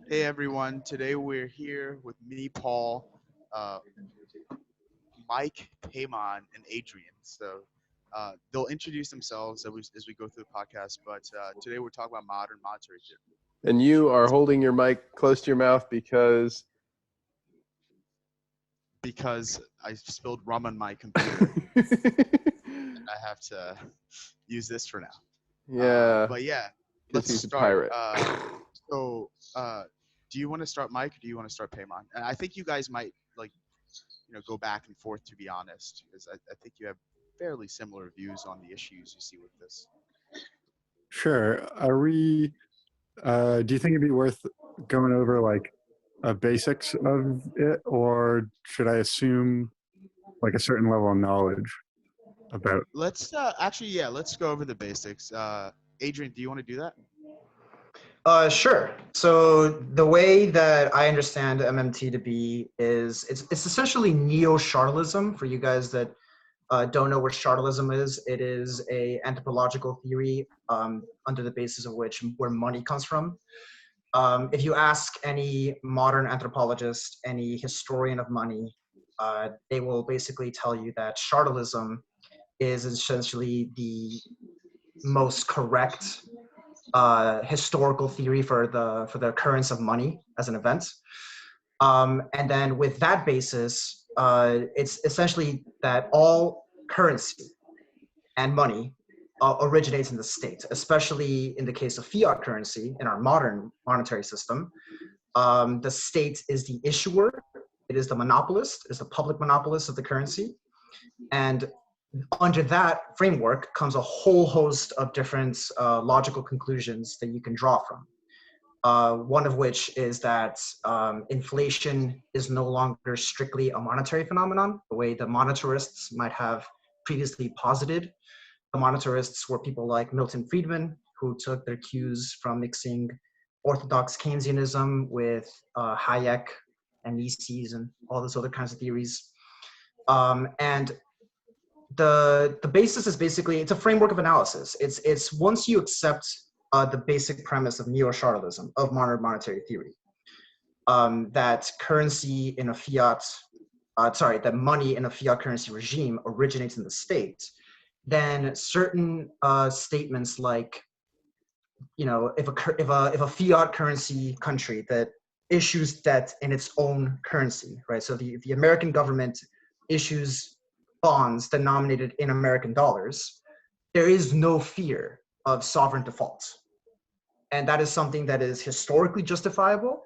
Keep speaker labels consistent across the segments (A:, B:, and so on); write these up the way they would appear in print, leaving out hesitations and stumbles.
A: Hey everyone, today we're here with me, Paul, uh, Mike, Paymahn, and Adrian. So they'll introduce themselves as we go through the podcast, but today we're talking about modern monetary theory.
B: And you are holding your mic close to your mouth because
A: I spilled rum on my computer, I have to use this for now.
B: yeah,
A: But yeah,
B: because
A: let's
B: he's a
A: start.
B: pirate.
A: So, do you want to start, Mike, or do you want to start, Paymon? And I think you guys might go back and forth. To be honest, because I think you have fairly similar views on the issues you see with this.
C: Sure. Are we, do you think it'd be worth going over like basics of it, or should I assume like a certain level of knowledge about?
A: Let's let's go over the basics. Adrian, do you want to do that?
D: Sure. So the way that I understand MMT to be is it's essentially neo-Chartism. For you guys that don't know what Chartism is, it is a anthropological theory under the basis of where money comes from. If you ask any modern anthropologist, any historian of money, they will basically tell you that Chartism is essentially the most correct historical theory for the occurrence of money as an event. And then with that basis, it's essentially that all currency and money originates in the state, especially in the case of fiat currency in our modern monetary system. The state is the issuer, it is the monopolist, it is the public monopolist of the currency. And under that framework comes a whole host of different logical conclusions that you can draw from. One of which is that inflation is no longer strictly a monetary phenomenon, the way the monetarists might have previously posited. The monetarists were people like Milton Friedman, who took their cues from mixing orthodox Keynesianism with Hayek and Mises and all those other kinds of theories. And the basis is basically, it's a framework of analysis. It's once you accept the basic premise of neo-Chartism, of modern monetary theory, that currency in a fiat, that money in a fiat currency regime originates in the state, then certain statements like, if a fiat currency country that issues debt in its own currency, right? So the American government issues bonds denominated in American dollars, there is no fear of sovereign default. And that is something that is historically justifiable.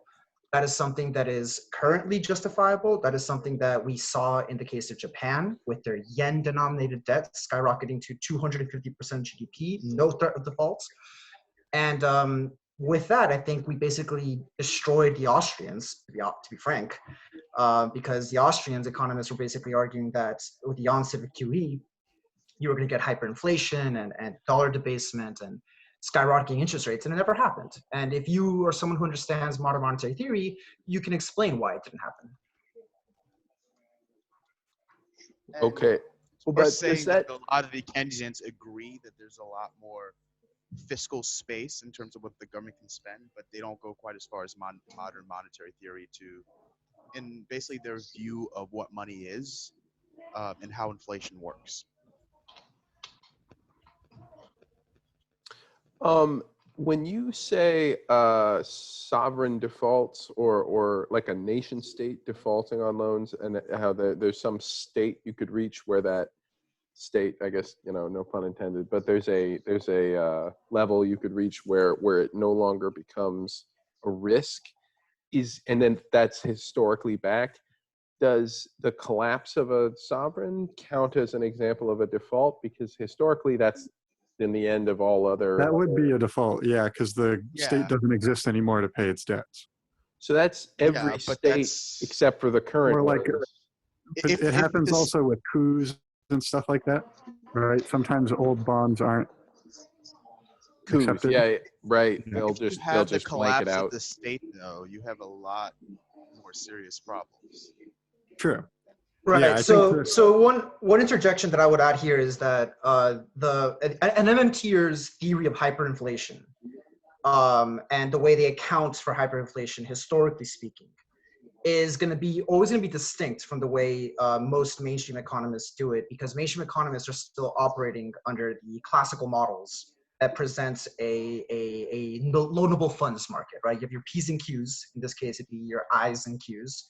D: That is something that is currently justifiable. That is something that we saw in the case of Japan with their yen-denominated debt skyrocketing to 250% GDP, no threat of default. And with that, I think we basically destroyed the Austrians, to be frank, because the Austrians economists were basically arguing that with the onset of QE, you were going to get hyperinflation and dollar debasement and skyrocketing interest rates, and it never happened. And if you are someone who understands modern monetary theory, you can explain why it didn't happen.
B: Okay.
A: Well, but saying that a lot of the Keynesians agree that there's a lot more fiscal space in terms of what the government can spend, but they don't go quite as far as modern monetary theory in basically their view of what money is and how inflation works.
B: When you say sovereign defaults or like a nation state defaulting on loans, and how there's some state you could reach where that state, I guess, no pun intended, but there's a level you could reach where it no longer becomes a risk, and then that's historically back. Does the collapse of a sovereign count as an example of a default? Because historically that's in the end of all other.
C: That would be a default, yeah, because the state doesn't exist anymore to pay its debts.
B: So that's every state except for the current.
C: Or like, it happens also with coups and stuff like that, right? Sometimes old bonds aren't accepted.
B: Yeah, right.
A: If
B: They'll
A: you
B: just
A: have the
B: blank it
A: collapse
B: out.
A: of the state, though, you have a lot more serious problems.
C: True.
D: Right.
C: Yeah,
D: so one interjection that I would add here is that an MMTer's theory of hyperinflation and the way they account for hyperinflation, historically speaking, is going to be always going to be distinct from the way most mainstream economists do it, because mainstream economists are still operating under the classical models that presents a loanable funds market, right? You have your P's and Q's. In this case, it'd be your I's and Q's.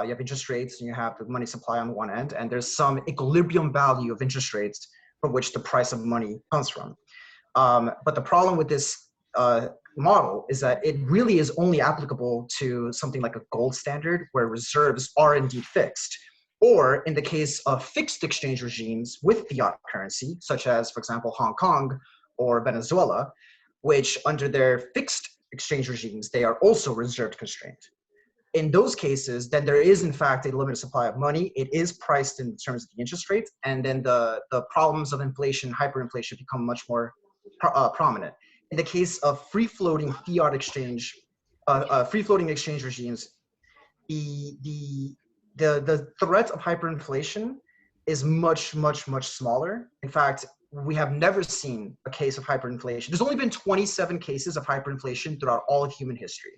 D: You have interest rates, and you have the money supply on one end, and there's some equilibrium value of interest rates from which the price of money comes from. But the problem with this model is that it really is only applicable to something like a gold standard, where reserves are indeed fixed. Or in the case of fixed exchange regimes with fiat currency, such as, for example, Hong Kong or Venezuela, which under their fixed exchange regimes, they are also reserve constrained. In those cases, then there is in fact a limited supply of money. It is priced in terms of the interest rate, and then the problems of inflation, hyperinflation, become much more prominent. In the case of free-floating fiat exchange, free-floating exchange regimes, the threat of hyperinflation is much smaller. In fact, we have never seen a case of hyperinflation. There's only been 27 cases of hyperinflation throughout all of human history.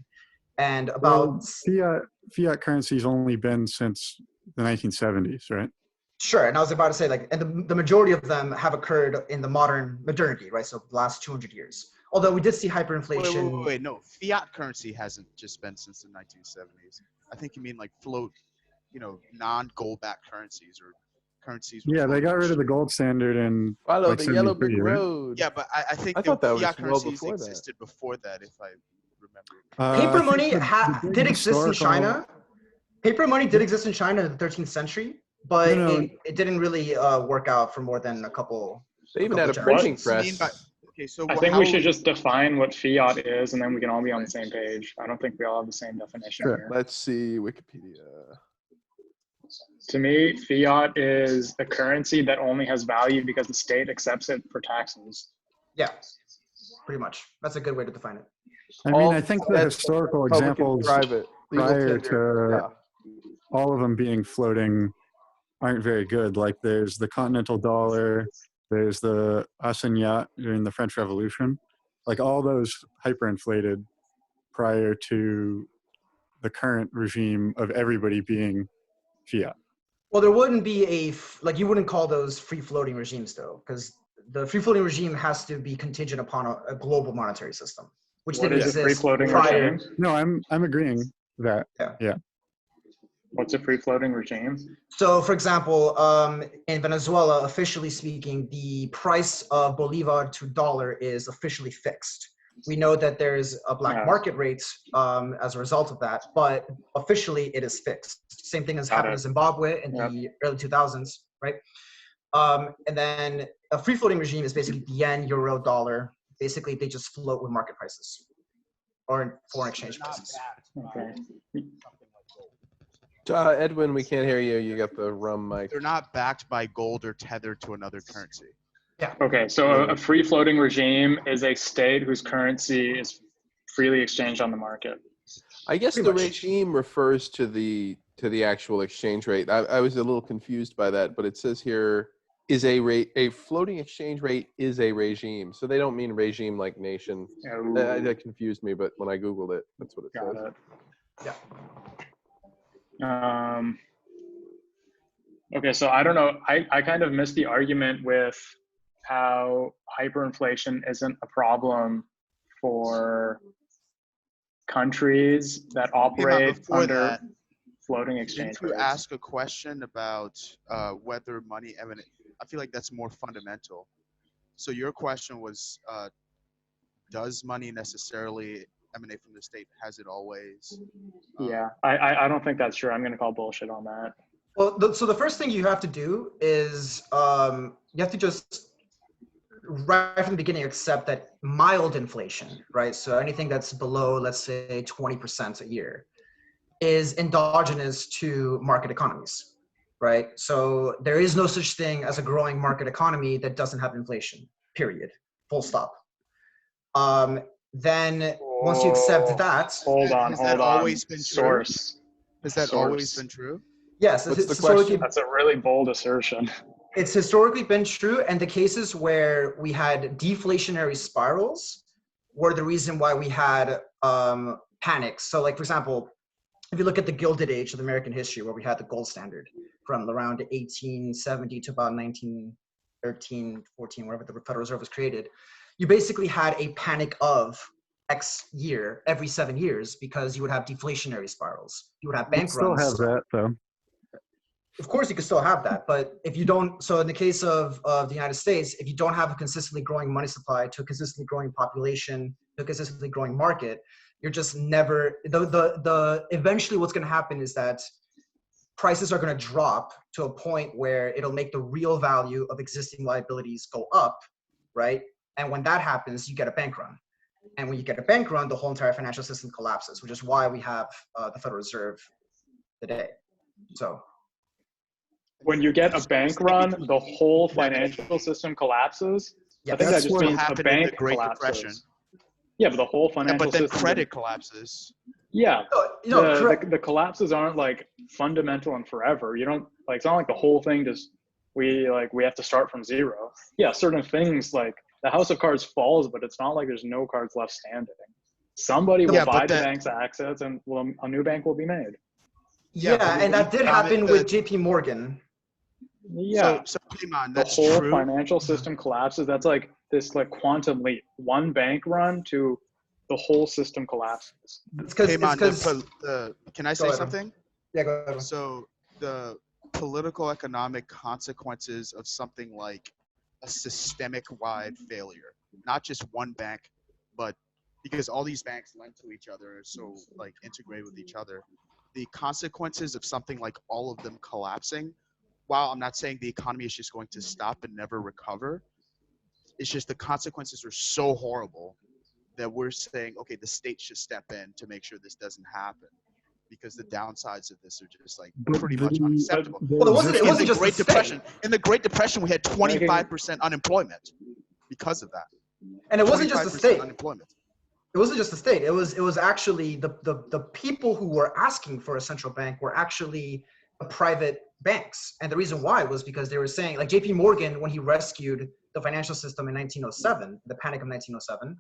D: And about
C: fiat currency's only been since the 1970s, right?
D: Sure, and I was about to say, like, and the majority of them have occurred in the modernity, right? So the last 200 years. Although we did see hyperinflation.
A: Wait, no, fiat currency hasn't just been since the 1970s. I think you mean like float, non-gold-backed currencies or currencies.
C: Yeah, they got rid of the gold standard and
B: Follow
C: like
B: the yellow brick
C: 73, right?
B: road.
A: Yeah, but I think
B: I thought that was
A: fiat
B: well
A: currencies
B: before that.
A: existed before that, if I remember.
D: Paper
C: I think
D: money
C: the big
D: did exist in
C: historical-
D: China. Paper money did exist in China in the 13th century, but
C: No.
D: it didn't really work out for more than a couple.
B: They even had a
D: couple
B: printing
D: generations.
B: press.
A: Okay, so
E: I think we should just define what fiat is, and then we can all be on the same page. I don't think we all have the same definition
C: Sure.
E: here.
B: Let's see Wikipedia.
E: To me, fiat is a currency that only has value because the state accepts it for taxes.
D: Yeah, pretty much. That's a good way to define it.
C: I mean, I think the historical examples
B: private, legal
C: prior
B: tender,
C: to all of them being floating aren't very good. Like there's the continental dollar, there's the assignat during the French Revolution. Like all those hyperinflated prior to the current regime of everybody being fiat.
D: Well, there wouldn't be you wouldn't call those free-floating regimes, though, because the free-floating regime has to be contingent upon a global monetary system, which
E: What
D: didn't
E: is a
D: exist
E: free-floating
D: prior.
E: regime?
C: No, I'm agreeing that. Yeah.
E: What's a free-floating regime?
D: So, for example, in Venezuela, officially speaking, the price of bolivar to dollar is officially fixed. We know that there's a black market rate as a result of that, but officially it is fixed. Same thing has happened in Zimbabwe in the early 2000s, right? And then a free-floating regime is basically the yen, euro, dollar. Basically, they just float with market prices or in foreign exchange prices.
E: Okay.
B: Edwin, we can't hear you. You got the rum mic.
A: They're not backed by gold or tethered to another currency.
D: Yeah.
E: Okay, so a free-floating regime is a state whose currency is freely exchanged on the market.
B: I guess
D: Pretty
B: the
D: much.
B: regime refers to the actual exchange rate. I was a little confused by that, but it says here is a floating exchange rate is a regime. So they don't mean regime like nation. That confused me, but when I Googled it, that's what it
E: Got
B: says.
E: it.
D: Yeah.
E: Okay, so I don't know. I kind of missed the argument with how hyperinflation isn't a problem for countries that operate under floating exchange
A: Didn't you
E: rates.
A: ask a question about whether money emanate? I feel like that's more fundamental. So your question was, does money necessarily emanate from the state? Has it always?
E: Yeah, I don't think that's true. I'm going to call bullshit on that.
D: Well, so the first thing you have to do is you have to just right from the beginning accept that mild inflation, right? So anything that's below, let's say, 20% a year is endogenous to market economies, right? So there is no such thing as a growing market economy that doesn't have inflation, period, full stop. Then once you accept that.
E: Hold on.
A: Has that always been true?
E: Source.
A: Has that
E: Source.
A: always been true?
D: Yes,
B: What's
D: it's
B: the question?
E: That's a really bold assertion.
D: It's historically been true, and the cases where we had deflationary spirals were the reason why we had panics. So like, for example, if you look at the Gilded Age of American history, where we had the gold standard from around 1870 to about 1913, 14, wherever the Federal Reserve was created, you basically had a panic of X year every 7 years because you would have deflationary spirals. You would have bank
C: Still
D: runs.
C: have that though.
D: Of course, you could still have that, but if you don't, so in the case of the United States, if you don't have a consistently growing money supply to a consistently growing population, to a consistently growing market, you're just never, eventually what's going to happen is that prices are going to drop to a point where it'll make the real value of existing liabilities go up, right? And when that happens, you get a bank run. And when you get a bank run, the whole entire financial system collapses, which is why we have the Federal Reserve today. So.
E: When you get a bank run, the whole financial system collapses.
D: Yeah,
E: I think that
A: that's
E: just
A: what
E: means a
A: happened in the
E: bank
A: Great
E: collapses.
A: Depression.
E: Yeah, but the whole
A: Yeah,
E: financial
A: but then
E: system.
A: credit collapses.
E: Yeah,
D: No,
E: the collapses aren't like fundamental and forever. You don't like, it's not like the whole thing just we have to start from zero. Yeah, certain things like the house of cards falls, but it's not like there's no cards left standing. Somebody will buy the bank's assets, and a new bank will be made.
D: Yeah, and that did happen with JP Morgan.
E: Yeah,
A: so Paymahn,
E: the
A: that's
E: whole
A: true.
E: financial system collapses. That's like this like quantum leap. One bank run to the whole system collapses.
A: Paymahn, can I say
D: ahead.
A: something?
D: Yeah, go ahead.
A: So the political economic consequences of something like a systemic wide failure, not just one bank, but because all these banks lend to each other, so like integrated with each other, the consequences of something like all of them collapsing, while I'm not saying the economy is just going to stop and never recover, it's just the consequences are so horrible that we're saying, okay, the state should step in to make sure this doesn't happen, because the downsides of this are just like pretty much unacceptable.
D: Well, it wasn't just
A: Great
D: the
A: Depression.
D: state.
A: In the Great Depression, we had 25% unemployment because of that.
D: And it wasn't just the state.
A: Unemployment.
D: It wasn't just the state. It was actually the people who were asking for a central bank were actually the private banks. And the reason why was because they were saying, like JP Morgan, when he rescued the financial system in 1907, the panic of 1907,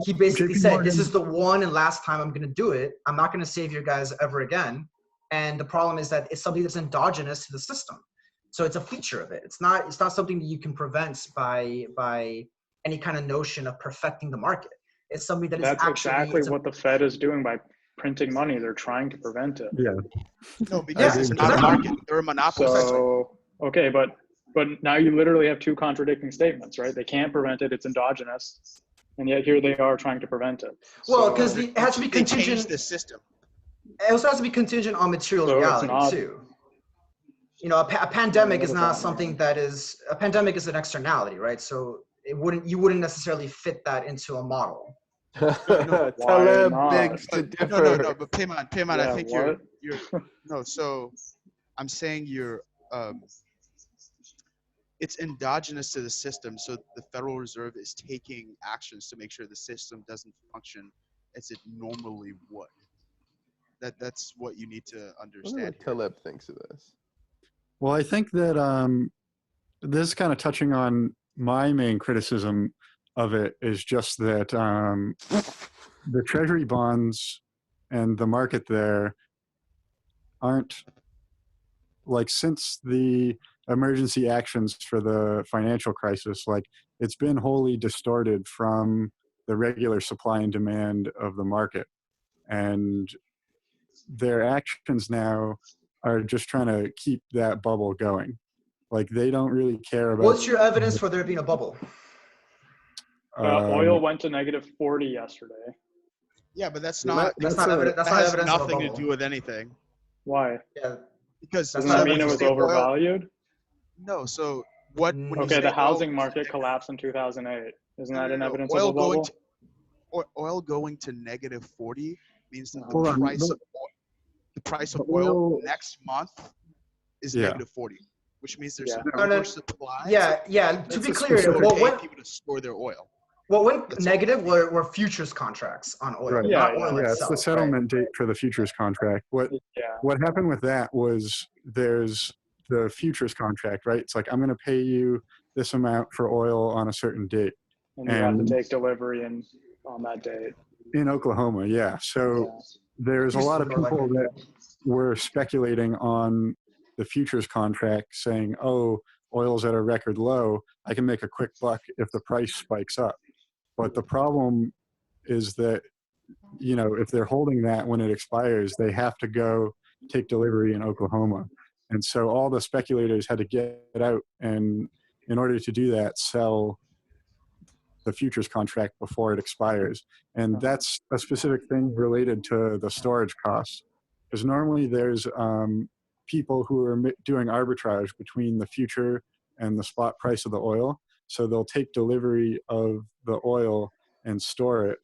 D: he basically said, this is the one and last time I'm going to do it. I'm not going to save you guys ever again. And the problem is that it's something that's endogenous to the system. So it's a feature of it. It's not something that you can prevent by any kind of notion of perfecting the market. It's something that
E: That's
D: is actually
E: exactly what the Fed is doing by printing money. They're trying to prevent it.
C: Yeah.
A: No, because it's not a market. They're a monopoly.
E: So okay, but now you literally have two contradicting statements, right? They can't prevent it. It's endogenous, and yet here they are trying to prevent it.
D: Well, because it has to be
A: They
D: contingent.
A: changed the system.
D: It also has to be contingent on material
E: So it's
D: reality
E: not-
D: too. You know, a pandemic is not something that is a pandemic is an externality, right? So you wouldn't necessarily fit that into a model.
B: Taleb
E: not?
B: begs to differ.
A: No, but Paymahn,
E: Yeah,
A: I think
E: what?
A: you're no. So I'm saying it's endogenous to the system. So the Federal Reserve is taking actions to make sure the system doesn't function as it normally would. That's what you need to
B: I wonder
A: understand.
B: what Taleb thinks of this.
C: Well, I think that this is kind of touching on my main criticism of it is just that the Treasury bonds and the market there aren't, like, since the emergency actions for the financial crisis, like, it's been wholly distorted from the regular supply and demand of the market. And their actions now are just trying to keep that bubble going. Like, they don't really care about.
D: What's your evidence for there being a bubble?
E: Oil went to -40 yesterday.
A: Yeah, but that's not.
D: That's not evidence. That's
A: That
D: not
A: has
D: evidence of a
A: nothing to
D: bubble.
A: do with anything.
E: Why?
D: Yeah.
A: Because
D: That's
E: Doesn't
D: not
E: that mean it
D: evidence
E: was
D: of oil.
E: overvalued?
A: No. So what? When you
E: Okay,
A: say
E: the
A: oil
E: housing
A: goes
E: market
A: to
E: collapsed in 2008. Isn't that an
A: No,
E: evidence
A: oil
E: of a bubble?
A: oil going to -40 means that
C: Hold
A: the
C: on,
A: price of
C: the
A: oil
C: oil-
A: next month is
C: Yeah.
A: -40, which means there's
E: Yeah.
A: an
D: No.
A: oversupply.
D: Yeah. To be clear,
C: specific-
D: what
A: pay
D: went
A: people to store their oil. That's
D: negative were futures contracts on oil,
C: Right.
D: not
E: Yeah,
D: oil
C: Yeah, it's
D: itself.
C: the
D: right?
C: settlement date for the futures contract.
E: Yeah.
C: What happened with that was there's the futures contract, right? It's like, I'm going to pay you this amount for oil on a certain date.
E: And you have to take delivery on that date.
C: in Oklahoma, yeah. So there's a lot of people that were speculating on the futures contract saying, oh, oil's at a record low. I can make a quick buck if the price spikes up. But the problem is that, you know, if they're holding that when it expires, they have to go take delivery in Oklahoma. And so all the speculators had to get out and, in order to do that, sell the futures contract before it expires. And that's a specific thing related to the storage costs. Because normally there's people who are doing arbitrage between the future and the spot price of the oil. So they'll take delivery of the oil and store it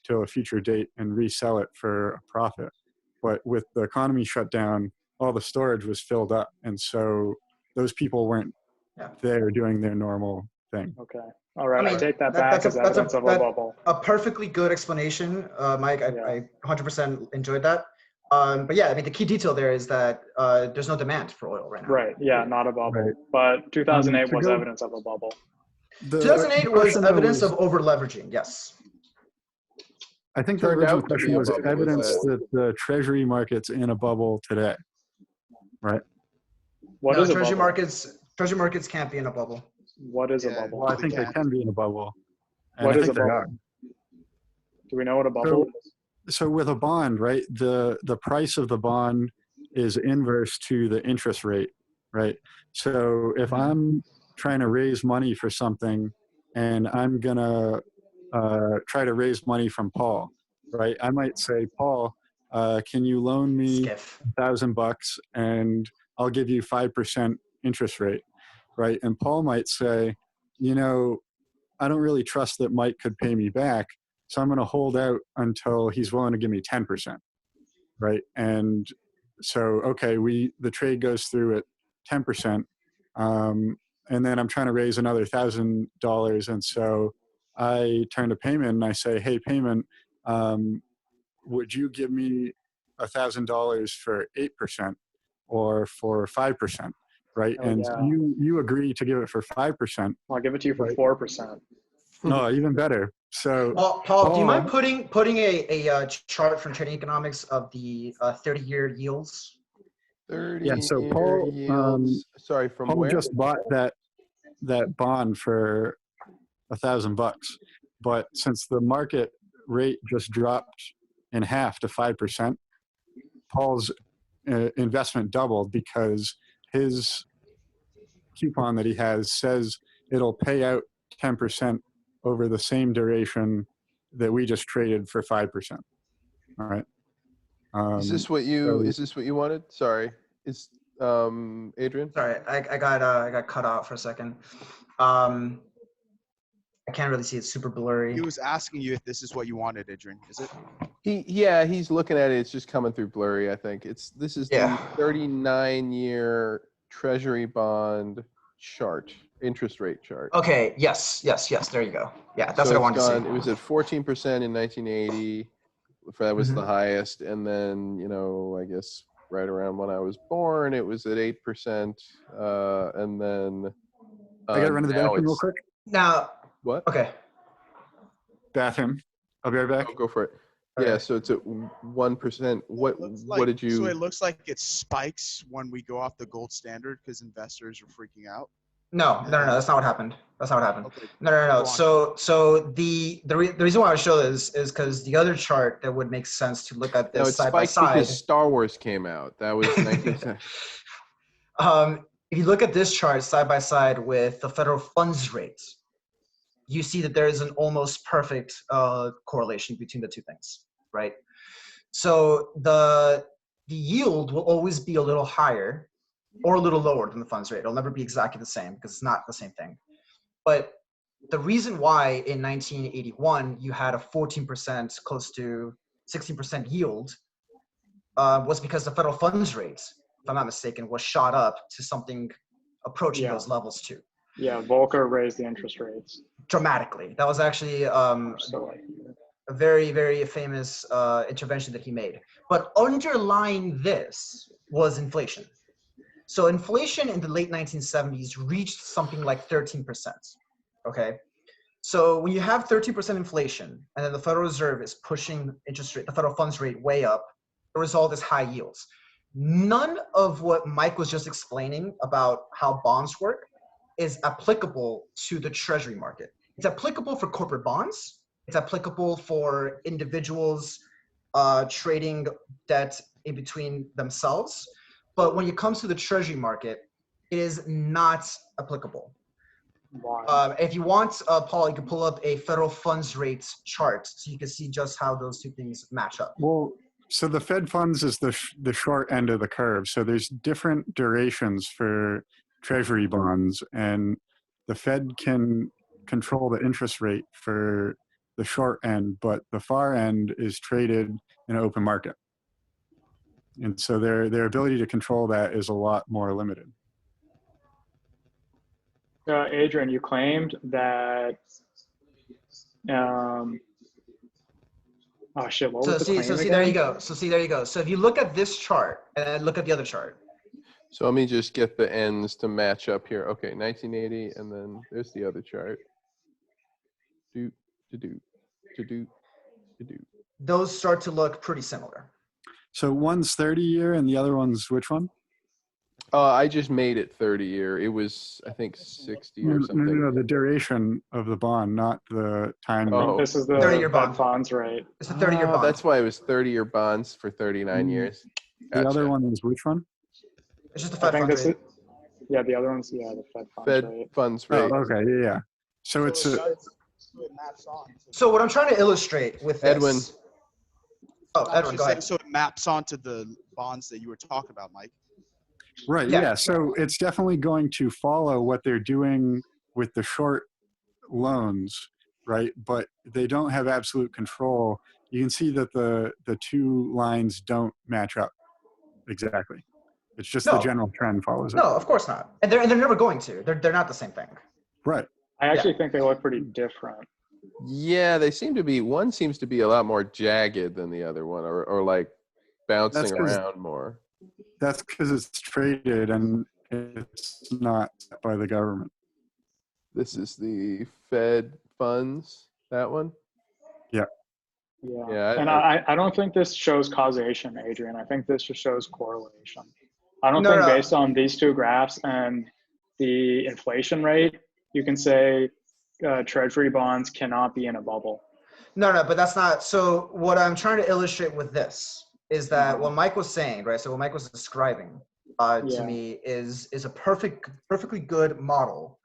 C: till a future date and resell it for a profit. But with the economy shut down, all the storage was filled up. And so those people weren't there doing their normal thing.
E: Okay. All right. I
D: mean,
E: take that back as evidence of a bubble.
D: A perfectly good explanation, Mike. I 100% enjoyed that. But yeah, I mean, the key detail there is that there's no demand for oil right now.
E: Right. Yeah, not a bubble. Right. But 2008 was evidence of a bubble.
D: 2008 was evidence of over leveraging. Yes.
C: I think the original question was evidence that the Treasury market's in a bubble today, right?
E: What is
D: Treasury markets can't be in a bubble.
E: What is a bubble?
C: Well, I think they can be in a bubble.
E: What is a bubble? Do we know what a bubble is?
C: So with a bond, right, the price of the bond is inverse to the interest rate, right? So if I'm trying to raise money for something and I'm going to try to raise money from Paul, right? I might say, Paul, can you loan me $1,000 and I'll give you 5% interest rate, right? And Paul might say, you know, I don't really trust that Mike could pay me back, so I'm going to hold out until he's willing to give me 10%, right? And so, okay, the trade goes through at 10%, and then I'm trying to raise another $1,000, and so I turn to Paymahn and I say, hey, Paymahn, would you give me $1,000 for 8% or for 5%, right?
E: Oh,
C: and you agree to give it for 5%.
E: I'll give it to you for 4%.
C: No, even better. So,
D: Paul, do you mind putting a chart from trading economics of the 30-year yields?
B: 30
C: yeah. So Paul,
B: sorry, from
C: Paul
B: where?
C: just bought that bond for $1,000, but since the market rate just dropped in half to 5%, Paul's investment doubled because his coupon that he has says it'll pay out 10% over the same duration that we just traded for 5%. All right.
B: Is this what you wanted? Sorry. Is Adrian?
D: Sorry, I got cut out for a second. I can't really see it, super blurry.
A: He was asking you if this is what you wanted, Adrian. Is it?
B: He's looking at it. It's just coming through blurry, I think. This is the 39-year Treasury bond chart, interest rate chart.
D: Okay, yes, there you go. Yeah, that's what I wanted to say.
B: It was at 14% in 1980. That was the highest. And then, I guess right around when I was born, it was at 8%. And then
C: I got to run to the bathroom real quick.
D: Now,
B: what?
D: Okay.
C: Bathroom. I'll be right back.
B: Go for it. Yeah, so it's at 1%. What did you?
A: So it looks like it spikes when we go off the gold standard because investors are freaking out.
D: No, that's not what happened.
A: Okay.
D: No. So the reason why I show this is because the other chart that would make sense to look at this side by side.
B: Because Star Wars came out. That was 1910.
D: If you look at this chart side by side with the federal funds rate, you see that there is an almost perfect correlation between the two things, right? So the yield will always be a little higher or a little lower than the funds rate. It'll never be exactly the same because it's not the same thing. But the reason why in 1981 you had a 14%, close to 16% yield was because the federal funds rate, if I'm not mistaken, was shot up to something approaching those levels too.
E: Yeah, Volcker raised the interest rates
D: dramatically. That was actually a very, very famous intervention that he made. But underlying this was inflation. So inflation in the late 1970s reached something like 13%, okay? So when you have 13% inflation, and then the Federal Reserve is pushing interest rate, the federal funds rate way up, the result is high yields. None of what Mike was just explaining about how bonds work is applicable to the Treasury market. It's applicable for corporate bonds. It's applicable for individuals trading debt in between themselves. But when it comes to the Treasury market, it is not applicable.
E: Why?
D: If you want, Paul, you can pull up a federal funds rates chart so you can see just how those two things match up.
C: Well, so the Fed funds is the short end of the curve. So there's different durations for Treasury bonds, and the Fed can control the interest rate for the short end, but the far end is traded in an open market. And so their ability to control that is a lot more limited.
E: Adrian, you claimed that. Oh shit! What was the claim
D: So
E: again?
D: there you go. There you go. So if you look at this chart and then look at the other chart.
B: So let me just get the ends to match up here. Okay, 1980, and then there's the other chart. Do, do, do.
D: Those start to look pretty similar.
C: So one's 30-year and the other one's which one?
B: I just made it 30-year. It was, I think, 60 or something.
C: No, the duration of the bond, not the time.
B: Oh.
E: This is the
D: 30-year
E: Fed
D: bond.
E: funds rate.
D: It's a 30-year bond.
B: That's why it was 30-year bonds for 39 years.
C: The other
B: Gotcha.
C: one is which one?
D: It's just a
E: I
D: Fed
E: think
D: funds
E: this
D: rate.
E: is. Yeah, the other one's the Fed funds
B: Fed
E: rate.
B: funds
C: Oh,
B: rate.
C: okay, yeah. So it's
D: So what I'm trying to illustrate with this.
B: Edwin.
D: Oh, Edwin, go ahead.
A: So it maps onto the bonds that you were talking about, Mike.
C: right, yeah. So it's definitely going to follow what they're doing with the short loans, right? But they don't have absolute control. You can see that the two lines don't match up exactly. It's just the
D: No.
C: general trend follows it.
D: No, of course not. And they're never going to. They're not the same thing.
C: Right.
E: I actually think they look pretty different.
B: Yeah, they seem to be, one seems to be a lot more jagged than the other one, or like bouncing
C: That's 'cause-
B: around more.
C: That's because it's traded and it's not set by the government.
B: This is the Fed funds, that one?
E: Yeah.
B: Yeah,
E: And I don't think this shows causation, Adrian. I think this just shows correlation. I don't think based on these two graphs and the inflation rate, you can say Treasury bonds cannot be in a bubble.
D: No, but that's not. So what I'm trying to illustrate with this is that what Mike was saying, right? So what Mike was describing to me is a perfectly good model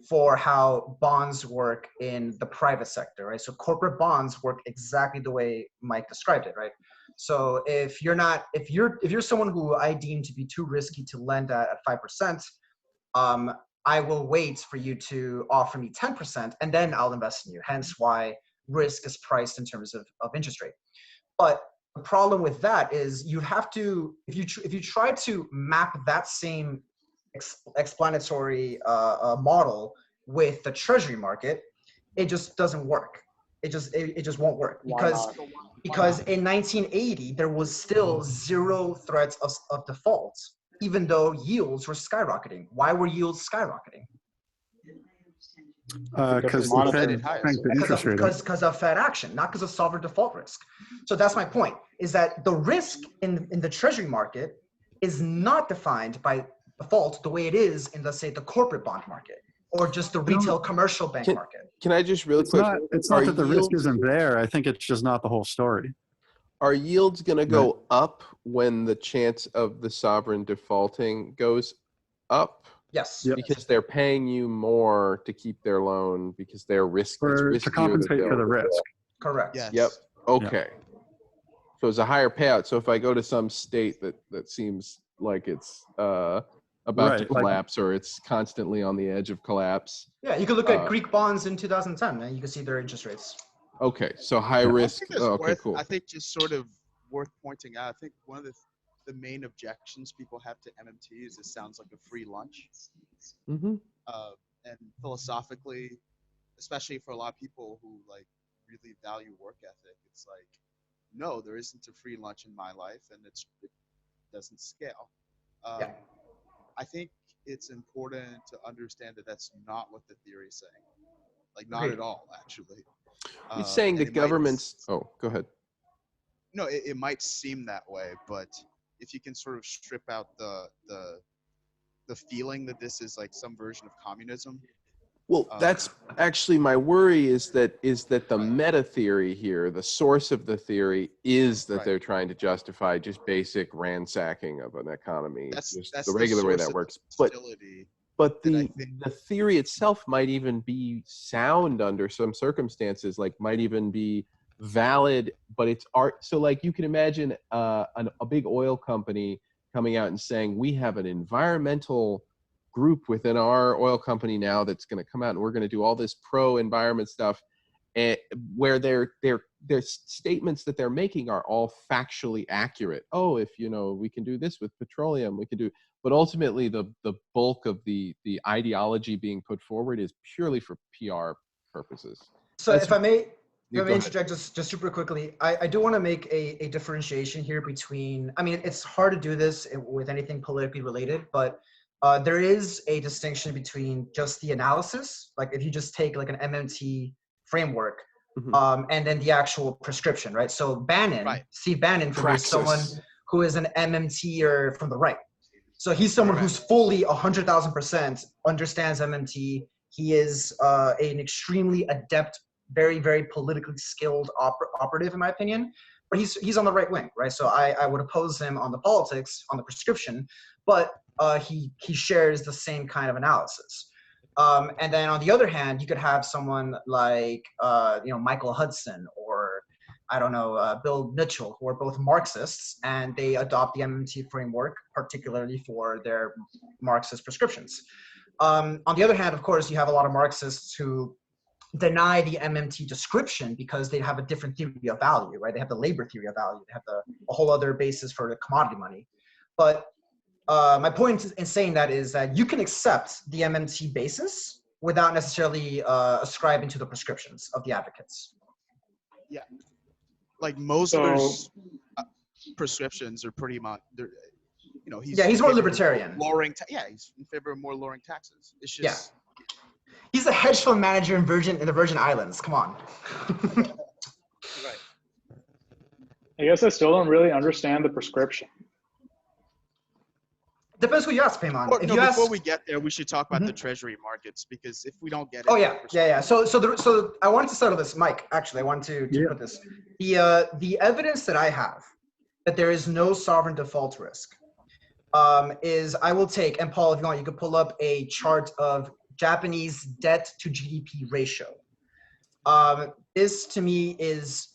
D: for how bonds work in the private sector, right? So corporate bonds work exactly the way Mike described it, right? So if you're someone who I deem to be too risky to lend at 5%, I will wait for you to offer me 10%, and then I'll invest in you. Hence why risk is priced in terms of interest rate. But the problem with that is you have to, if you try to map that same explanatory model with the Treasury market, it just doesn't work. It just won't work because in 1980 there was still zero threats of default, even though yields were skyrocketing. Why were yields skyrocketing?
C: Because the Fed cranked the interest rate up.
D: Because of Fed action, not because of sovereign default risk. So that's my point, is that the risk in the Treasury market is not defined by default the way it is in, let's say, the corporate bond market or just the retail commercial bank market.
B: Can I just really quick?
C: It's not that the risk isn't there. I think it's just not the whole story.
B: Are yields going to go up when the chance of the sovereign defaulting goes up?
D: Yes.
C: Yep.
B: Because they're paying you more to keep their loan because they're riskier
C: To compensate for the risk.
D: Correct.
A: Yes.
B: Yep. Okay. So it's a higher payout. So if I go to some state that seems like it's about to collapse or it's constantly on the edge of collapse.
D: Yeah, you can look at Greek bonds in 2010 and you can see their interest rates.
B: Okay, so high risk. Okay, cool.
A: I think just sort of worth pointing out, I think one of the main objections people have to MMT is it sounds like a free lunch.
B: Mm-hmm.
A: And philosophically, especially for a lot of people who like really value work ethic, it's like, no, there isn't a free lunch in my life, and it doesn't scale. I think it's important to understand that that's not what the theory is saying. Like not at all, actually.
B: He's saying
A: And
B: the
A: it might-
B: government's. Oh, go ahead.
A: No, it might seem that way, but if you can sort of strip out the feeling that this is like some version of communism.
B: Well, that's actually my worry is that the
A: Right.
B: meta theory here, the source of the theory, is that
A: Right.
B: they're trying to justify just basic ransacking of an economy,
A: That's
B: just the regular way
A: source
B: that
A: of
B: works.
A: the
B: But
A: hostility.
B: but
A: And I
B: the
A: think-
B: the theory itself might even be sound under some circumstances, like might even be valid, but it's art. So like you can imagine a big oil company coming out and saying, we have an environmental group within our oil company now that's going to come out and we're going to do all this pro environment stuff, where their statements that they're making are all factually accurate. Oh, if we can do this with petroleum, we can do. But ultimately, the bulk of the ideology being put forward is purely for PR purposes.
D: So if I may
B: You
D: Let
B: go
D: me
B: ahead.
D: interject just super quickly. I do want to make a differentiation here between, I mean, it's hard to do this with anything politically related, but there is a distinction between just the analysis, like if you just take like an MMT framework, and then the actual prescription, right? So Bannon, Steve Bannon, for me, is someone who is an MMT-er from the right. So he's someone who's fully 100,000% understands MMT. He is an extremely adept, very, very politically skilled operative, in my opinion. But he's on the right wing, right? So I would oppose him on the politics, on the prescription, but he shares the same kind of analysis. And then on the other hand, you could have someone like Michael Hudson or I don't know, Bill Mitchell, who are both Marxists, and they adopt the MMT framework, particularly for their Marxist prescriptions. On the other hand, of course, you have a lot of Marxists who deny the MMT description because they have a different theory of value, right? They have the labor theory of value. They have a whole other basis for the commodity money. But my point in saying that is that you can accept the MMT basis without necessarily ascribing to the prescriptions of the advocates.
A: Yeah. Like Mosler's prescriptions are pretty much, he's
D: more libertarian.
A: He's in favor of more lowering taxes. It's just
D: he's a hedge fund manager in the Virgin Islands. Come on.
A: Right.
E: I guess I still don't really understand the prescription.
D: Depends who you ask, Paymahn.
A: Before we get there, we should talk about the Treasury markets, because if we don't get it,
D: yeah. So I wanted to settle this, Mike. Actually, I wanted to put this. The evidence that I have that there is no sovereign default risk is I will take, and Paul, if you want, you could pull up a chart of Japanese debt to GDP ratio. This to me is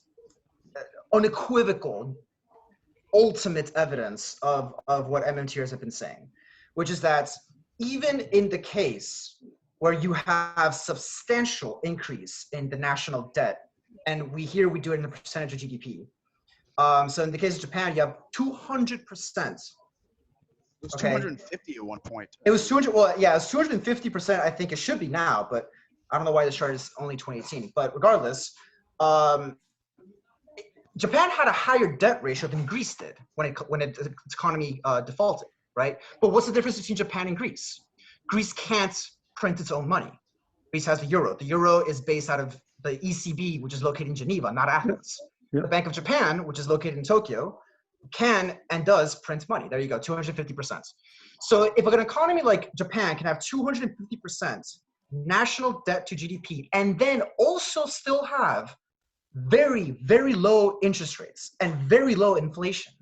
D: unequivocal, ultimate evidence of what MMTers have been saying, which is that even in the case where you have substantial increase in the national debt, and we do it in a percentage of GDP. So in the case of Japan, you have 200%.
A: It was 250 at one point.
D: It was 200. Well, yeah, it's 250%. I think it should be now, but I don't know why the chart is only 2018. But regardless, Japan had a higher debt ratio than Greece did when its economy defaulted, right? But what's the difference between Japan and Greece? Greece can't print its own money. Greece has the euro. The euro is based out of the ECB, which is located in Geneva, not Athens.
C: Yeah.
D: The Bank of Japan, which is located in Tokyo, can and does print money. There you go, 250%. So if an economy like Japan can have 250% national debt to GDP and then also still have very, very low interest rates and very low inflation,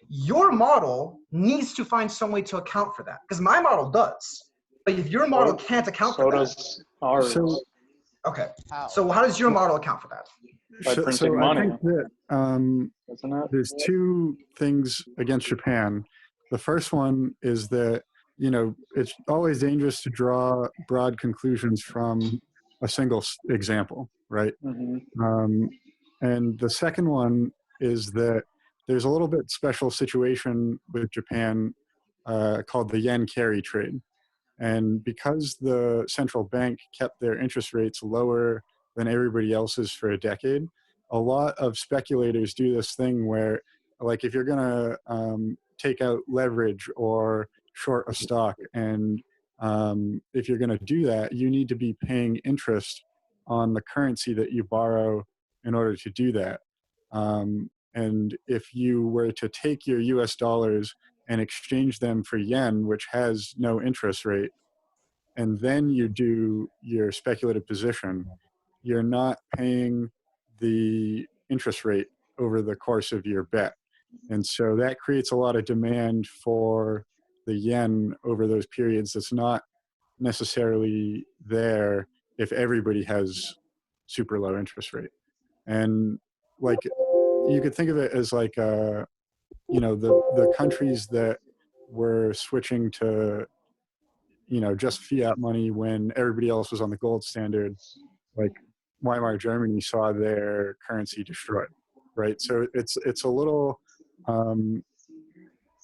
D: your model needs to find some way to account for that. Because my model does. But if your model can't account for that.
E: So does ours.
D: Okay. So how does your model account for that?
E: By printing
C: I
E: money.
C: think that
E: Isn't it?
C: there's two things against Japan. The first one is that, it's always dangerous to draw broad conclusions from a single example, right?
E: Mm-hmm.
C: And the second one is that there's a little bit special situation with Japan called the yen carry trade. And because the central bank kept their interest rates lower than everybody else's for a decade, a lot of speculators do this thing where, like, if you're going to take out leverage or short a stock, and if you're going to do that, you need to be paying interest on the currency that you borrow in order to do that. And if you were to take your US dollars and exchange them for yen, which has no interest rate, and then you do your speculative position, you're not paying the interest rate over the course of your bet. And so that creates a lot of demand for the yen over those periods that's not necessarily there if everybody has super low interest rate. And like, you could think of it as like, you know, the countries that were switching to, you know, just fiat money when everybody else was on the gold standard, like Weimar Germany saw their currency destroyed, right? So it's a little, you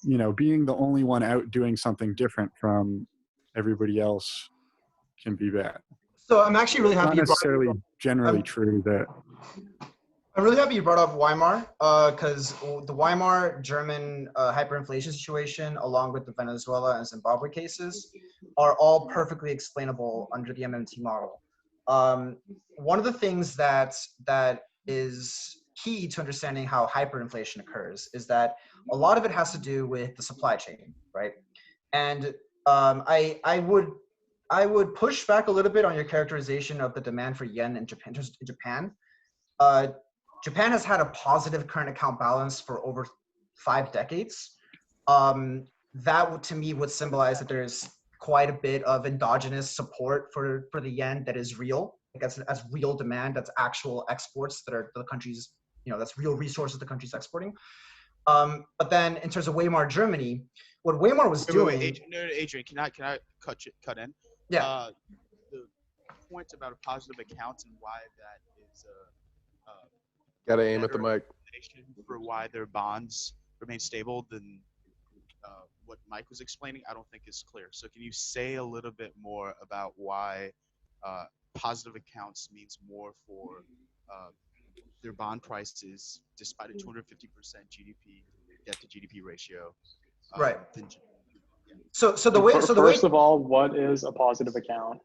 C: know, being the only one out doing something different from everybody else can be bad.
D: So I'm actually really
C: Not
D: happy you brought
C: necessarily generally
D: I'm-
C: true that.
D: I'm really happy you brought up Weimar, because the Weimar German hyperinflation situation, along with the Venezuela and Zimbabwe cases, are all perfectly explainable under the MMT model. One of the things that is key to understanding how hyperinflation occurs is that a lot of it has to do with the supply chain, right? And I would push back a little bit on your characterization of the demand for yen in Japan. Japan has had a positive current account balance for over 5 decades. That to me would symbolize that there's quite a bit of endogenous support for the yen that is real. Like that's real demand, that's actual exports that are the country's, you know, that's real resources the country's exporting. But then in terms of Weimar Germany, what Weimar was doing.
A: Adrian, can I cut in?
D: Yeah.
A: The point about a positive account and why that is
B: Gotta aim at the mic.
A: for why their bonds remain stable than what Mike was explaining, I don't think is clear. So can you say a little bit more about why positive accounts means more for their bond prices, despite a 250% GDP debt to GDP ratio?
D: Right.
E: First of all, what is a positive account?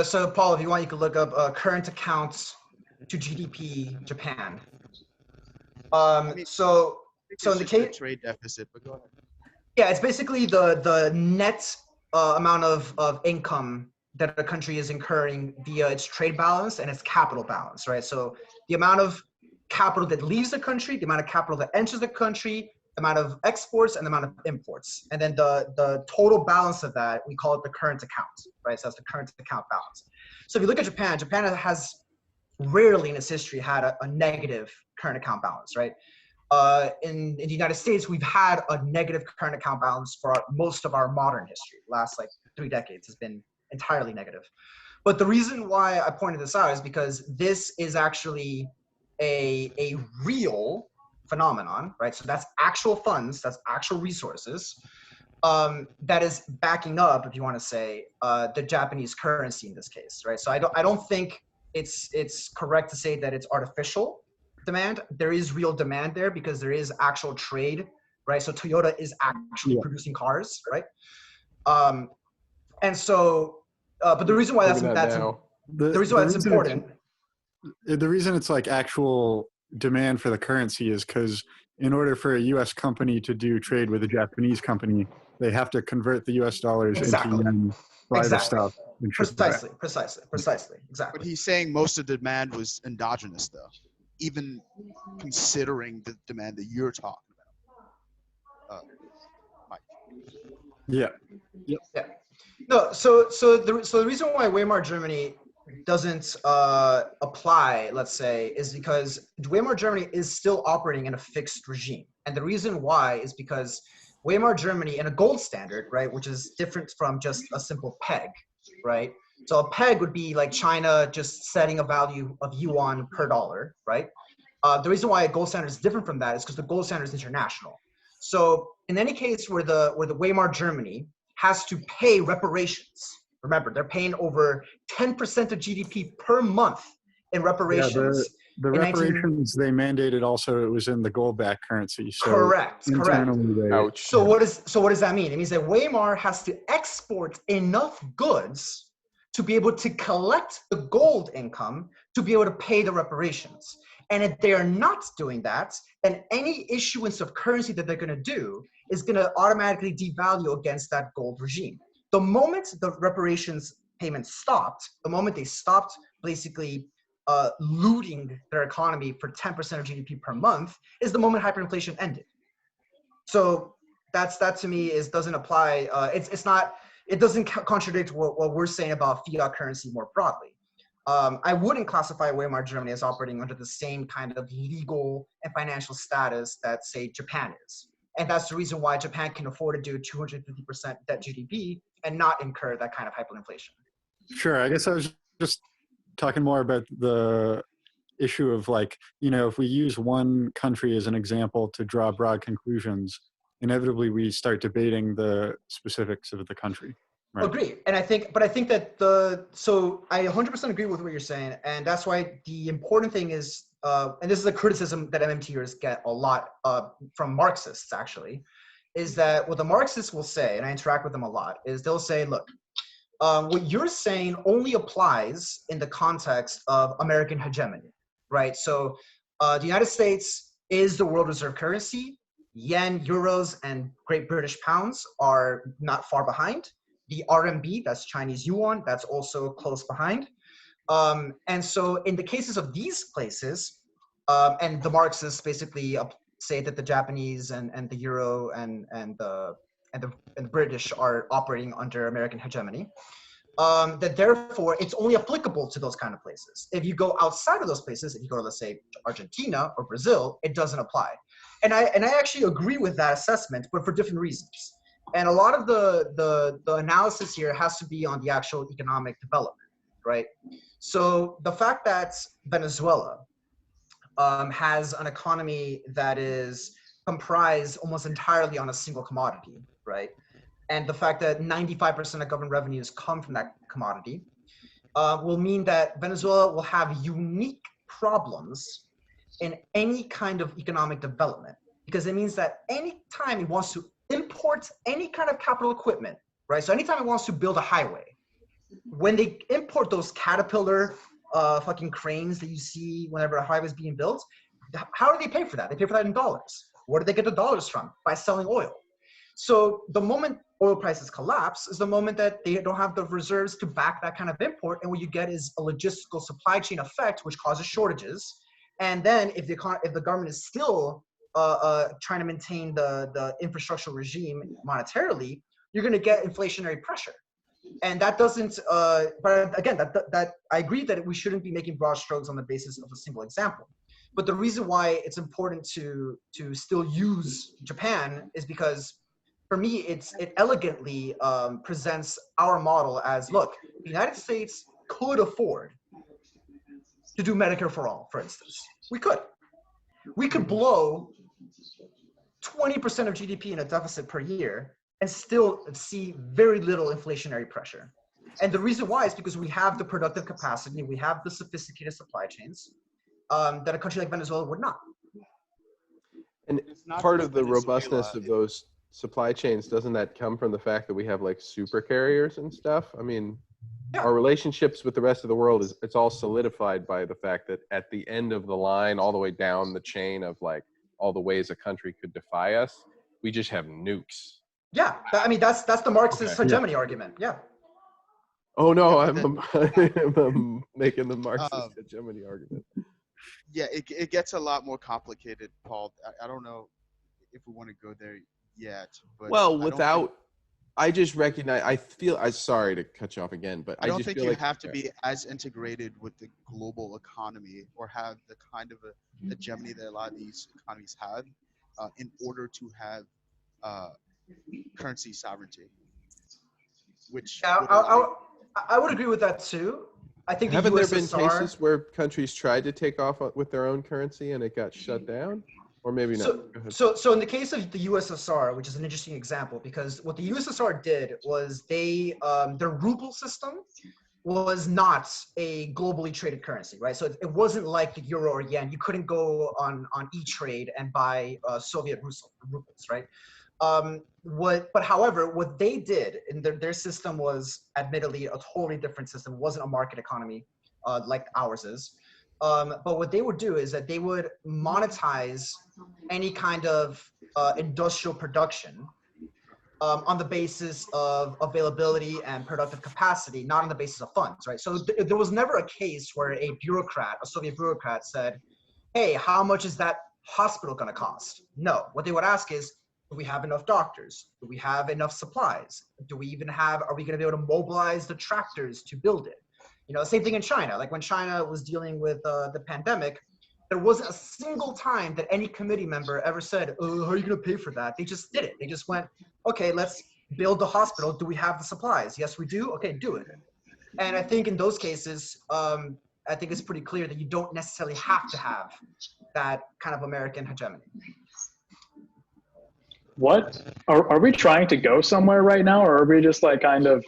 D: So Paul, if you want, you can look up current accounts to GDP Japan. So in the case
A: trade deficit, but go ahead.
D: Yeah, it's basically the net amount of income that a country is incurring via its trade balance and its capital balance, right? So the amount of capital that leaves the country, the amount of capital that enters the country, the amount of exports, and the amount of imports. And then the total balance of that, we call it the current account, right? So that's the current account balance. So if you look at Japan, Japan has rarely in its history had a negative current account balance, right? In the United States, we've had a negative current account balance for most of our modern history. The last like 3 decades has been entirely negative. But the reason why I pointed this out is because this is actually a real phenomenon, right? So that's actual funds, that's actual resources that is backing up, if you want to say, the Japanese currency in this case, right? So I don't think it's correct to say that it's artificial demand. There is real demand there because there is actual trade, right? So Toyota is actually producing cars, right? And so, but the reason why the reason why that's important.
C: The reason it's like actual demand for the currency is because in order for a U.S. company to do trade with a Japanese company, they have to convert the U.S. dollars into yen, buy the stuff, and ship it back.
D: Precisely, exactly.
A: But he's saying most of the demand was endogenous, though, even considering the demand that you're talking about, Mike.
C: Yeah.
D: Yeah. No. So the reason why Weimar Germany doesn't apply, let's say, is because Weimar Germany is still operating in a fixed regime, and the reason why is because Weimar Germany in a gold standard, right, which is different from just a simple peg, right? So a peg would be like China just setting a value of yuan per dollar, right? The reason why a gold standard is different from that is because the gold standard is international. So in any case where the Weimar Germany has to pay reparations, remember they're paying over 10% of GDP per month in reparations.
C: Yeah, the reparations they mandated also, it was in the gold-backed currency. So
D: correct.
B: Ouch.
D: So what does that mean? It means that Weimar has to export enough goods to be able to collect the gold income to be able to pay the reparations. And if they are not doing that, then any issuance of currency that they're going to do is going to automatically devalue against that gold regime. The moment the reparations payments stopped, the moment they stopped basically looting their economy for 10% of GDP per month, is the moment hyperinflation ended. So that to me doesn't apply. It doesn't contradict what we're saying about fiat currency more broadly. I wouldn't classify Weimar Germany as operating under the same kind of legal and financial status that, say, Japan is. And that's the reason why Japan can afford to do 250% debt GDP and not incur that kind of hyperinflation.
C: Sure. I guess I was just talking more about the issue of, like, you know, if we use one country as an example to draw broad conclusions, inevitably we start debating the specifics of the country. Right.
D: Agree. And I think that so I 100% agree with what you're saying. And that's why the important thing is, and this is a criticism that MMTers get a lot from Marxists actually, is that what the Marxists will say, and I interact with them a lot, is they'll say, look, what you're saying only applies in the context of American hegemony, right? So the United States is the world reserve currency. Yen, euros, and Great British pounds are not far behind. The RMB, that's Chinese yuan, that's also close behind. And so in the cases of these places, and the Marxists basically say that the Japanese and the euro and the British are operating under American hegemony, that therefore it's only applicable to those kind of places. If you go outside of those places, if you go to, let's say, Argentina or Brazil, it doesn't apply. And I actually agree with that assessment, but for different reasons. And a lot of the analysis here has to be on the actual economic development, right? So the fact that Venezuela has an economy that is comprised almost entirely on a single commodity, right? And the fact that 95% of government revenues come from that commodity will mean that Venezuela will have unique problems in any kind of economic development, because it means that any time it wants to import any kind of capital equipment, right? So anytime it wants to build a highway, when they import those Caterpillar fucking cranes that you see whenever a highway is being built, how do they pay for that? They pay for that in dollars. Where do they get the dollars from? By selling oil. So the moment oil prices collapse is the moment that they don't have the reserves to back that kind of import, and what you get is a logistical supply chain effect, which causes shortages. And then if the government is still trying to maintain the infrastructural regime monetarily, you're going to get inflationary pressure. And that doesn't, but again, that I agree that we shouldn't be making broad strokes on the basis of a single example. But the reason why it's important to still use Japan is because, for me, it elegantly presents our model as, look, the United States could afford to do Medicare for all, for instance. We could blow 20% of GDP in a deficit per year and still see very little inflationary pressure. And the reason why is because we have the productive capacity, we have the sophisticated supply chains that a country like Venezuela would not.
B: And part of the robustness of those supply chains, doesn't that come from the fact that we have like super carriers and stuff? I mean, yeah. Our relationships with the rest of the world it's all solidified by the fact that at the end of the line, all the way down the chain of like all the ways a country could defy us, we just have nukes.
D: Yeah, I mean that's the Marxist hegemony argument. Yeah.
B: Oh no, I'm making the Marxist hegemony argument.
A: Yeah, it gets a lot more complicated, Paul. I don't know if we want to go there yet. But
B: well, I just recognize. I'm sorry to cut you off again, but
A: I don't think you have to be as integrated with the global economy or have the kind of a hegemony that a lot of these economies have in order to have currency sovereignty. Which
D: I would agree with that too. I think
B: haven't there been cases where countries tried to take off with their own currency and it got shut down? Or maybe not.
D: So in the case of the USSR, which is an interesting example, because what the USSR did was their ruble system was not a globally traded currency, right? So it wasn't like the euro or yen. You couldn't go on E-Trade and buy Soviet rubles, right? However, what they did in their system was admittedly a totally different system. It wasn't a market economy like ours is. But what they would do is that they would monetize any kind of industrial production on the basis of availability and productive capacity, not on the basis of funds, right? So there was never a case where a Soviet bureaucrat said, hey, how much is that hospital gonna cost? No, what they would ask is, do we have enough doctors? Do we have enough supplies? Are we gonna be able to mobilize the tractors to build it? You know, same thing in China. Like when China was dealing with the pandemic, there wasn't a single time that any committee member ever said, oh, how are you gonna pay for that? They just did it. They just went, okay, let's build the hospital. Do we have the supplies? Yes, we do. Okay, do it. And I think in those cases, I think it's pretty clear that you don't necessarily have to have that kind of American hegemony.
E: What are we trying to go somewhere right now, or are we just like kind of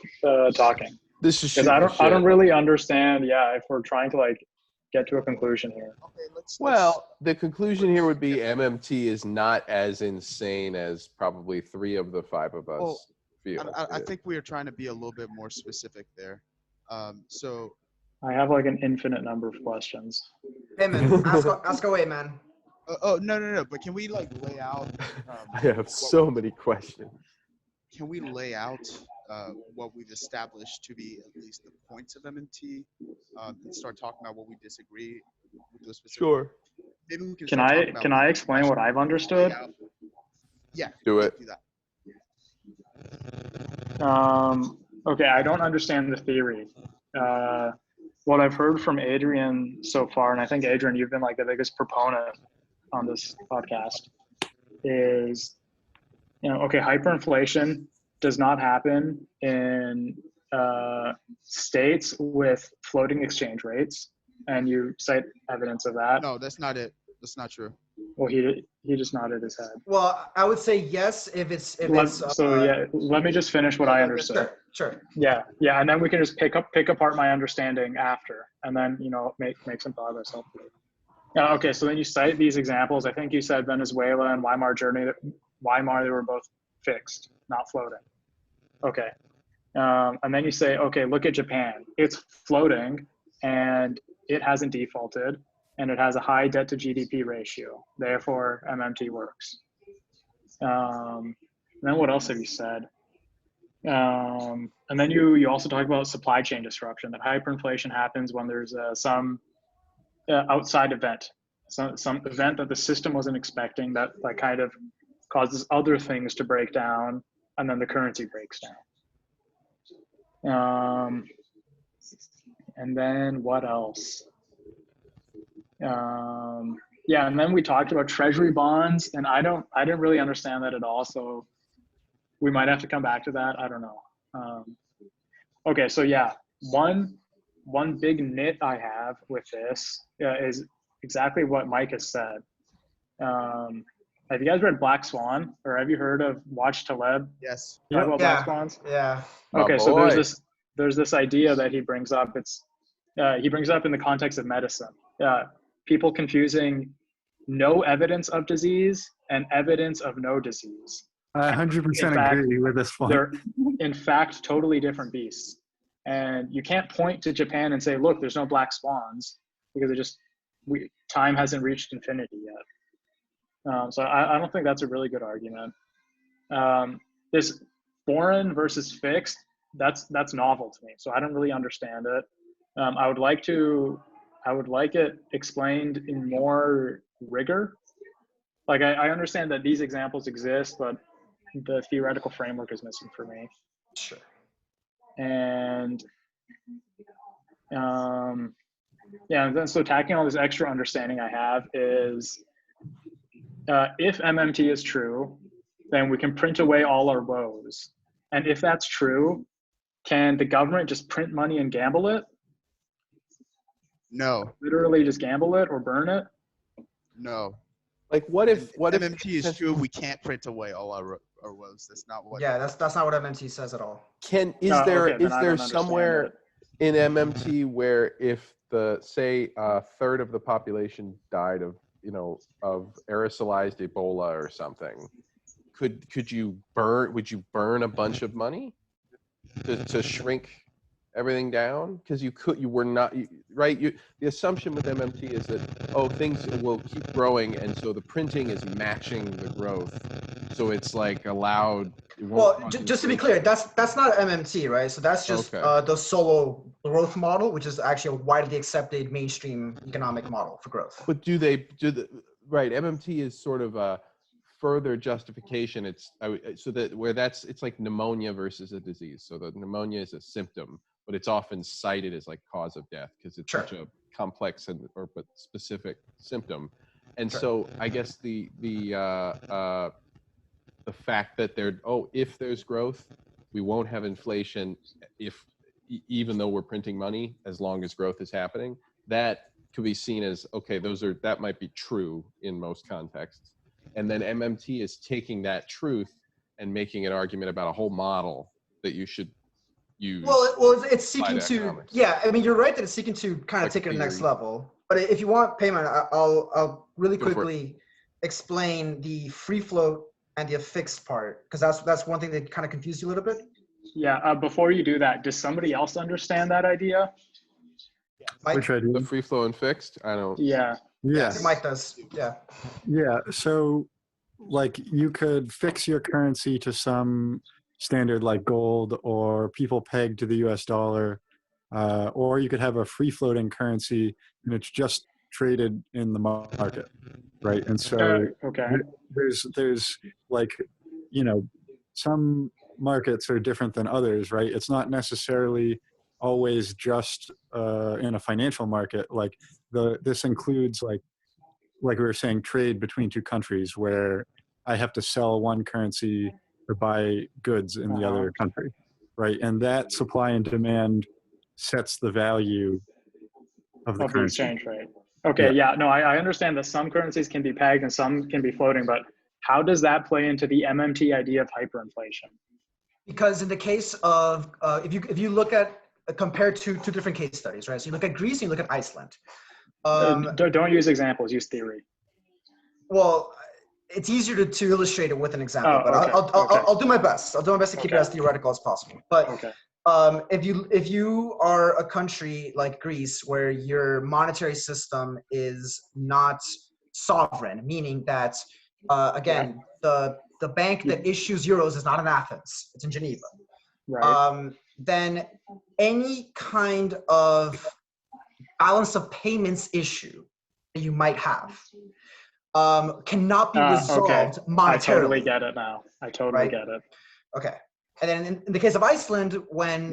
E: talking?
B: This is
E: Because I don't really understand. Yeah, if we're trying to like get to a conclusion here.
A: Okay,
B: Well, the conclusion here would be MMT is not as insane as probably 3 of the 5 of us feel.
A: I think we are trying to be a little bit more specific there. So
E: I have like an infinite number of questions.
D: Hey man, ask away, man.
A: No. But can we like lay out?
B: I have so many questions.
A: Can we lay out what we've established to be at least the points of MMT, and start talking about what we disagree with those specific?
B: Sure.
A: Maybe we can.
E: Can I explain what I've understood?
A: Yeah.
B: Do it.
A: Do that.
E: Okay, I don't understand the theory. What I've heard from Adrian so far, and I think Adrian, you've been like the biggest proponent on this podcast, is, okay, hyperinflation does not happen in states with floating exchange rates, and you cite evidence of that.
A: No, that's not it. That's not true.
E: Well, he just nodded his head.
D: Well, I would say yes if it's
E: let me just finish what I understood.
D: Sure.
E: Yeah, and then we can just pick apart my understanding after, and then make some progress hopefully. Okay, so then you cite these examples. I think you said Venezuela and Weimar, they were both fixed, not floating. Okay, and then you say, okay, look at Japan. It's floating, and it hasn't defaulted, and it has a high debt to GDP ratio. Therefore, MMT works. And then what else have you said? And then you also talk about supply chain disruption, that hyperinflation happens when there's some outside event, some event that the system wasn't expecting that kind of causes other things to break down, and then the currency breaks down. And then what else? Yeah, and then we talked about treasury bonds, and I didn't really understand that at all, so we might have to come back to that. I don't know. Okay, so yeah, one big nit I have with this is exactly what Mike has said. Have you guys read Black Swan, or have you heard of Watch Taleb?
A: Yes.
E: You know about Black Swans?
D: Yeah.
E: Okay, so there's this idea that he brings up. He brings up in the context of medicine. People confusing no evidence of disease and evidence of no disease.
C: I 100% agree with this one.
E: They're in fact totally different beasts, and you can't point to Japan and say, look, there's no black swans, because time hasn't reached infinity yet. So I don't think that's a really good argument. This foreign versus fixed, that's novel to me, so I don't really understand it. I would like it explained in more rigor. Like I understand that these examples exist, but the theoretical framework is missing for me.
D: Sure.
E: And yeah, and then so tacking all this extra understanding I have is, if MMT is true, then we can print away all our woes. And if that's true, can the government just print money and gamble it?
A: No.
E: Literally just gamble it or burn it?
A: No.
B: Like what if
A: MMT is true? We can't print away all our woes. That's not what.
D: Yeah, that's not what MMT says at all.
B: Is there somewhere in MMT where if say a third of the population died of aerosolized Ebola or something, could you burn? Would you burn a bunch of money to shrink everything down? Because you were not right. The assumption with MMT is that things will keep growing, and so the printing is matching the growth. So it's like allowed.
D: Well, just to be clear, that's not MMT, right? So that's just the solo growth model, which is actually a widely accepted mainstream economic model for growth.
B: But right? MMT is sort of a further justification. It's it's like pneumonia versus a disease. So the pneumonia is a symptom, but it's often cited as like cause of death because it's such a complex but specific symptom. And so I guess the fact that if there's growth, we won't have inflation even though we're printing money, as long as growth is happening, that could be seen as, that might be true in most contexts. And then MMT is taking that truth and making an argument about a whole model that you should use.
D: Well, it's seeking to, I mean, you're right that it's seeking to kind of take it to the next level. But if you want, Paymahn, I'll really quickly explain the free float and the affixed part, because that's one thing that kind of confused you a little bit.
E: Yeah, before you do that, does somebody else understand that idea?
D: Mike?
C: Which idea?
B: The free flow and fixed? I don't.
E: Yeah.
C: Yeah.
D: Mike does. Yeah.
C: Yeah. So like you could fix your currency to some standard like gold, or people pegged to the US dollar, or you could have a free floating currency and it's just traded in the market, right? And so there's like, some markets are different than others, right? It's not necessarily always just in a financial market. Like this includes like we were saying, trade between two countries where I have to sell one currency to buy goods in the other country, right? And that supply and demand sets the value of the currency.
E: Exchange rate. Okay, no, I understand that some currencies can be pegged and some can be floating, but how does that play into the MMT idea of hyperinflation?
D: Because in the case of, if you look at, compared to two different case studies, right? So you look at Greece and you look at Iceland.
E: Don't use examples, use theory.
D: Well, it's easier to illustrate it with an example, but I'll do my best. I'll do my best to keep it as theoretical as possible. But if you are a country like Greece where your monetary system is not sovereign, meaning that again the bank that issues euros is not in Athens, it's in Geneva.
E: Right.
D: Then any kind of balance of payments issue that you might have cannot be resolved monetarily.
E: I totally get it now. I totally get it.
D: Okay. And then in the case of Iceland, when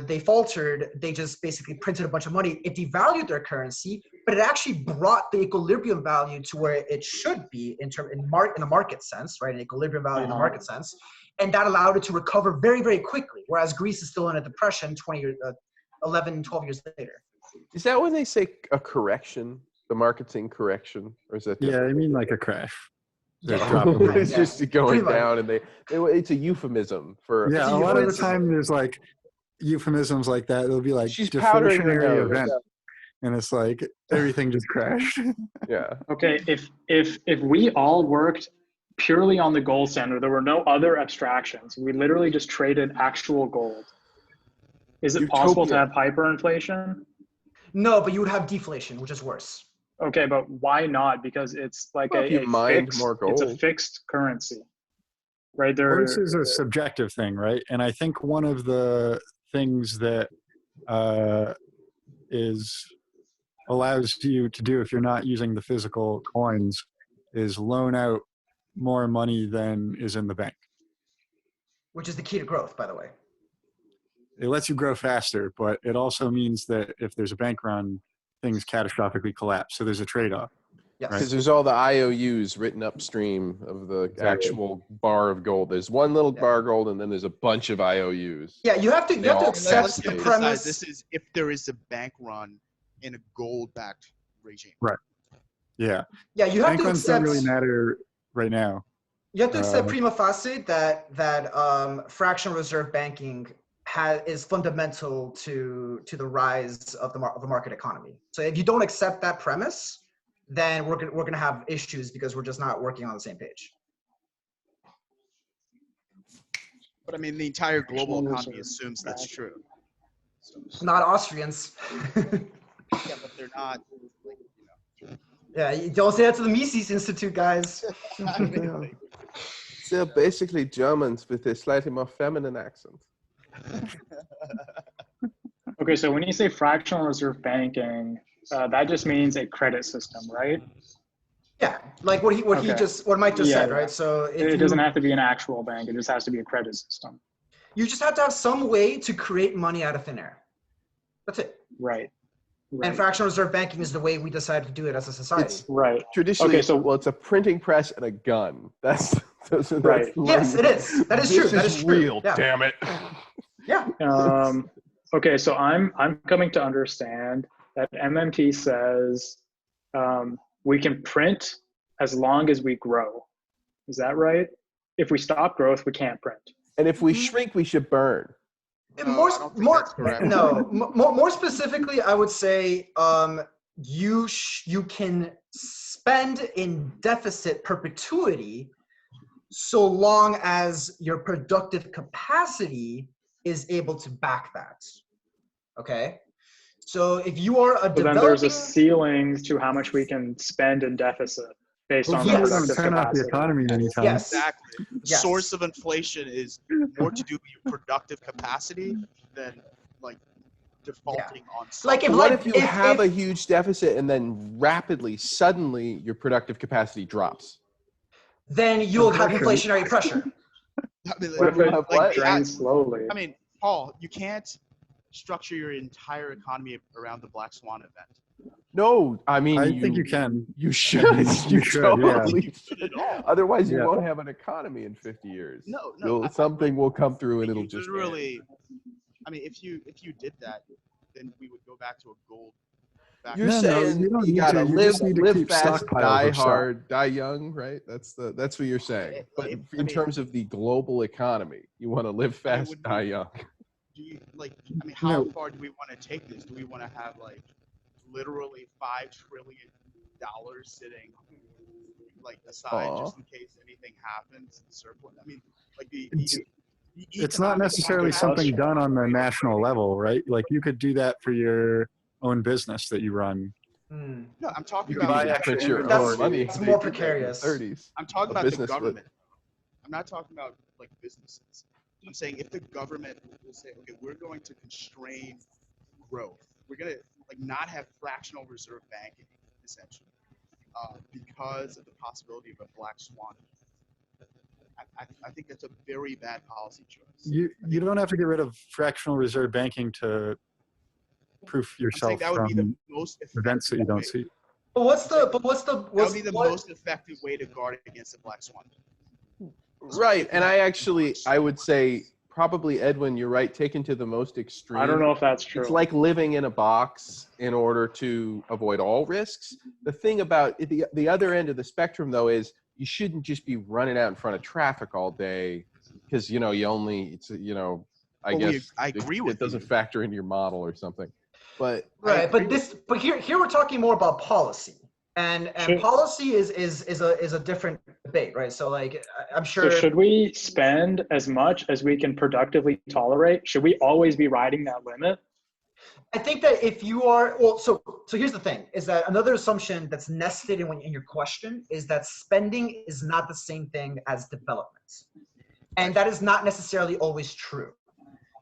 D: they faltered, they just basically printed a bunch of money. It devalued their currency, but it actually brought the equilibrium value to where it should be in the market sense, right? An equilibrium value in the market sense. And that allowed it to recover very, very quickly, whereas Greece is still in a depression 11, 12 years later.
B: Is that when they say a correction? The market's in correction? Or is that
C: I mean like a crash.
B: It's just going down, and it's a euphemism for.
C: Yeah, a lot of the time there's like euphemisms like that. It'll be like
B: she's powdering her nose.
C: Event, and it's like everything just crashed.
B: Yeah.
E: Okay, if we all worked purely on the gold standard, there were no other abstractions. We literally just traded actual gold. Is it possible to have hyperinflation?
D: No, but you would have deflation, which is worse.
E: Okay, but why not? Because it's like it's a fixed currency, right?
C: This is a subjective thing, right? And I think one of the things that allows you to do if you're not using the physical coins is loan out more money than is in the bank.
D: Which is the key to growth, by the way.
C: It lets you grow faster, but it also means that if there's a bank run, things catastrophically collapse. So there's a trade-off.
D: Yes.
B: Because there's all the IOUs written upstream of the actual bar of gold. There's one little bar of gold, and then there's a bunch of IOUs.
D: Yeah, you have to accept the premise.
A: This is if there is a bank run in a gold-backed regime.
C: Right. Yeah.
D: Yeah, you have
C: bank
D: to
C: runs
D: accept.
C: Don't really matter right now.
D: You have to accept prima facie that fractional reserve banking is fundamental to the rise of the market economy. So if you don't accept that premise, then we're gonna have issues because we're just not working on the same page.
A: But I mean, the entire global
E: Fractional
A: economy
E: reserve
A: assumes that's
E: bank.
A: true. So,
D: Not Austrians.
A: yeah, but they're not. Like,
D: Yeah, you don't say that to the Mises Institute, guys.
A: I mean, like,
B: They're basically Germans with a slightly more feminine accent.
E: Okay, so when you say fractional reserve banking, that just means a credit system, right?
D: Yeah, like what
E: Okay.
D: Mike just said,
E: Yeah.
D: right? So if
E: It doesn't have to be an actual bank. It just has to be a credit system.
D: you just have to have some way to create money out of thin air. That's it.
E: Right.
D: And fractional reserve banking is the way we decided to do it as a society.
B: It's
E: Right.
B: traditionally,
E: Okay, so
B: well, it's a printing press and a gun. That's
E: Right.
B: the way
D: Yes,
B: you-
D: it is. That is
B: this
D: true. That
B: is
D: is true.
B: real.
D: Yeah.
B: Damn it.
D: Yeah.
E: Okay, so I'm coming to understand that MMT says we can print as long as we grow. Is that right? If we stop growth, we can't print.
B: And if we shrink, we should burn.
A: no, I don't think that's correct.
D: More specifically, I would say you can spend in deficit perpetuity so long as your productive capacity is able to back that. Okay, so if you are a
E: But then there's a
D: developing,
E: ceiling to how much we can spend in deficit based on the
C: Hopefully we don't
E: productive
C: turn off the
E: capacity.
C: economy anytime.
D: yes,
A: Exactly. The
D: Yes.
A: source of inflation is more to do with your productive capacity than like defaulting on
D: Like
A: something.
D: if
B: What
D: like
B: if you
D: if,
B: have
D: if,
B: a huge deficit and then rapidly, suddenly, your productive capacity drops?
D: then you'll have
C: Inflation.
D: inflationary pressure.
A: I mean,
E: What if
B: you
E: it
B: have what?
E: drains slowly?
A: I mean, Paul, you can't structure your entire economy around the black swan event.
B: No, I mean,
C: I think you can.
B: You should.
C: You should, yeah.
B: totally
A: Should at all.
B: Otherwise, you
C: Yeah.
B: won't have an economy in 50 years.
A: No,
B: Something will come through and
A: You
B: it'll just.
A: literally. I mean, if you did that, then we would go back to a gold.
B: You're
C: No,
B: saying
C: you don't
B: you
C: need
B: gotta
C: to. You
B: live,
C: just need to
B: live
C: keep
B: fast,
C: stockpiles
B: die
C: of stuff.
B: hard, die young, right? That's what you're saying. But
A: I
B: in
A: mean,
B: terms of the global economy, you want to live fast,
A: would
B: die
A: be-
B: young.
A: Do you like? I mean, how
C: No.
A: far do we want to take this? Do we want to have like literally $5 trillion sitting like aside
B: Aw.
A: just in case anything happens? Surplus. I mean, like
C: It's not necessarily something done on the national level, right? Like you could do that for your own business that you run.
D: Hmm.
A: No, I'm talking
B: You could
A: about.
B: just print your
D: That's-
B: own money.
D: it's
B: They
D: more
B: did that in the
D: precarious.
B: 30s.
A: I'm talking
B: A
A: about the
B: business would-
A: government. I'm not talking about like businesses. I'm saying if the government will say, okay, we're going to constrain growth. We're going to like not have fractional reserve banking, essentially, because of the possibility of a black swan. I think that's a very bad policy choice.
C: You don't have to get rid of fractional reserve banking to proof
A: I'm saying
C: yourself
A: that would be the
C: from
A: most
C: events that you don't
A: way-
C: see.
D: But what's
A: That would be the
D: what,
A: most effective way to guard against a black swan.
B: Right, and I would say probably Edwin, you're right. Taken to the most extreme.
E: I don't know if that's true.
B: It's like living in a box in order to avoid all risks. The thing about the other end of the spectrum, though, is you shouldn't just be running out in front of traffic all day because I
A: Well,
B: guess
A: I agree with
B: it doesn't
A: you.
B: factor into your model or something. But
D: right? But here we're talking more about policy, and
E: Should-
D: policy is a different debate, right? So like I'm sure.
E: So should we spend as much as we can productively tolerate? Should we always be riding that limit?
D: I think that if you are so here's the thing: is that another assumption that's nested in your question is that spending is not the same thing as development, and that is not necessarily always true.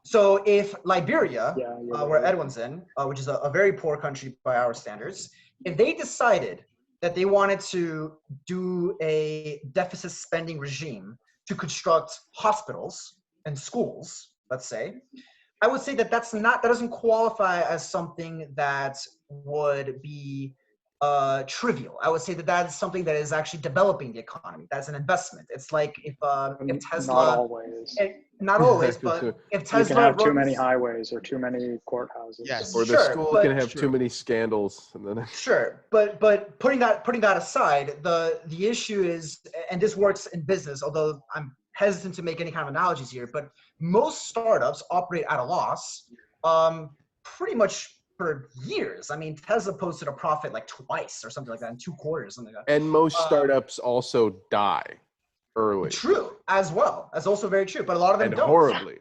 D: So if Liberia, where Edwin's in, which is a very poor country by our standards, if they decided that they wanted to do a deficit spending regime to construct hospitals and schools, let's say, I would say that that doesn't qualify as something that would be trivial. I would say that that's something that is actually developing the economy. That's an investment. It's like if Tesla,
E: Not always.
D: not always, but if
E: You
D: Tesla
E: can have too
D: runs-
E: many highways or too many courthouses.
A: Yes.
B: or the
D: Sure,
B: school
D: but-
B: can have
A: True.
B: too many scandals, and then
D: Sure, but putting that aside, the issue is, and this works in business, although I'm hesitant to make any kind of analogies here, but most startups operate at a loss, pretty much for years. I mean, Tesla posted a profit like twice or something like that in 2 quarters, something like that.
B: and most startups also die. early.
D: True, as well. That's also very true. But a lot of them
B: And
D: don't.
B: horribly.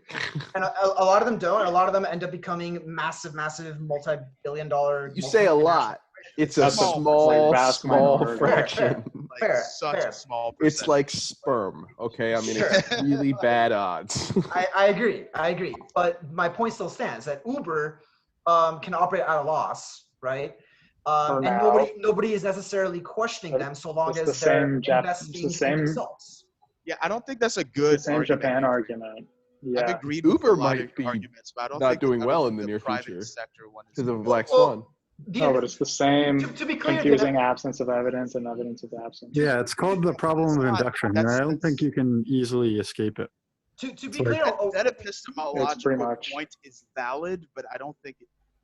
D: And a lot of them don't. And a lot of them end up becoming massive, multi-billion-dollar.
B: You say a lot. It's a
E: That's a,
B: small,
E: like, vast
B: small
E: minority.
B: fraction.
A: Like
D: Fair,
A: such
D: fair.
A: a small
B: It's
A: percentage.
B: like sperm, okay? I mean,
D: Sure.
B: it's really bad odds.
D: I agree. I agree. But my point still stands that Uber can operate at a loss, right?
E: For
D: And
E: now.
D: nobody is necessarily questioning them so long
E: It's
D: as
E: the
D: they're
E: same
D: investing in themselves.
A: Yeah, I don't think that's a
E: The
A: good
E: same
A: argument.
E: Japan argument.
A: I've
E: Yeah.
A: agreed with
B: Uber
A: a lot
B: might
A: of
B: be
A: arguments, but I don't
B: not
A: think
B: doing
A: I don't
B: well
A: think
B: in the near
A: private
B: future
A: sector one is
B: because of
A: good.
B: Black
D: Well,
B: Swan.
E: No, but it's the same
D: to be clear,
E: confusing absence of evidence and evidence of absence.
C: Yeah, it's called the problem of
A: That's not-
C: induction.
A: that's-
C: I don't think you can easily escape it.
D: to
C: It's
D: be
C: like-
D: clear,
A: That
E: It's pretty
A: epistemological
E: much.
A: point is valid, but I don't think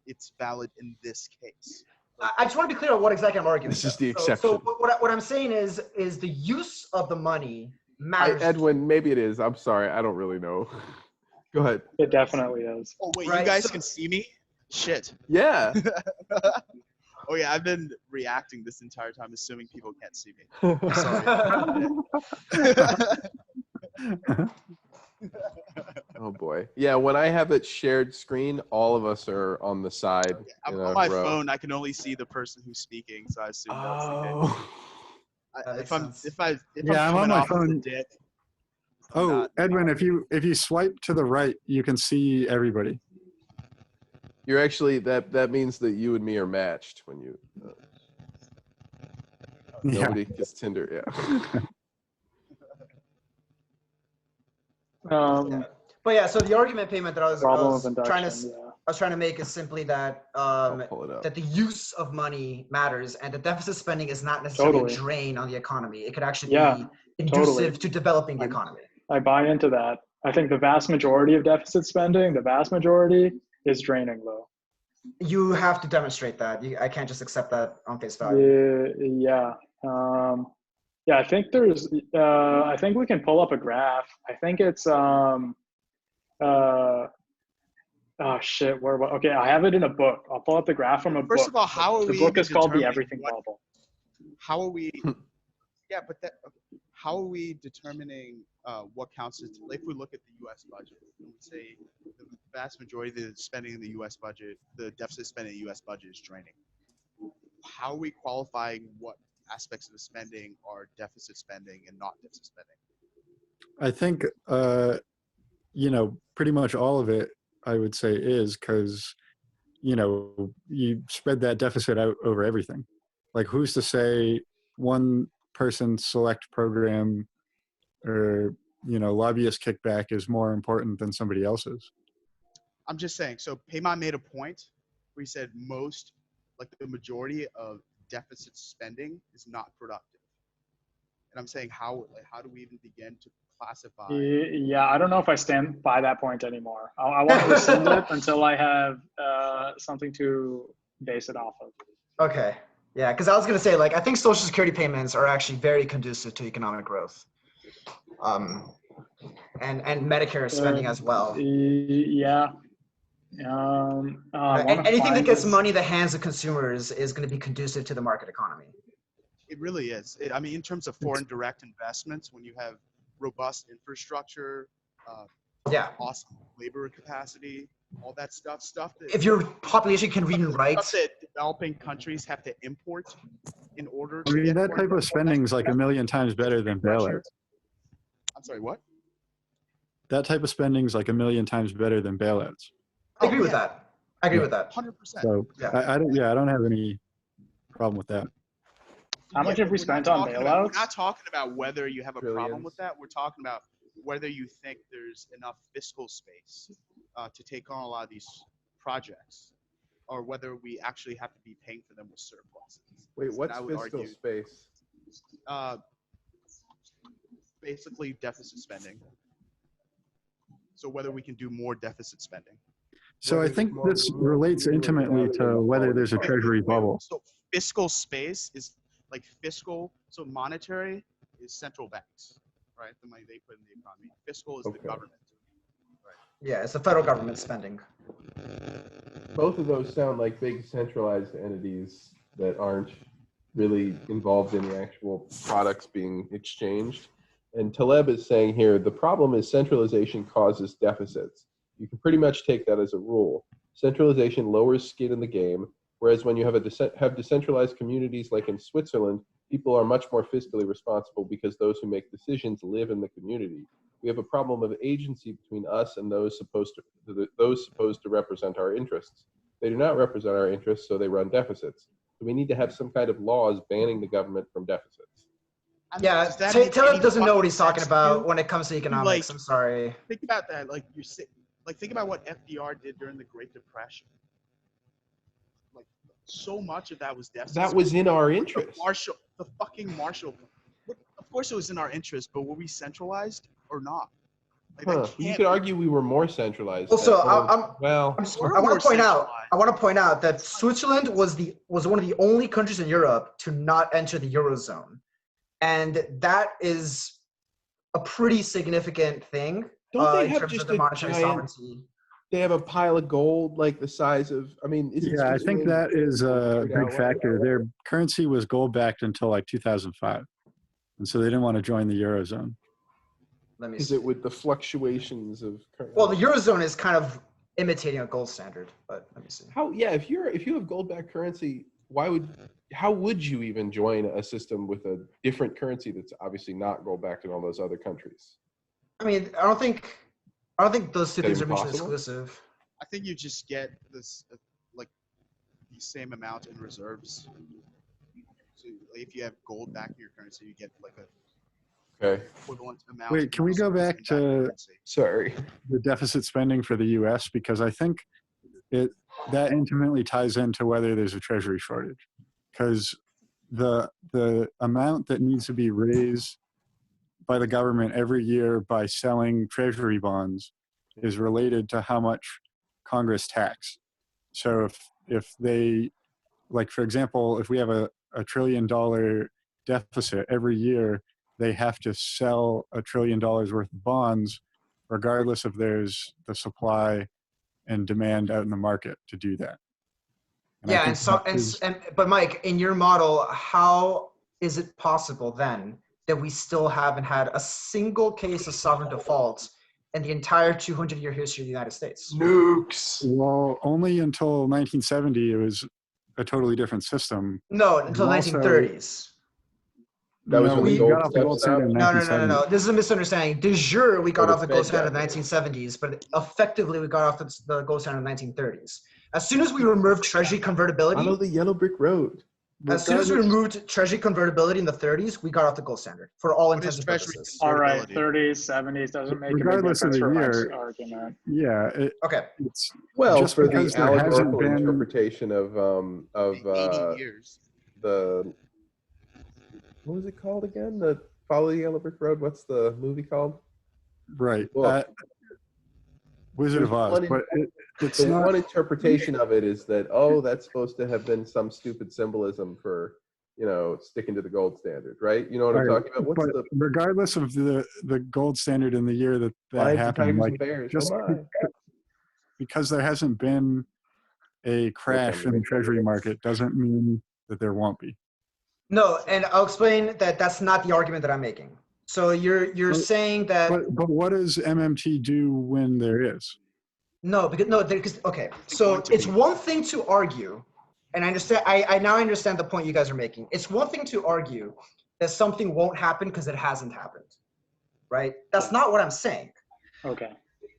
A: it's valid in this case.
D: I just want to be clear on what exactly I'm arguing.
B: This is
D: about.
B: the
D: So
B: exception.
D: what I'm saying is the use of the money matters.
B: Edwin, maybe it is. I'm sorry. I don't really know. Go ahead.
E: It definitely is.
A: Oh wait,
D: Right,
A: you guys
D: so-
A: can see me? Shit.
B: Yeah.
A: Oh yeah, I've been reacting this entire time, assuming people can't see me. Sorry.
B: Oh boy. Yeah, when I have it shared screen, all of us are on the side.
A: I'm
B: in a
A: on my
B: row.
A: phone. I can only see the person who's speaking, so I assume that's the case.
B: Oh.
D: That
A: If
D: makes
A: I'm
D: sense.
C: Yeah, I'm
A: coming
C: on my
A: off as a
C: phone.
A: dick,
C: Oh,
A: not-
C: Edwin, if you swipe to the right, you can see everybody.
B: You're actually that means that you and me are matched when you
C: Yeah.
B: nobody gets Tinder, yeah.
D: Yeah. But yeah, so the argument payment that I was
E: Problem of induction.
D: trying to make is simply that
B: I'll pull it up.
D: that the use of money matters, and the deficit spending is not necessarily
E: Totally.
D: a drain on the economy. It could actually
E: Yeah,
D: be inducive
E: totally.
D: to developing the
E: I'm-
D: economy.
E: I buy into that. I think the vast majority of deficit spending, the vast majority, is draining though.
D: You have to demonstrate that. I can't just accept that on face value.
E: Yeah. Yeah. I think there's. I think we can pull up a graph. I think it's. Oh shit! Okay, I have it in a book. I'll pull up the graph from a book.
A: First of all, how are
E: The
A: we
E: book
A: even
E: is called The
A: determining
E: Everything
A: what-
E: Bubble.
A: How are we? Yeah, but how are we determining what counts as? If we look at the U.S. budget, and we say the vast majority of the spending in the U.S. budget, the deficit spending in the U.S. budget is draining. How are we qualifying what aspects of the spending are deficit spending and not deficit spending?
C: I think pretty much all of it, I would say, is because you spread that deficit out over everything. Like, who's to say one person's select program or lobbyist kickback is more important than somebody else's?
A: I'm just saying. So Paymahn made a point where he said the majority of deficit spending is not productive. And I'm saying how do we even begin to classify?
E: Yeah, I don't know if I stand by that point anymore. I want to rescind it until I have something to base it off of.
D: Okay. Yeah, because I was gonna say, I think Social Security payments are actually very conducive to economic growth, and Medicare spending as well.
E: Yeah.
D: Anything that gets money in the hands of consumers is going to be conducive to the market economy.
A: It really is. I mean, in terms of foreign direct investments, when you have robust infrastructure,
D: Yeah.
A: awesome labor capacity, all that stuff that
D: If your population can read and write,
A: stuff that developing countries have to import in order to
C: I mean,
A: get
C: that
A: more
C: type of
A: investment,
C: spending is like a million times better than
A: infrastructure.
C: bailouts.
A: I'm sorry, what?
C: That type of spending is like a million times better than bailouts.
D: I agree with that. I agree with that.
A: 100%.
C: So
D: Yeah.
C: I don't have any problem with that.
E: How much
A: Yeah,
E: have we
A: but
E: spent
A: we're
E: on
A: not talking about-
E: bailouts?
A: We're not talking about whether you have a problem
B: Trillions.
A: with that. We're talking about whether you think there's enough fiscal space to take on a lot of these projects, or whether we actually have to be paying for them with surpluses.
B: Wait,
A: And
B: what's
A: I would
B: fiscal
A: argue,
B: space?
A: basically deficit spending. So whether we can do more deficit spending.
C: So I think this relates intimately to whether there's a treasury bubble.
A: So fiscal space is like fiscal. So monetary is central banks, right? The money they put in the economy. Fiscal is the
B: Okay.
A: government.
D: Yeah, it's the federal government spending.
B: Both of those sound like big centralized entities that aren't really involved in the actual products being exchanged. And Taleb is saying here, the problem is centralization causes deficits. You can pretty much take that as a rule. Centralization lowers skin in the game, whereas when you have decentralized communities like in Switzerland, people are much more fiscally responsible because those who make decisions live in the community. We have a problem of agency between us and those supposed to represent our interests. They do not represent our interests, so they run deficits. So we need to have some kind of laws banning the government from deficits.
D: Yeah,
A: Does that make
D: Taylor
A: any
D: doesn't know what
A: fucking
D: he's talking
A: sense to
D: about
A: you?
D: when it comes to economics.
A: like-
D: I'm sorry.
A: Think about that. Like think about what FDR did during the Great Depression. Like so much of that was deficit.
B: That was in our
A: The
B: interest.
A: fucking Marshall. Of course, it was in our interest, but were we centralized or not? Like,
B: Huh.
A: that
B: You
A: can't
B: could
A: be-
B: argue we were more centralized.
D: Also,
B: well,
A: We're more
D: I want to point out that Switzerland was one of the only countries in Europe to not enter the Eurozone. And that is a pretty significant thing
B: don't they
D: in
B: have
D: terms
B: just
D: of the
B: a
D: monetary
B: giant?
D: sovereignty.
B: They have a pile of gold like the size of. I mean, isn't
C: Yeah, I think
B: Switzerland
C: that is a
B: figured out
C: big
B: why?
C: factor. Their currency was gold backed until like 2005. And so they didn't want to join the Eurozone.
D: Let me
B: Is
D: see.
B: it with the fluctuations of?
D: Well, the Eurozone is kind of imitating a gold standard, but let me see.
B: How? Yeah, if you have gold-backed currency, how would you even join a system with a different currency that's obviously not gold-backed in all those other countries?
D: I mean, I don't think those two
B: Is that
D: things are mutually
B: impossible?
D: exclusive.
A: I think you just get this like the same amount in reserves. So if you have gold back in your currency, you get like a
B: Okay,
A: equivalent amount.
C: Wait,
A: of
C: can we go
A: reserves
C: back
A: in that
C: to
A: currency.
B: sorry.
C: the deficit spending for the US? Because I think that intimately ties into whether there's a treasury shortage. Because the amount that needs to be raised by the government every year by selling treasury bonds is related to how much Congress tax. So if they, like for example, if we have a $1 trillion deficit every year, they have to sell $1 trillion worth of bonds, regardless if there's the supply and demand out in the market to do that. And I
D: Yeah,
C: think
D: and so
C: that is-
D: but Mike, in your model, how is it possible then that we still haven't had a single case of sovereign default in the entire 200-year history of the United States?
B: Nukes.
C: well, only until 1970 it was a totally different system.
D: No, until the
C: Also-
D: 1930s.
B: That was
C: No,
B: when
C: we
B: the gold
C: got off the gold
B: stuff
C: standard in
D: No,
C: 1970.
D: This is a misunderstanding. De jure, we got
B: the
D: off the gold
B: Fed got
D: standard in the
B: it.
D: 1970s, but effectively we got off the gold standard in the 1930s. As soon as we removed treasury convertibility,
B: Follow the yellow brick road.
D: as soon as we removed treasury convertibility in the 30s, we got off the gold standard for all
A: What
D: intents
A: is
D: and
A: treasury
D: purposes.
E: All right,
A: convertibility?
E: 30s, 70s doesn't make
C: Regardless
E: a
C: of
E: big
C: the
E: difference for
C: year.
E: Mike's argument.
C: Yeah,
D: Okay.
C: it's
B: Well,
C: just
B: for
C: because
B: the
C: there hasn't
B: allegorical
C: been-
B: interpretation of
A: 80 years.
B: the what was it called again? The Follow the Yellow Brick Road. What's the movie called?
C: right.
B: Well,
C: Wizard of
B: there's
C: Oz,
B: one
C: but it's
B: The
C: not.
B: one interpretation of it is that that's supposed to have been some stupid symbolism for sticking to the gold standard, right? You know what I'm
C: Right,
B: talking about? What's
C: but
B: the
C: regardless of the gold standard in the year that
B: lions and
C: happened,
B: tigers
C: like
B: and bears?
C: just
B: Oh my.
C: because there hasn't been a crash in the treasury market doesn't mean that there won't be.
D: No, and I'll explain that that's not the argument that I'm making. So you're saying that
C: But what does MMT do when there is?
D: because okay. So it's one thing to argue, and I understand. I now understand the point you guys are making. It's one thing to argue that something won't happen because it hasn't happened, right? That's not what I'm saying.
E: Okay.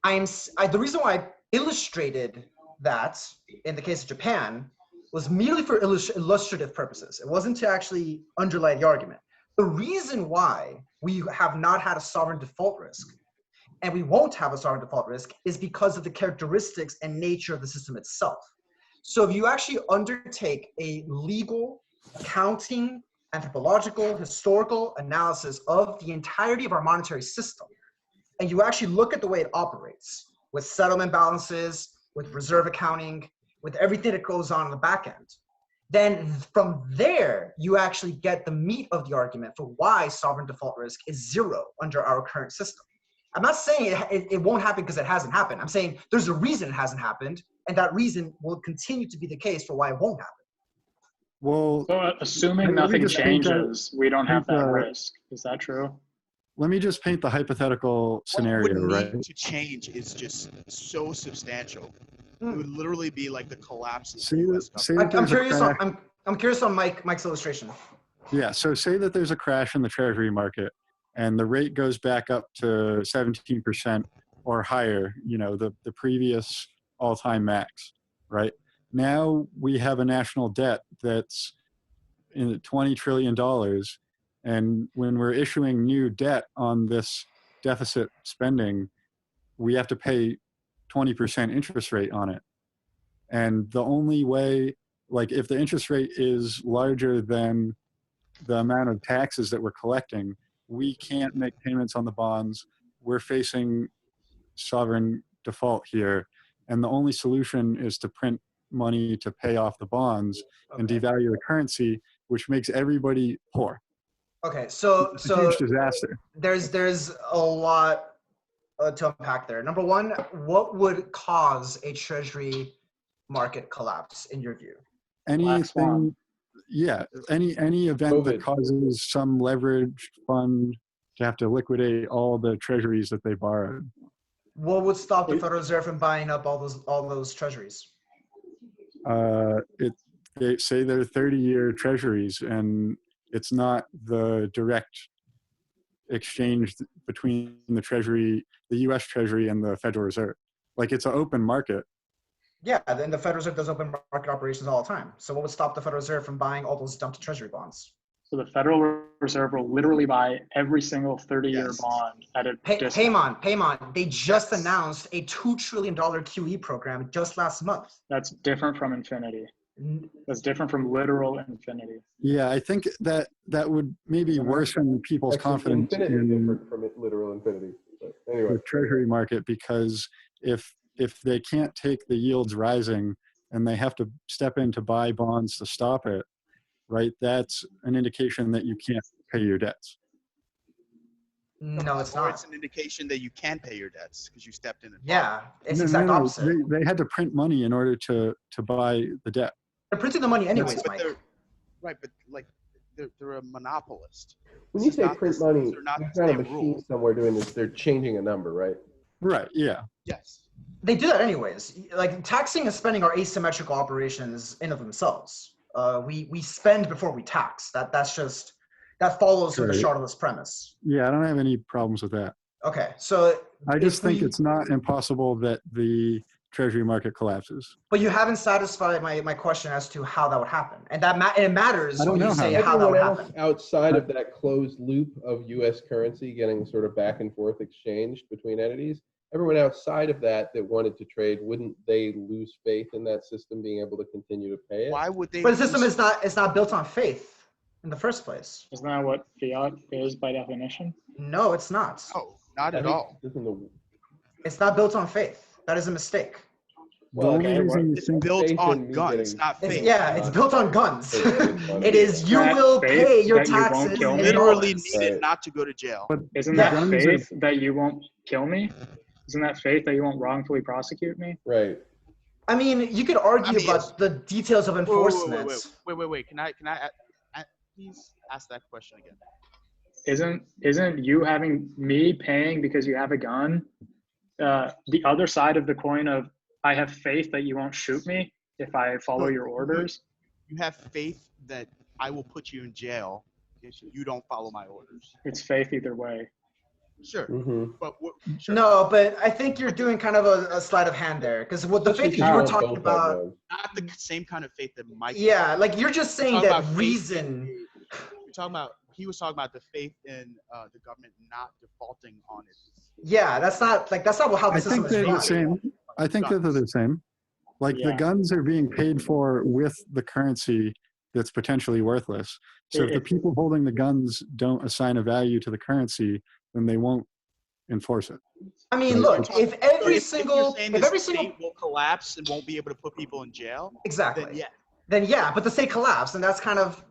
D: The reason why I illustrated that in the case of Japan was merely for illustrative purposes. It wasn't to actually underlie the argument. The reason why we have not had a sovereign default risk and we won't have a sovereign default risk is because of the characteristics and nature of the system itself. So if you actually undertake a legal, accounting, anthropological, historical analysis of the entirety of our monetary system, and you actually look at the way it operates with settlement balances, with reserve accounting, with everything that goes on in the back end, then from there, you actually get the meat of the argument for why sovereign default risk is zero under our current system. I'm not saying it won't happen because it hasn't happened. I'm saying there's a reason it hasn't happened, and that reason will continue to be the case for why it won't happen.
C: Well,
E: So assuming
C: Let me
E: nothing
C: just paint
E: changes, we don't have that
C: paint the-
E: risk. Is that true?
C: let me just paint the hypothetical
A: What
C: scenario,
A: would
C: right?
A: need to change is just so substantial. It
D: Hmm.
A: would literally be like the collapse of
C: Say
A: the
C: that,
A: U.S.
C: say
A: government.
C: that
D: I'm
C: there's a
D: curious on
C: crash.
D: I'm curious on Mike's illustration.
C: Yeah, so say that there's a crash in the Treasury market and the rate goes back up to 17% or higher, you know, the previous all-time max, right? Now we have a national debt that's in $20 trillion. And when we're issuing new debt on this deficit spending, we have to pay 20% interest rate on it. And the only way, like if the interest rate is larger than the amount of taxes that we're collecting, we can't make payments on the bonds. We're facing sovereign default here. And the only solution is to print money to pay off the bonds and
D: Okay.
C: devalue the currency, which makes everybody poor.
D: Okay. So
C: It's a huge disaster.
D: there's a lot to unpack there. Number one, what would cause a treasury market collapse in your view?
E: Black swan.
C: Anything, yeah, any event that
B: COVID.
C: causes some leveraged fund to have to liquidate all the treasuries that they borrowed.
D: What would stop the Federal Reserve from buying up all those treasuries?
C: They say they're 30-year treasuries, and it's not the direct exchange between the Treasury, the U.S. Treasury, and the Federal Reserve. Like it's an open market.
D: Yeah, then the Federal Reserve does open market operations all the time. So what would stop the Federal Reserve from buying all those dumped treasury bonds?
E: So the Federal Reserve will literally buy every single 30-year
A: Yes.
E: bond at a discount.
D: Paymahn, they just
A: Yes.
D: announced a $2 trillion QE program just last month.
E: That's different from infinity. That's different from literal infinity.
C: Yeah, I think that would maybe worsen people's
B: Actually,
C: confidence
B: infinity
C: in
B: different from literal infinity. But anyway,
C: the Treasury market, because if they can't take the yields rising and they have to step in to buy bonds to stop it, right? That's an indication that you can't pay your debts.
D: No, it's
A: Or
D: not.
A: it's an indication that you can pay your debts because you stepped in and
D: Yeah, it's the exact opposite.
C: They had to print money in order to buy the debt.
D: They're printing the money anyways,
A: but
D: Mike.
A: they're right, but like they're a monopolist.
B: when
A: This
B: you
A: is
B: say
A: not
B: print
A: this-
B: money,
A: these are not
B: there's
A: the
B: not a
A: same
B: machine
A: rules.
B: somewhere doing this. They're changing a number, right?
C: Right, yeah.
A: Yes.
D: They do that anyways. Like taxing and spending are asymmetrical operations in of themselves. We spend before we tax. That follows from the
C: Right.
D: Chartist premise.
C: Yeah, I don't have any problems with that.
D: Okay, so
C: I just
D: if
C: think
D: we-
C: it's not impossible that the Treasury market collapses.
D: But you haven't satisfied my question as to how that would happen, and it matters
C: I don't
D: when you
C: know
D: say
C: how.
D: how that
B: Everyone
D: would
B: else
D: happen.
B: outside of that closed loop of U.S. currency getting sort of back and forth exchanged between entities, everyone outside of that wanted to trade, wouldn't they lose faith in that system being able to continue to pay it?
A: Why would they?
D: But the system
A: lose-
D: is not built on faith in the first place.
E: Isn't that what fiat is by definition?
D: No, it's not.
A: No, not at
B: I think
A: all.
B: isn't the-
D: It's not built on faith. That is a mistake.
B: Well,
C: The only
B: okay,
C: reason you
A: It's
C: think
A: built
B: faith
A: on
B: in me
A: guns,
B: getting-
A: not
D: It's,
A: faith.
D: yeah, it's built on guns. It is you
E: That
D: will
E: faith
D: pay your
E: that you won't
D: taxes
E: kill
D: in
E: me?
A: Literally
D: dollars.
A: needed
B: Right.
A: not to go to jail.
C: but
E: Isn't
D: Yeah.
E: that
C: guns are-
E: faith that you won't kill me? Isn't that faith that you won't wrongfully prosecute me?
B: Right.
D: I mean, you could argue
A: I mean,
D: about the details of enforcement.
A: Wait. Can I please ask that question again?
E: Isn't you having me paying because you have a gun the other side of the coin of I have faith that you won't shoot me if I follow your orders?
A: You have faith that I will put you in jail if you don't follow my orders.
E: It's faith either way.
A: Sure,
B: Mm-hmm.
A: but sure.
D: No, but I think you're doing kind of a sleight of hand there, because what the faith that you were talking about,
A: Not the same kind of faith that Mike.
D: yeah, like you're just saying
A: Talking
D: that
A: about faith
D: reason.
A: You're talking about. He was talking about the faith in the government not defaulting on it.
D: Yeah, that's not how the
C: I
D: system
C: think
D: is
C: they're the
D: run.
C: same. I think that they're the same. Like the
E: Yeah.
C: guns are being paid for with the currency that's potentially worthless. So if the
E: If-
C: people holding the guns don't assign a value to the currency, then they won't enforce it.
D: I mean,
C: Right.
D: look, if every
A: You're
D: single,
A: saying
D: if
A: the
D: every single,
A: state will collapse and won't be able to put people in jail,
D: exactly,
A: then yeah.
D: then yeah, but the state collapsed, and that's kind of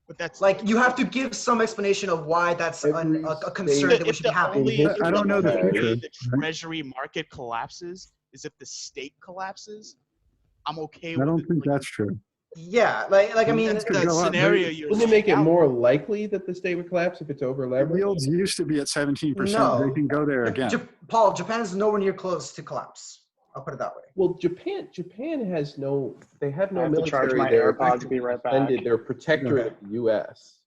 A: But that's
D: like you have to give some explanation of why that's
B: Every
D: a concern
B: state-
D: that we
A: if
D: should be
A: the
D: having.
A: only,
C: I don't know the
A: only way
C: future,
A: the
C: right?
A: Treasury market collapses is if the state collapses. I'm okay
C: I
A: with
C: don't
A: it.
C: think that's true.
D: Yeah, like I mean,
C: Yields could
A: The
C: go up.
A: scenario you're
B: Wouldn't it make it
A: laying out-
B: more likely that the state would collapse if it's over leveraged?
C: Yields used to be at 17%.
D: No.
C: They can go there again.
D: Paul, Japan is nowhere near close to collapse. I'll put it that way.
B: Well, Japan has no, they have
E: I
B: no
E: have to charge
B: military
E: my
B: there.
E: AirPods. Be right back.
B: Ended. They're a protectorate of the U.S.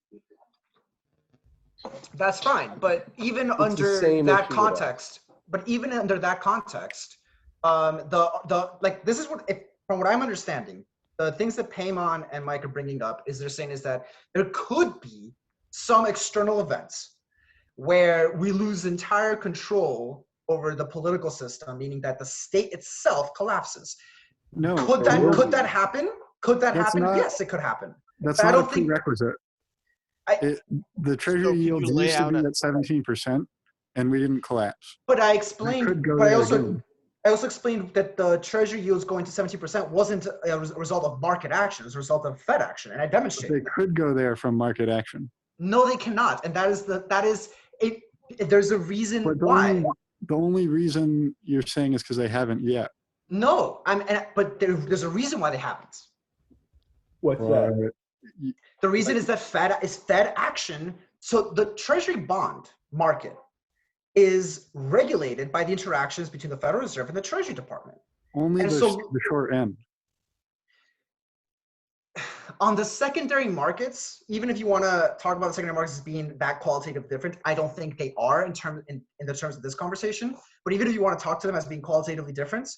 D: That's fine, but even
B: It's the
D: under
B: same
D: that
B: issue with
D: context, like this is what, from what I'm understanding, the things that Paymahn and Mike are bringing up is they're saying is that there could be some external events where we lose entire control over the political system, meaning that the state itself collapses.
C: No.
D: Could that happen? Could that
C: That's
D: happen?
C: not-
D: Yes, it could happen.
C: That's
D: But I
C: not a
D: don't think-
C: prerequisite.
D: I-
C: The Treasury
A: can you
C: yields
A: lay
C: used to
A: out
C: be
A: a-
C: at 17%, and we didn't collapse.
D: But I
C: It
D: explained,
C: could go
D: but I
C: there
D: also
C: again.
D: explained that the Treasury yields going to 17% wasn't a result of market action, it was a result of Fed action, and I
C: But
D: demonstrated
C: they
D: that.
C: could go there from market action.
D: No, they cannot, and that is it. There's a reason
C: But
D: why.
C: the only reason you're saying is because they haven't yet.
D: No, but there's a reason why they haven't.
B: What's that?
D: The reason is that Fed action. So the Treasury bond market is regulated by the interactions between the Federal Reserve and the Treasury Department.
C: Only
D: And
C: the,
D: so-
C: the short end.
D: On the secondary markets, even if you want to talk about the secondary markets as being that qualitative different, I don't think they are in the terms of this conversation. But even if you want to talk to them as being qualitatively different,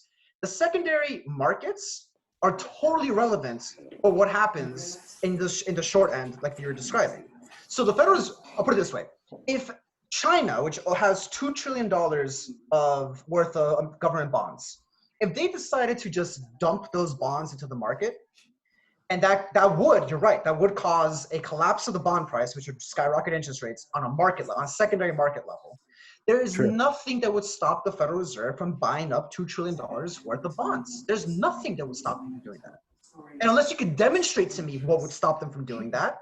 D: the secondary markets are totally relevant for what happens in the short end, like you were describing. So the Federal Reserve, I'll put it this way: if China, which has $2 trillion of worth of government bonds, if they decided to just dump those bonds into the market, and that would, you're right, that would cause a collapse of the bond price, which would skyrocket interest rates on a market level, on a secondary market level. There is
C: True.
D: nothing that would stop the Federal Reserve from buying up $2 trillion worth of bonds. There's nothing that would stop them from doing that. And unless you could demonstrate to me what would stop them from doing that,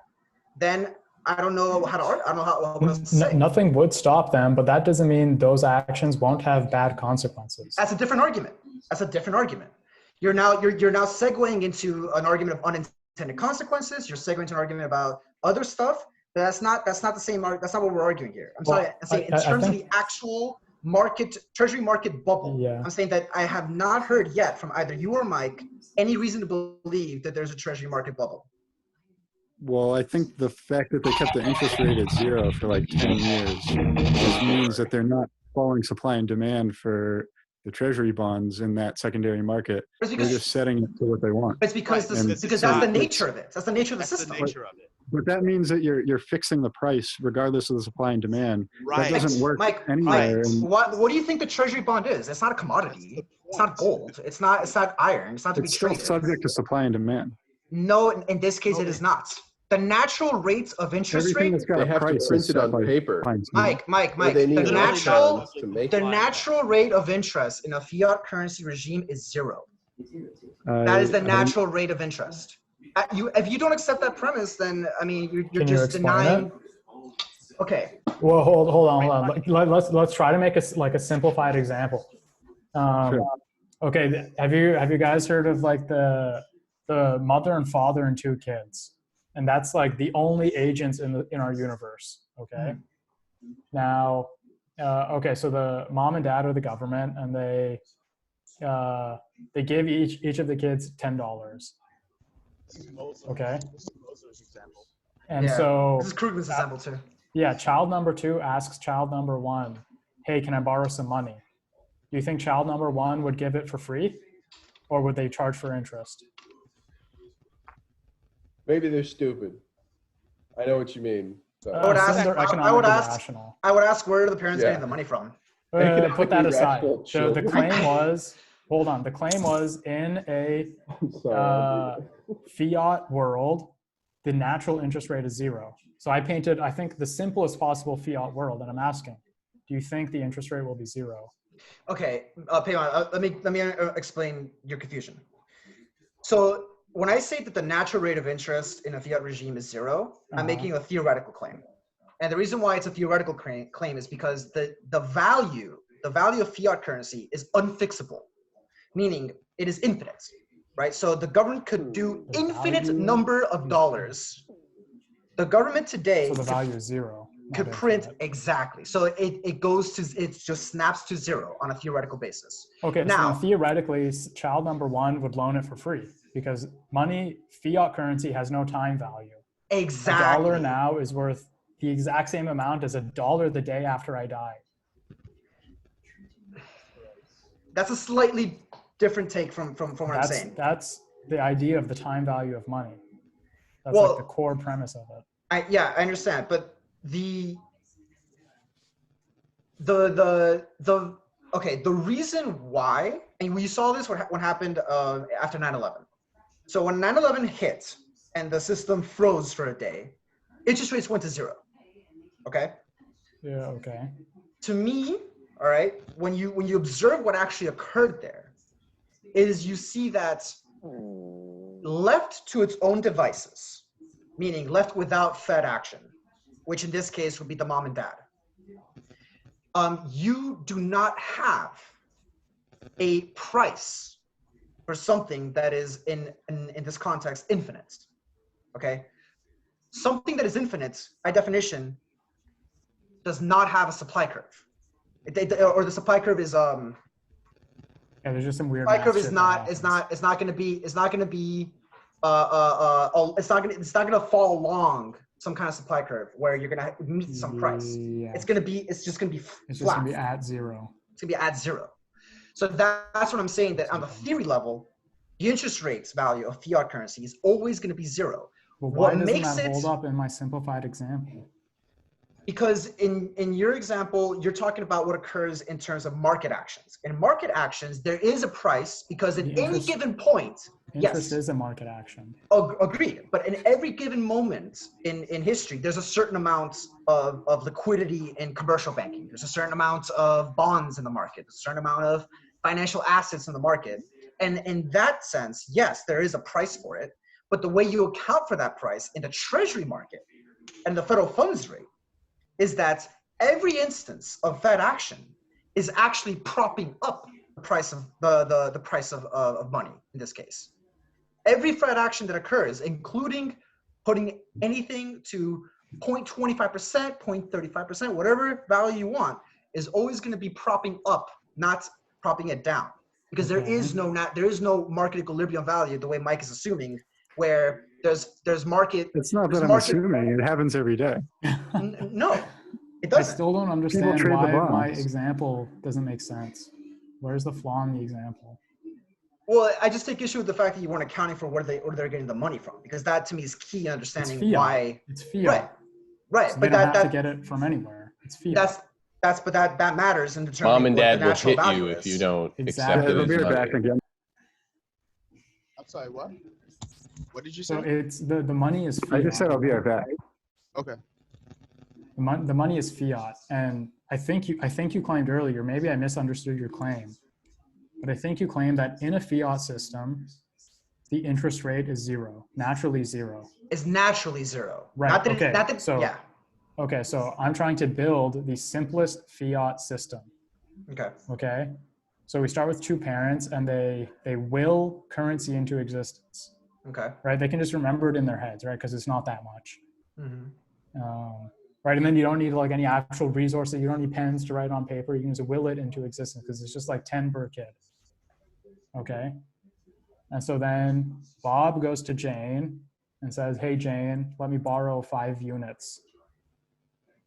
D: then I don't know how to argue. I don't know what else to say.
F: Nothing would stop them, but that doesn't mean those actions won't have bad consequences.
D: That's a different argument. That's a different argument. You're now segueing into an argument of unintended consequences. You're segueing into an argument about other stuff. But that's not the same. That's not what we're arguing here. I'm sorry. I'm saying in terms of the actual market, Treasury market bubble.
F: Yeah.
D: I'm saying that I have not heard yet from either you or Mike any reason to believe that there's a Treasury market bubble.
C: Well, I think the fact that they kept the interest rate at 0 for like 10 years just means that they're not following supply and demand for the Treasury bonds in that secondary market.
D: It's
C: They're
D: because
C: just setting it to what they want.
D: it's because
A: Right.
C: And
D: because
C: so
D: that's the
C: it's-
D: nature of it. That's the nature of the
A: That's the
D: system.
A: nature of it.
C: But that means that you're fixing the price regardless of the supply and demand.
A: Right.
C: That doesn't work
D: Mike,
C: anywhere.
A: Mike,
C: And
D: What do you think the Treasury bond is? It's not a commodity. It's not gold. It's not iron. It's not to be
C: it's still
D: traded.
C: subject to supply and demand.
D: No, in this case, it is not. The natural rate of interest
C: Everything
D: rate.
C: that's got
B: They
C: a
B: have to
C: price
B: print
C: is
B: it
C: set
B: on
C: by
B: paper.
C: supply and demand.
D: Mike,
B: They
D: the
B: need
D: natural
B: electrons to make
D: the
B: it.
D: natural rate of interest in a fiat currency regime is 0.
C: Uh,
D: That is the
C: I don't-
D: natural rate of interest. If you don't accept that premise, then I mean you're
F: Can you
D: just
F: explain
D: denying.
F: it?
D: Okay,
F: Well, hold on. Let's try to make a simplified example.
C: Sure.
F: Okay, have you guys heard of like the mother and father and 2 kids, and that's like the only agents in our universe. Okay, now, okay, so the mom and dad are the government, and they give each of the kids $10. Okay, and
D: yeah.
F: so
D: This is Krugman's example too.
F: yeah, child number 2 asks child number 1, "Hey, can I borrow some money?" Do you think child number 1 would give it for free, or would they charge for interest?
B: Maybe they're stupid. I know what you mean. So.
D: I would ask-
F: They're
D: I
F: economically
D: would ask-
F: rational.
D: I would ask where are the parents
B: Yeah.
D: getting the money from?
F: Put that
B: Economically
F: aside.
B: rational
F: The
B: children.
F: claim was, hold on, the claim was in a
B: Sorry.
F: fiat world, the natural interest rate is 0. So I painted, I think, the simplest possible fiat world, and I'm asking, do you think the interest rate will be 0?
D: Okay, Paymahn, let me explain your confusion. So when I say that the natural rate of interest in a fiat regime is 0, I'm making a theoretical claim. And the reason why it's a theoretical claim is because the value of fiat currency is unfixable, meaning it is infinite. right? So the government could do
F: The
D: infinite
F: value
D: number of dollars. The government today
F: So the value is zero.
D: could
F: not
D: print
F: infinite.
D: exactly. So it goes to, it just snaps to zero on a theoretical basis.
F: Okay, so
D: Now,
F: then theoretically, child number one would loan it for free because money, fiat currency has no time value.
D: exactly.
F: $1 now is worth the exact same amount as $1 the day after I die.
D: That's a slightly different take from what I'm saying.
F: That's the idea of the time value of money. That's
D: Well,
F: like the core premise of it.
D: I understand, but the okay, the reason why, and we saw this what happened after 9/11. So when 9/11 hit and the system froze for a day, interest rates went to zero. Okay.
F: Yeah. Okay.
D: To me, all right, when you observe what actually occurred there, is you see that left to its own devices, meaning left without Fed action, which in this case would be the mom and dad, you do not have a price for something that is in this context infinite. Okay, something that is infinite by definition does not have a supply curve. Or the supply curve is
F: Yeah, there's just some weird.
D: supply curve
F: math
D: is
F: shit
D: not
F: that
D: it's
F: happens.
D: not going to be it's not going to fall along some kind of supply curve where you're going to meet some price.
F: Yeah.
D: It's just going to be
F: It's just
D: flat.
F: gonna be at zero.
D: It's going to be at zero. So that's what I'm saying, that on the theory level, the interest rates value of fiat currency is always going to be zero.
F: But why
D: What
F: doesn't
D: makes
F: that
D: it,
F: hold up in my simplified example?
D: because in your example, you're talking about what occurs in terms of market actions. In market actions, there is a price because at
F: The
D: any
F: interest-
D: given point,
F: Interest
D: yes,
F: is a market action.
D: agreed. But in every given moment in history, there's a certain amount of liquidity in commercial banking. There's a certain amount of bonds in the market, a certain amount of financial assets in the market. And in that sense, yes, there is a price for it. But the way you account for that price in the Treasury market and the federal funds rate is that every instance of Fed action is actually propping up the price of the price of money in this case. Every Fed action that occurs, including putting anything to 0.25%, 0.35%, whatever value you want, is always going to be propping up, not propping it down, because there is no market equilibrium value the way Mike is assuming, where there's market.
C: It's not
D: there's
C: that I'm
D: market,
C: assuming. It happens every day.
D: No, it
F: I
D: doesn't.
F: still don't understand
C: trade the
F: why my
C: bonds.
F: example doesn't make sense. Where's the flaw in the example?
D: Well, I just take issue with the fact that you weren't accounting for where they're getting the money from, because that to me is key in
F: It's
D: understanding
F: fiat.
D: why.
F: It's fiat.
D: Right.
F: So they
D: But
F: don't have to get it from anywhere. It's fiat.
D: that matters in determining
G: Mom and
D: what
G: dad
D: the
G: will
D: natural
G: hit
D: value
G: you
D: is.
G: if you don't
F: Exactly.
G: accept it
C: They'll
G: as
C: be right
G: money.
C: back again.
A: I'm sorry, what? What did you
F: So
A: say?
F: it's the money is fiat.
C: I just said I'll be right back.
A: Okay.
F: The money is fiat, and I think you claimed earlier. Maybe I misunderstood your claim, but I think you claimed that in a fiat system, the interest rate is zero, naturally zero.
D: It's naturally zero.
F: Right.
D: Not that
F: Okay.
D: not that,
F: So
D: yeah.
F: okay. So I'm trying to build the simplest fiat system.
D: Okay.
F: Okay. So we start with two parents, and they will currency into existence.
D: Okay.
F: Right. They can just remember it in their heads, right? Because it's not that much.
D: Mm-hmm.
F: Right. And then you don't need like any actual resources. You don't need pens to write on paper. You can just will it into existence because it's just like 10 per kid. Okay. And so then Bob goes to Jane and says, "Hey Jane, let me borrow 5 units."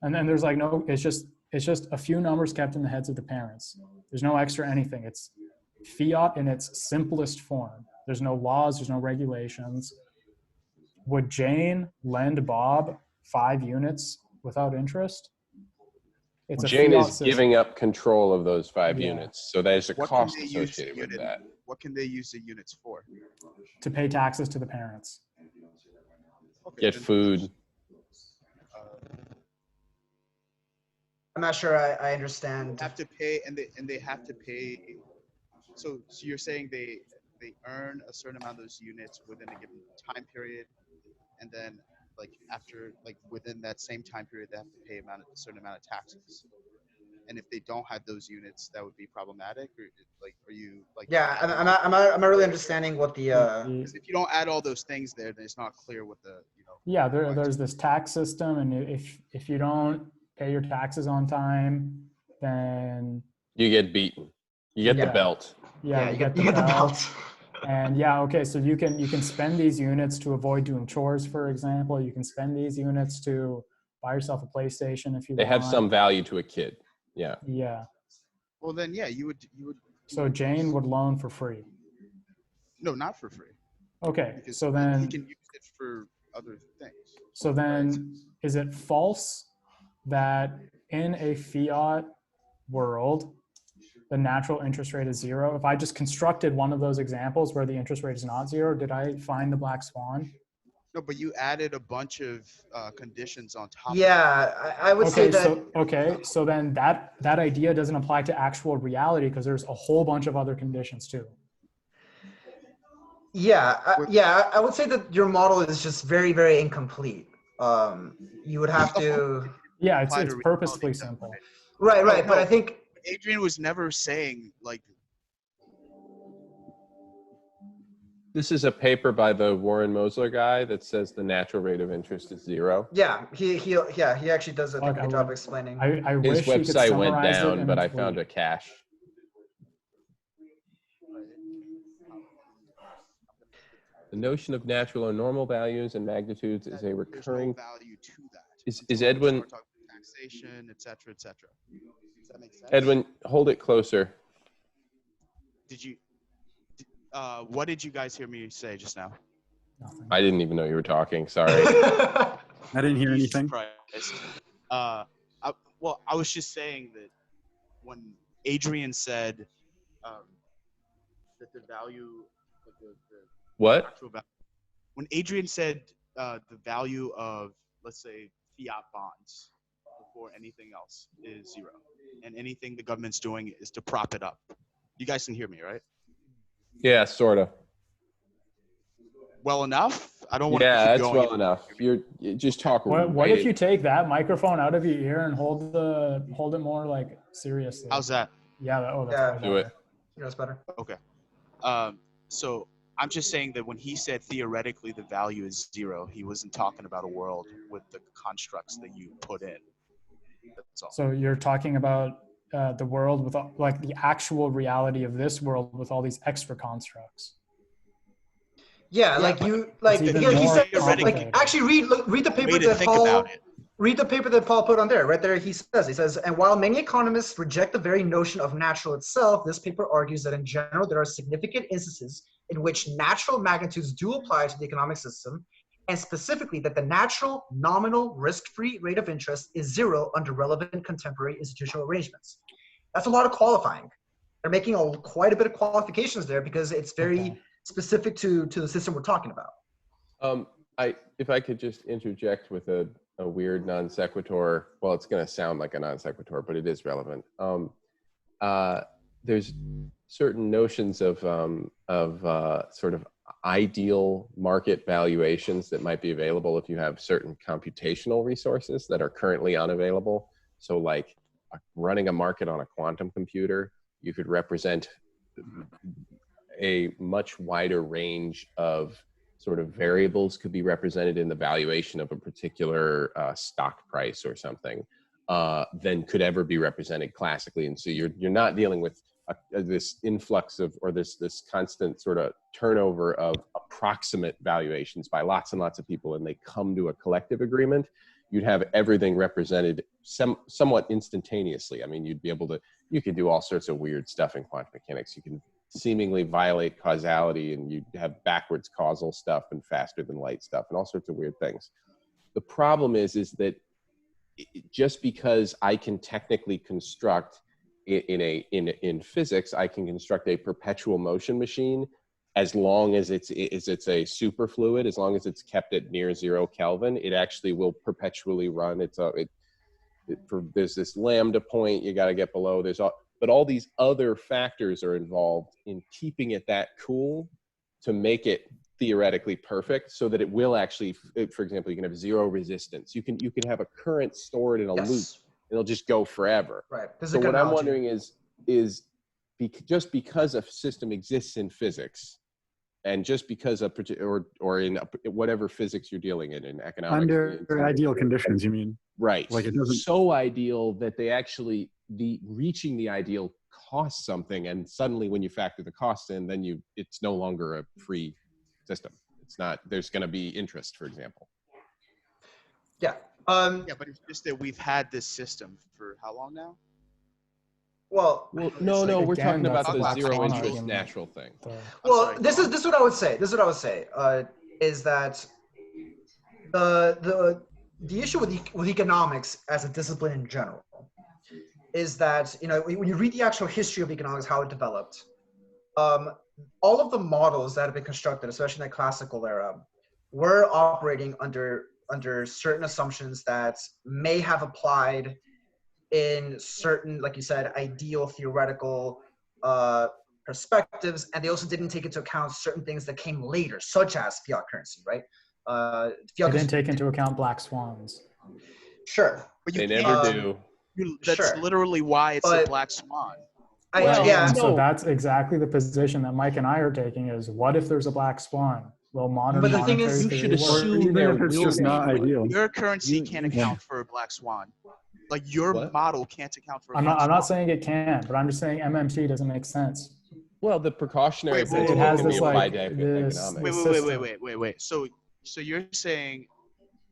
F: And then there's like it's just a few numbers kept in the heads of the parents. There's no extra anything. It's fiat in its simplest form. There's no laws, there's no regulations. Would Jane lend Bob 5 units without interest? It's a
G: Jane
F: fiat
G: is
F: system.
G: giving up control of those 5
F: Yeah.
G: units, so there's a
A: What can
G: cost
A: they use the
G: associated with
A: unit?
G: that.
A: What can they use the units for?
F: To pay taxes to the parents.
A: Okay,
G: Get
A: then-
G: food.
D: I'm not sure I understand.
A: They have to pay, and they have to pay. So you're saying they earn a certain amount of those units within a given time period, and then within that same time period, they have to pay a certain amount of taxes. And if they don't have those units, that would be problematic. Or like, are you like?
D: Yeah,
A: adding
D: I'm
A: all-
D: not really understanding what the.
A: Because if you don't add all those things there, then it's not clear what the
F: Yeah, there's this tax system, and if you don't pay your taxes on time, then
G: You get beaten. You get the
F: Yeah.
G: belt.
F: yeah,
D: you get the belt.
F: And yeah, okay, so you can spend these units to avoid doing chores, for example. You can spend these units to buy yourself a PlayStation if you
G: They
F: want.
G: have some value to a kid. Yeah.
F: Yeah.
A: Well, then yeah, you would.
F: So Jane would loan for free.
A: No, not for free.
F: Okay,
A: Because
F: so
A: he
F: then
A: can use it for other things.
F: so then is it false that in a fiat world the natural interest rate is zero? If I just constructed one of those examples where the interest rate is not zero, did I find the black swan?
A: No, but you added a bunch of conditions on top.
D: Yeah, I would say that.
F: So then that idea doesn't apply to actual reality because there's a whole bunch of other conditions too.
D: Yeah, I would say that your model is just very, very incomplete. You would have to.
F: Yeah,
A: apply
F: it's
A: to
F: purposefully
A: reality,
F: simple.
D: Right,
A: No,
D: but I think.
A: Adrian was never saying like.
G: This is a paper by the Warren Mosler guy that says the natural rate of interest is zero.
D: Yeah, he actually does I think a good job explaining.
F: I
G: His
F: wish he could
G: website went
F: summarize it
G: down,
F: in
G: but
F: a
G: I found
F: tweet.
G: a cache. The notion of natural or normal values and magnitudes is a
A: There's
G: recurring.
A: no value to that.
G: Is
A: Until we
G: Edwin?
A: start talking taxation, et cetera, et cetera. Does that make sense?
G: Edwin, hold it closer.
A: What did you guys hear me say just now?
F: Nothing.
G: I didn't even know you were talking. Sorry.
C: I didn't hear
A: Jesus
C: anything.
A: Christ. Well, I was just saying that when Adrian said that the value, the
G: What?
A: actual value, when Adrian said the value of, let's say, fiat bonds before anything else is zero, and anything the government's doing is to prop it up. You guys can hear me, right?
G: Yeah, sort of.
A: Well enough? I don't want to
G: Yeah,
A: keep
G: that's
A: going.
G: well enough. You just talk.
F: What
G: right
F: if you take that microphone out of your ear and hold it more like seriously?
A: How's that?
F: Yeah. That's
D: Yeah.
F: way
G: Do it.
F: better.
D: That's better.
A: Okay. So I'm just saying that when he said theoretically the value is zero, he wasn't talking about a world with the constructs that you put in. That's all.
F: So you're talking about the world with like the actual reality of this world with all these extra constructs.
D: Yeah,
A: but
F: even
D: he
F: more
D: says
F: complicated.
D: actually read the paper
A: Way to
D: that
A: think
D: Paul
A: about it.
D: read the paper that Paul put on there. Right there, he says, and while many economists reject the very notion of natural itself, this paper argues that in general there are significant instances in which natural magnitudes do apply to the economic system, and specifically that the natural nominal risk-free rate of interest is zero under relevant contemporary institutional arrangements. That's a lot of qualifying. They're making quite a bit of qualifications there because it's very specific to the system we're talking about.
G: If I could just interject with a weird non sequitur. Well, it's going to sound like a non sequitur, but it is relevant. There's certain notions of sort of ideal market valuations that might be available if you have certain computational resources that are currently unavailable. So like running a market on a quantum computer, you could represent a much wider range of sort of variables could be represented in the valuation of a particular stock price or something than could ever be represented classically. And so you're not dealing with this influx of, or this constant sort of turnover of approximate valuations by lots and lots of people, and they come to a collective agreement. You'd have everything represented somewhat instantaneously. I mean, you could do all sorts of weird stuff in quantum mechanics. You can seemingly violate causality, and you have backwards causal stuff and faster than light stuff and all sorts of weird things. The problem is that just because I can technically construct in physics, I can construct a perpetual motion machine as long as it's a superfluid, as long as it's kept at near 0 Kelvin, it actually will perpetually run. There's this lambda point you got to get below. But all these other factors are involved in keeping it that cool to make it theoretically perfect, so that it will actually, for example, you can have zero resistance. You can have a current stored in a loop It'll just go forever.
D: Right. This is
G: So
D: a good
G: what I'm
D: analogy.
G: wondering is just because a system exists in physics, and just because or in whatever physics you're dealing in economics,
C: Under ideal conditions, you mean?
G: right?
C: Like it doesn't.
G: So ideal that they actually reaching the ideal costs something, and suddenly when you factor the costs in, then it's no longer a free system. It's not. There's going to be interest, for example.
D: Yeah.
A: Yeah, but it's just that we've had this system for how long now?
D: Well,
G: No, we're
F: again,
G: talking about
F: that's
G: the
F: the
G: zero
F: black swan
G: interest
F: argument.
G: natural thing.
D: well, this is what I would say. This is what I would say. Is that the issue with economics as a discipline in general is that, you know, when you read the actual history of economics, how it developed, all of the models that have been constructed, especially in the classical era, were operating under certain assumptions that may have applied in certain, like you said, ideal theoretical perspectives, and they also didn't take into account certain things that came later, such as fiat currency, right?
F: They didn't take into account black swans.
D: Sure.
A: But
G: They
A: you
G: never
A: can't.
G: do.
A: That's
D: Sure.
A: literally why it's a
D: But-
A: black swan.
D: Yeah.
F: So that's exactly the position that Mike and I are taking is, what if there's a black swan? Well, modern
D: But the thing
F: monetary
D: is,
G: You
F: theory
G: should
F: works.
G: assume
C: Even
G: there
C: if it's
G: will
C: just
G: be.
C: not ideal.
A: Your currency
G: You-
A: can't
G: you-
A: account for a black swan. Like your
G: What?
A: model can't account for a
F: I'm
A: black
F: not
A: swan.
F: saying it can, but I'm just saying MMT doesn't make sense.
G: Well, the precautionary
A: Wait,
G: principle
A: it has
G: can be
A: this,
G: applied
F: like,
G: to
F: this-
G: economics.
A: Wait. So you're saying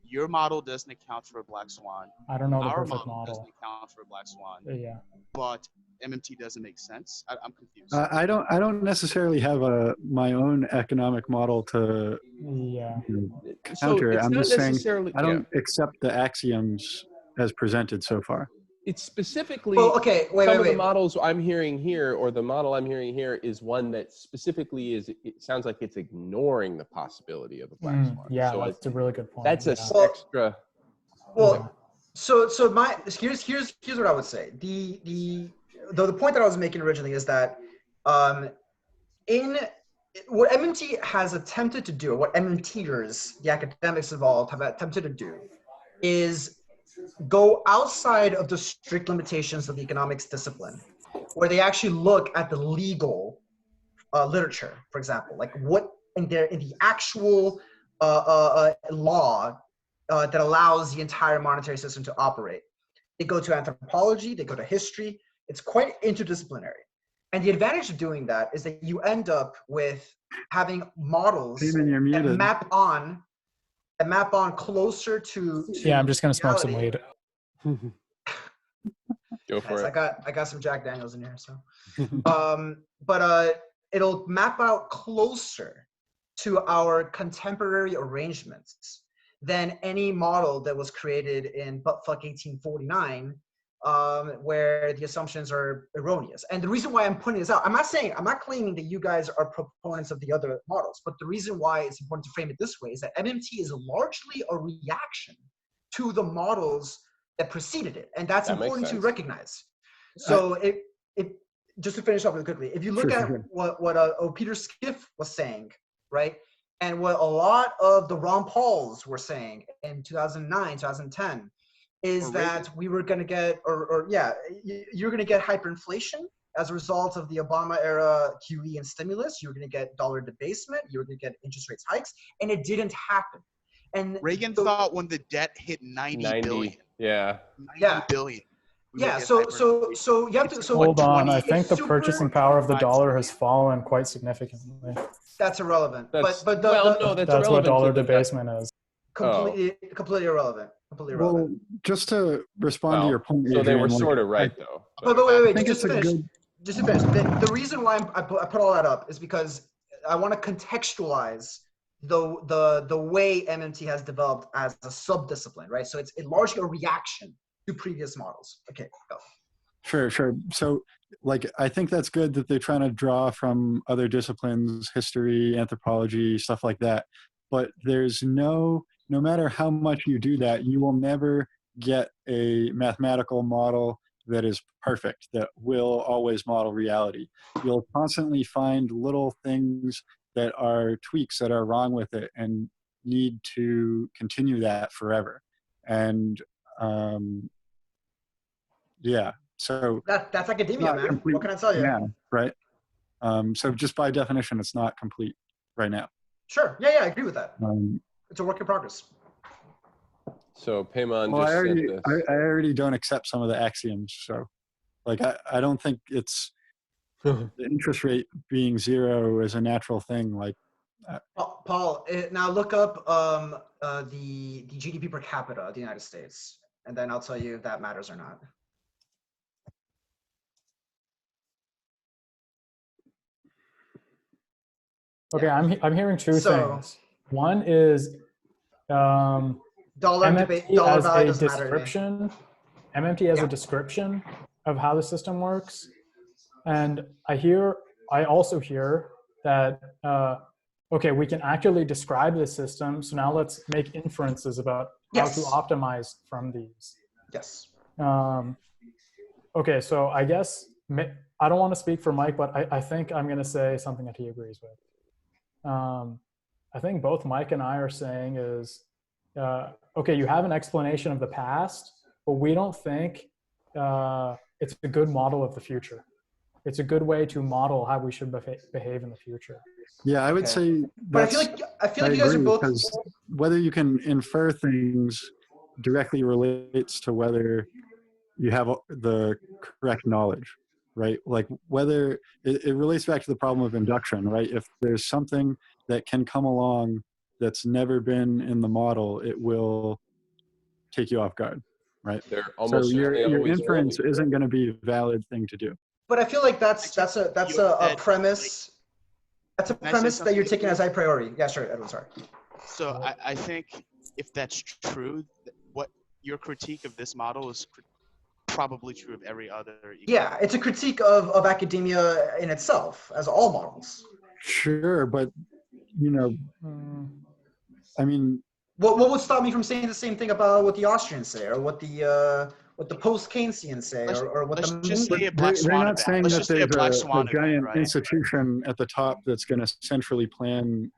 A: your model doesn't account for a black swan.
F: I don't know the
A: Our
F: perfect
A: model
F: model.
A: doesn't account for a black swan,
F: Yeah.
A: but MMT doesn't make sense. I'm confused.
C: I don't necessarily have my own economic model to
F: Yeah.
G: So
C: counter it.
G: it's
C: I'm
G: not
C: just saying
G: necessarily.
C: I don't accept the axioms as presented so far.
G: It's specifically
D: Well, okay,
G: some of the
D: wait.
G: models I'm hearing here, or the model I'm hearing here, is one that specifically it sounds like it's ignoring the possibility of a black swan.
F: Yeah,
G: So
F: that's a really good point.
G: that's
F: yeah.
G: extra.
D: Well, so here's what I would say. The point that I was making originally is that in what MMT has attempted to do, what MMTers, the academics involved, have attempted to do, is go outside of the strict limitations of the economics discipline, where they actually look at the legal literature, for example, like what in the actual law that allows the entire monetary system to operate. They go to anthropology, they go to history. It's quite interdisciplinary. And the advantage of doing that is that you end up with having models
C: Paymahn, you're
D: that
C: muted.
D: map on closer to
F: Yeah, I'm just gonna smoke some
D: reality.
F: weed.
G: Go for
D: Nice.
G: it.
D: I got some Jack Daniels in here, so but it'll map out closer to our contemporary arrangements than any model that was created in buttfuck 1849, where the assumptions are erroneous. And the reason why I'm pointing this out, I'm not claiming that you guys are proponents of the other models, but the reason why it's important to frame it this way is that MMT is largely a reaction to the models that preceded it, and that's
G: That makes
D: important to
G: sense.
D: recognize. So it just to finish up really quickly, if you look at
C: Sure.
D: what Peter Schiff was saying, right, and what a lot of the Ron Pauls were saying in 2009, 2010, is that we were going to get, you're going to get hyperinflation as a result of the Obama era QE and stimulus. You're going to get dollar debasement. You're going to get interest rates hikes, and it didn't happen. And
A: Reagan thought when the debt hit 90 billion.
G: Yeah.
A: 90 billion. we would
D: Yeah,
A: get
D: so
A: hyperinflation.
D: you have to. So
F: Hold on,
A: 20
F: I think the
D: super-
F: purchasing power of the dollar has fallen quite significantly.
D: That's irrelevant.
G: That's,
D: but
G: that's
F: That's what
G: relevant
F: dollar
G: to the
F: debasement is.
D: completely irrelevant. Completely irrelevant.
C: Well, just to respond to
G: Well,
C: your point,
G: so they were
C: Adrian, like,
G: sort of right, though.
D: But wait,
C: think
D: just
C: it's
D: to
C: a
D: finish.
C: good-
D: Just to finish. The reason why I put all that up is because I want to contextualize the way MMT has developed as a sub-discipline, right? So it's largely a reaction to previous models. Okay, go.
C: Sure. So, like, I think that's good that they're trying to draw from other disciplines, history, anthropology, stuff like that. But there's no matter how much you do that, you will never get a mathematical model that is perfect, that will always model reality. You'll constantly find little things that are tweaks that are wrong with it and need to continue that forever. And Yeah. So
D: That's academia,
C: not
D: man.
C: complete
D: What can I tell you?
C: now, right? So just by definition, it's not complete right now.
D: Sure. Yeah, I agree with that.
C: Um,
D: It's a work in progress.
G: So Paymahn
C: well,
G: just sent this.
C: I already don't accept some of the axioms. So like, I don't think it's the interest rate being 0 is a natural thing. Like,
D: Paul, now look up the GDP per capita of the United States, and then I'll tell you if that matters or not.
F: Okay,
D: Yeah.
F: I'm hearing two
D: So-
F: things. One is
D: Dollar
F: MMT
D: dollar
F: as
D: value
F: a
D: doesn't matter to me.
F: description. MMT as
D: Yeah.
F: a description of how the system works, and I also hear that okay, we can actually describe the system. So now let's make inferences about
D: Yes.
F: how to optimize from these.
D: Yes.
F: Okay, so I guess I don't want to speak for Mike, but I think I'm going to say something that he agrees with. I think both Mike and I are saying is, okay, you have an explanation of the past, but we don't think it's a good model of the future. It's a good way to model how we should behave in the future.
C: yeah, I would
D: Okay.
C: say
D: But
C: that's,
D: I feel like you guys are
C: agree,
D: both.
C: because whether you can infer things directly relates to whether you have the correct knowledge, right? Like whether it relates back to the problem of induction, right? If there's something that can come along that's never been in the model, it will take you off guard, right?
G: They're
C: So
G: almost
C: your
G: certainly always
C: inference
G: will be.
C: isn't going to be a valid thing to do.
D: But I feel like that's a premise. That's a
A: Can I say
D: premise that you're
A: something?
D: taking as a priori. Yeah, sure, Edwin. Sorry.
A: So I think if that's true, what your critique of this model is probably true of every other.
D: Yeah, it's a critique of academia in itself, as all models.
C: Sure, but you know, I mean,
D: What would stop me from saying the same thing about what the Austrians say, or what the post-Keynesians say, or what
A: Let's
D: the
A: just say a black
C: they're
A: swan
C: not
A: event.
C: saying
A: Let's
C: that
A: just say a
C: there's
A: black
C: a
A: swan
C: giant
A: event, right?
C: institution at the top that's going to centrally plan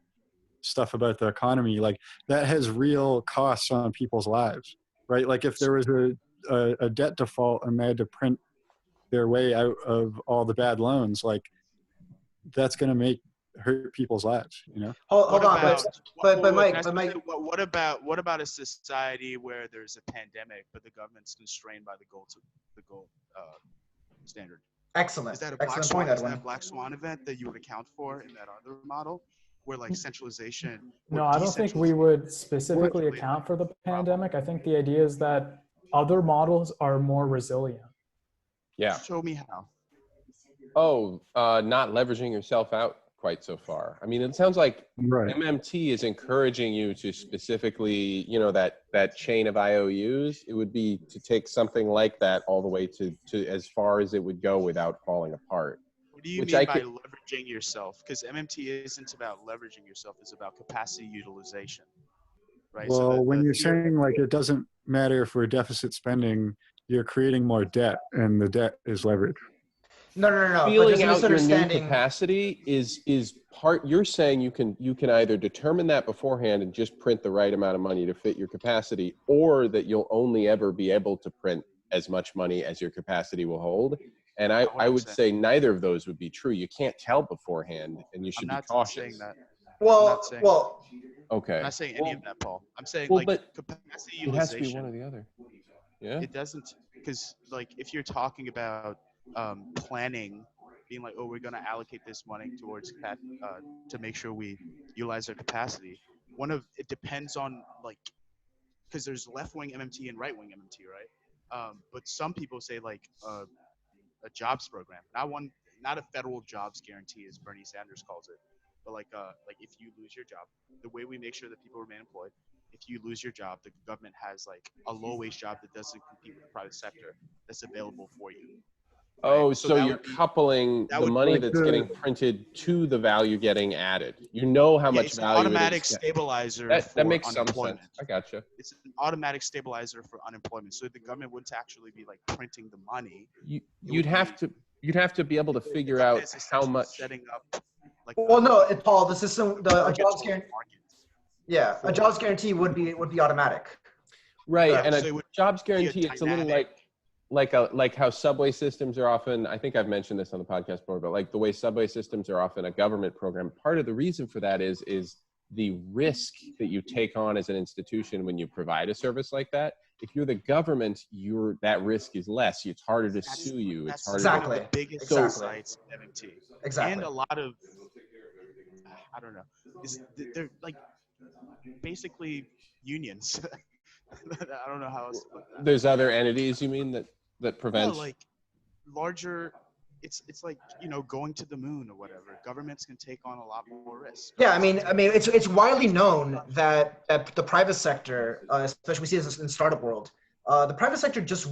C: stuff about the economy. Like that has real costs on people's lives, right? Like if there was a debt default and they had to print their way out of all the bad loans, like that's going to hurt people's lives, you know?
D: hold on, but Mike,
A: can I say, what about a society where there's a pandemic, but the government's constrained by the gold standard?
D: excellent,
A: Is that a
D: excellent point,
A: Is that
D: Edwin.
A: a black swan event that you would account for in that other model, where like centralization?
F: No, I don't think we would specifically account for the pandemic. I think the idea is that other models are more resilient.
G: Yeah.
A: Show me how.
G: Oh, not leveraging yourself out quite so far. I mean, it sounds like
C: Right.
G: MMT is encouraging you to specifically, you know, that chain of IOUs. It would be to take something like that all the way to as far as it would go without falling apart.
A: What do you
G: Which
A: mean
G: I
A: by
G: can-
A: leveraging yourself? Because MMT isn't about leveraging yourself; it's about capacity utilization, right?
C: Well, when you're
A: theory-
C: saying like it doesn't matter if we're deficit spending, you're creating more debt, and the debt is leverage.
D: No. But
G: Feeling
D: there's a
G: out your new
D: misunderstanding.
G: capacity is part. You're saying you can either determine that beforehand and just print the right amount of money to fit your capacity, or that you'll only ever be able to print as much money as your capacity will hold. And I would say neither of those would be true. You can't tell beforehand, and you should be cautious.
A: Saying that.
D: Well,
G: Okay.
A: I'm not saying any of that, Paul. I'm saying
G: Well,
A: like
G: but
A: capacity
G: it has to be
A: utilization.
G: one or the other. Yeah.
A: It doesn't, because like if you're talking about planning, being like, oh, we're going to allocate this money towards to make sure we utilize our capacity. It depends on like, because there's left-wing MMT and right-wing MMT, right? But some people say like a jobs program, not a federal jobs guarantee as Bernie Sanders calls it, but like if you lose your job, the way we make sure that people remain employed, if you lose your job, the government has like a low-wage job that doesn't compete with the private sector that's available for you.
G: Oh,
A: Right?
G: so you're coupling the money
C: like
G: that's getting printed to the value getting added. You know how much
A: it's
G: value
A: an automatic
G: it is.
A: stabilizer
G: That
A: for
G: makes some
A: unemployment.
G: sense. I gotcha.
A: It's an automatic stabilizer for unemployment. So the government wouldn't actually be like printing the money.
G: You'd have to be able to figure out how much.
A: Setting up. Like
D: well, no, Paul, the system, a jobs guarantee. Yeah, a jobs guarantee would be automatic.
G: Right,
A: Correct.
G: and
A: So it
G: a
A: would
G: jobs
A: be a
G: guarantee, it's a little like, like how subway systems are often, I think I've mentioned this on the podcast before, but like the way subway systems are often a government program, part of the reason for that is the risk that you take on as an institution when you provide a service like that. If you're the government, that risk is less. It's harder to sue you. It's harder
D: exactly
G: to,
A: the biggest
D: exactly.
A: insights in MMT.
D: Exactly.
A: And a lot of, I don't know, they're like basically unions. I don't know how else to put that.
G: there's other entities, you mean, that prevent?
A: No, like larger, it's like, you know, going to the moon or whatever. Governments can take on a lot more risk.
D: Yeah, I mean, it's widely known that the private sector, especially we see this in the startup world, the private sector just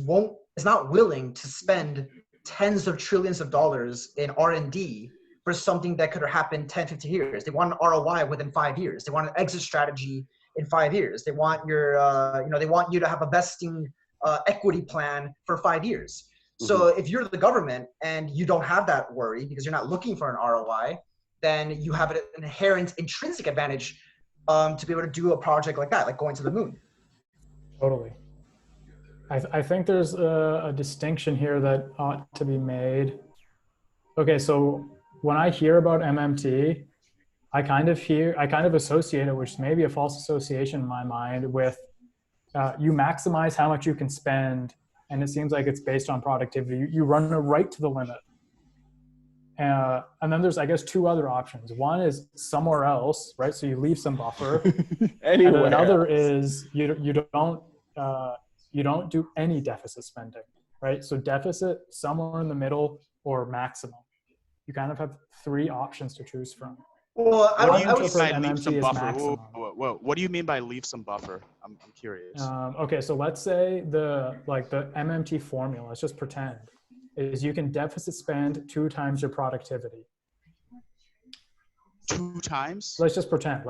D: is not willing to spend tens of trillions of dollars in R&D for something that could happen 10, 15 years. They want an ROI within 5 years. They want an exit strategy in 5 years. They want they want you to have a vesting equity plan for 5 years. So if you're the government and you don't have that worry because you're not looking for an ROI, then you have an inherent intrinsic advantage to be able to do a project like that, like going to the moon.
F: Totally. I think there's a distinction here that ought to be made. Okay, so when I hear about MMT, I kind of associate it, which may be a false association in my mind, with you maximize how much you can spend, and it seems like it's based on productivity. You run it right to the limit. And then there's, I guess, two other options. One is somewhere else, right? So you leave some buffer.
G: Anywhere
F: and another
G: else.
F: is you don't do any deficit spending, right? So deficit somewhere in the middle or maximum. You kind of have three options to choose from.
D: Well,
A: What do you mean
F: interpret
A: by leave
F: MMT
A: some
F: as
A: buffer?
F: maximum.
A: Whoa. What do you mean by leave some buffer? I'm curious.
F: Okay, so let's say the MMT formula, let's just pretend, is you can deficit spend 2 times your productivity.
A: 2 times?
F: Let's just pretend.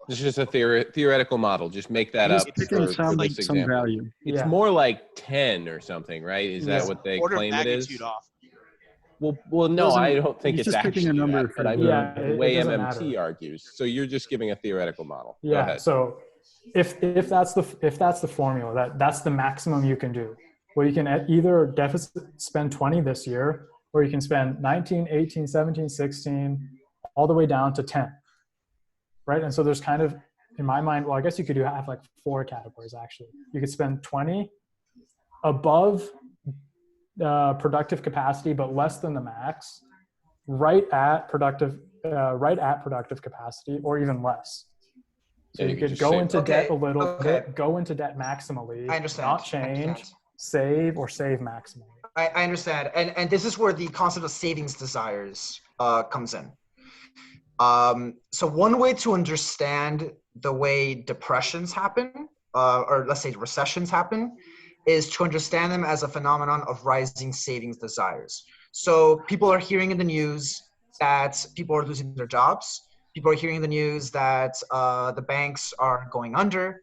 G: It's just a theoretical model. Just make that
C: Just
G: up
C: picking
G: for
C: some
G: this example.
C: value.
G: It's
F: Yeah.
G: more like 10 or something, right? Is that
F: Yeah.
G: what they
A: Order of
G: claim it is?
A: magnitude off.
G: Well, no,
C: Doesn't-
G: I don't think
C: he's
G: it's
C: just picking a
G: actually
C: number
G: that,
C: for
G: but I
C: the-
G: mean
F: Yeah,
G: the
F: it
G: way
F: doesn't
G: MMT
F: matter.
G: argues. So you're just giving a theoretical model. Go
F: Yeah.
G: ahead.
F: So if that's the formula, that's the maximum you can do. Well, you can either deficit spend 20 this year, or you can spend 19, 18, 17, 16, all the way down to 10. Right? And so there's kind of, in my mind, well, I guess you could have like 4 categories actually. You could spend 20 above productive capacity, but less than the max, right at productive capacity, or even less. So
G: Yeah,
F: you
G: you could
F: could
G: just
F: go
G: save
F: into
D: it.
F: debt a
D: Okay,
F: little
D: okay.
F: bit, go into debt maximally,
D: I understand.
F: not
D: I
F: change,
D: understand.
F: save maximally.
D: I understand, and this is where the concept of savings desires comes in. So one way to understand the way depressions happen, or let's say recessions happen, is to understand them as a phenomenon of rising savings desires. So people are hearing in the news that people are losing their jobs. People are hearing in the news that the banks are going under,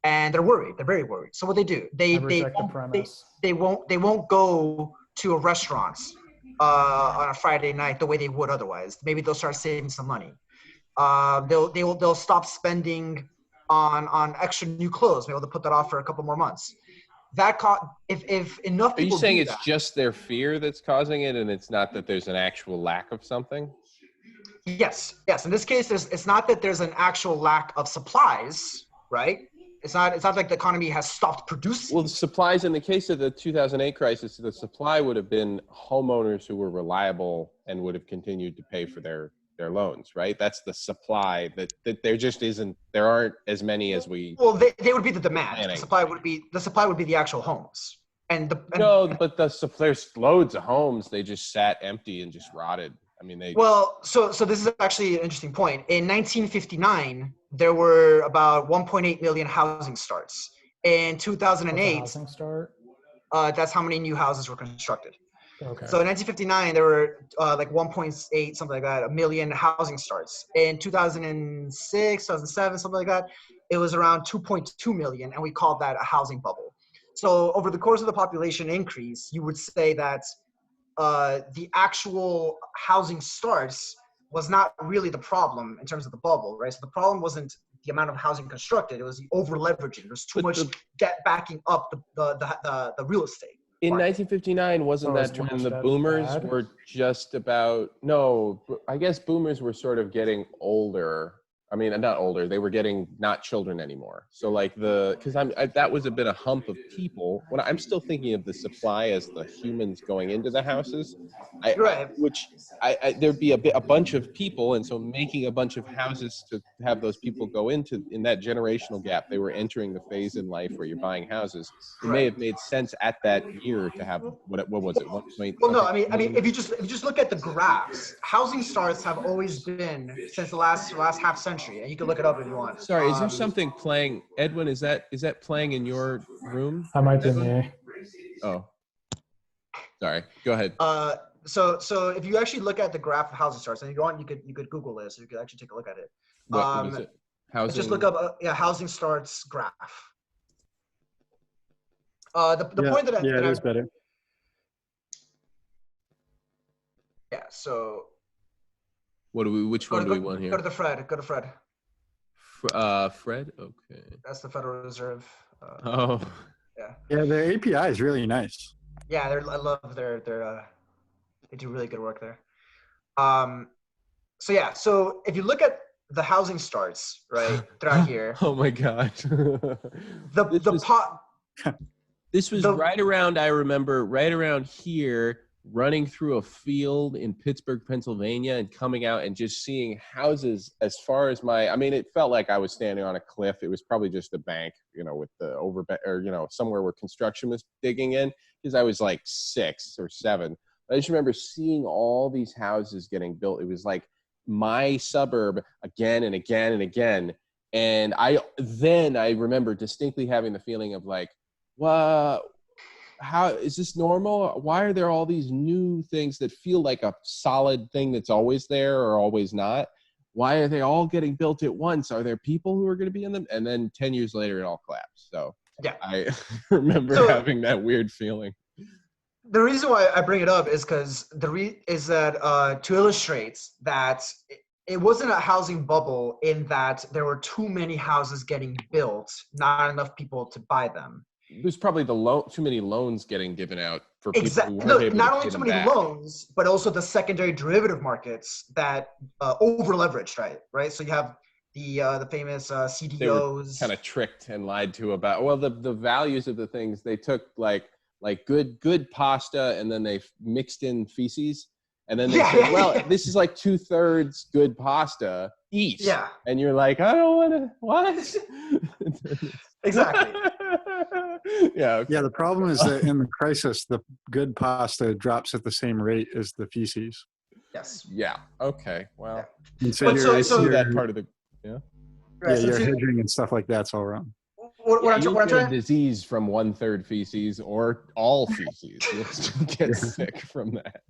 D: and they're worried. They're very worried. So what they do,
F: I reject the premise.
D: they won't go to a restaurant on a Friday night the way they would otherwise. Maybe they'll start saving some money. They'll stop spending on extra new clothes. Maybe they'll put that off for a couple more months. If enough
G: Are you
D: people
G: saying
D: do
G: it's
D: that,
G: just their fear that's causing it, and it's not that there's an actual lack of something?
D: yes. In this case, it's not that there's an actual lack of supplies, right? It's not like the economy has stopped producing.
G: Well, the supplies, in the case of the 2008 crisis, the supply would have been homeowners who were reliable and would have continued to pay for their loans, right? That's the supply that there just isn't. There aren't as many as we.
D: Well, they would be the demand.
G: Planning.
D: The supply would be the actual homes.
G: No, but there's loads of homes. They just sat empty and just rotted. I mean,
D: Well, so this is actually an interesting point. In 1959, there were about 1.8 million housing starts. In 2008,
F: Housing start.
D: that's how many new houses were constructed.
F: Okay.
D: So in 1959, there were like 1.8, something like that, a million housing starts. In 2006, 2007, something like that, it was around 2.2 million, and we called that a housing bubble. So over the course of the population increase, you would say that the actual housing starts was not really the problem in terms of the bubble, right? So the problem wasn't the amount of housing constructed. It was the over leveraging. There's too
G: But
D: much debt backing up the real estate.
G: In
D: market.
G: 1959, wasn't
F: Oh, is
G: that
F: too
G: when
F: much
G: the
F: debt
G: boomers
F: bad?
G: were just about, no, I guess boomers were sort of getting older. I mean, not older, they were getting not children anymore. So like because that was a bit of hump of people. When I'm still thinking of the supply as the humans going into the houses,
D: Right.
G: there'd be a bunch of people, and so making a bunch of houses to have those people go into in that generational gap, they were entering the phase in life where you're buying houses. It may have made sense at that year to have what was it, 1 point?
D: Well, no, I mean, if you just look at the graphs, housing starts have always been since the last half century, and you can look it up if you want.
G: Sorry, is there something playing? Edwin, is that playing in your room?
F: That might be
G: Edwin?
F: me.
G: Oh, sorry. Go ahead.
D: So if you actually look at the graph of housing starts, and if you want, you could Google this. You could actually take a look at it.
G: What is it? Housing.
D: Just look up housing starts graph. The point that
C: it is better.
D: Yeah. So.
G: Which one do we want here?
D: Go to Fred. Go to Fred.
G: Fred. Okay.
D: That's the Federal Reserve.
G: Oh.
D: Yeah.
C: Yeah, their API is really nice.
D: Yeah, I love their they do really good work there. So if you look at the housing starts right throughout here.
G: Oh my God. This was right around, I remember, right around here, running through a field in Pittsburgh, Pennsylvania, and coming out and just seeing houses as far as it felt like I was standing on a cliff. It was probably just a bank, with the somewhere where construction was digging in, because I was like 6 or 7. I just remember seeing all these houses getting built. It was like my suburb again and again and again. And I remember distinctly having the feeling of like, well, how is this normal? Why are there all these new things that feel like a solid thing that's always there or always not? Why are they all getting built at once? Are there people who are going to be in them? And then 10 years later, it all collapsed. So yeah, I remember having that weird feeling.
D: The reason why I bring it up is because to illustrate that it wasn't a housing bubble in that there were too many houses getting built, not enough people to buy them.
G: There's probably too many loans getting given out for people
D: exactly.
G: who weren't able
D: Not
G: to
D: only
G: pay
D: too
G: them
D: many
G: back.
D: loans, but also the secondary derivative markets that over leveraged, right? So you have the famous CDOs.
G: They were kind of tricked and lied to about the values of the things. They took like good pasta, and then they mixed in feces, and then they said, well, this is like 2/3 good pasta. Eat.
D: Yeah.
G: And you're like, I don't want to. What?
D: Exactly.
C: Yeah. Okay. Yeah. The problem is that in the crisis, the good pasta drops at the same rate as the feces.
D: Yes.
G: Yeah. Okay. Well,
C: I
G: see that part of the. Yeah.
C: Right, yeah. Your hedging and stuff like that's all wrong.
G: You'll get a disease from 1/3 feces or all feces. You'll still get sick from that.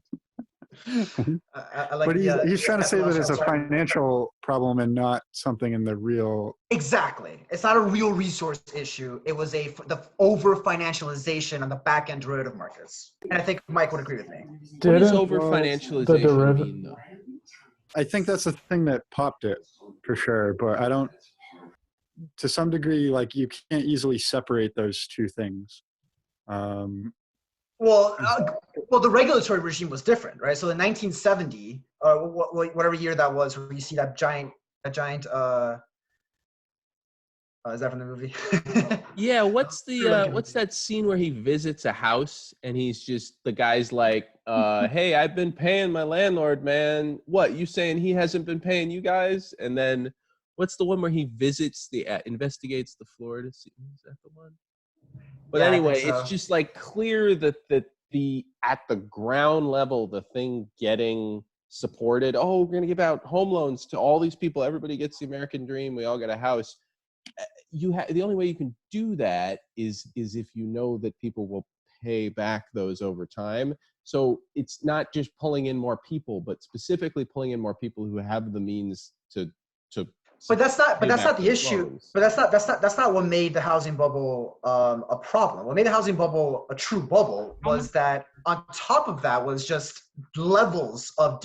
C: But he's trying to say that it's a financial problem and not something in the real.
D: Exactly. It's not a real resource issue. It was the over financialization on the back end derivative markets. And I think Mike would agree with me.
G: What does over financialization mean, though?
C: I think that's the thing that popped it for sure. But I don't. To some degree, like you can't easily separate those two things.
D: Well, the regulatory regime was different, right? So in 1970, whatever year that was, where you see that giant. Is that from the movie?
G: Yeah. What's that scene where he visits a house and the guy's like, "Hey, I've been paying my landlord, man. What, you saying he hasn't been paying you guys?" And then, what's the one where he investigates the floor to see? Is that the one? But yeah, anyway, it's just like clear that the at the ground level, the thing getting supported. Oh, we're gonna give out home loans to all these people. Everybody gets the American dream. We all get a house. The only way you can do that is if you know that people will pay back those over time. So it's not just pulling in more people, but specifically pulling in more people who have the means to.
D: But that's not the issue. Loans. But that's not what made the housing bubble a problem. What made the housing bubble a true bubble was that on top of that was just levels of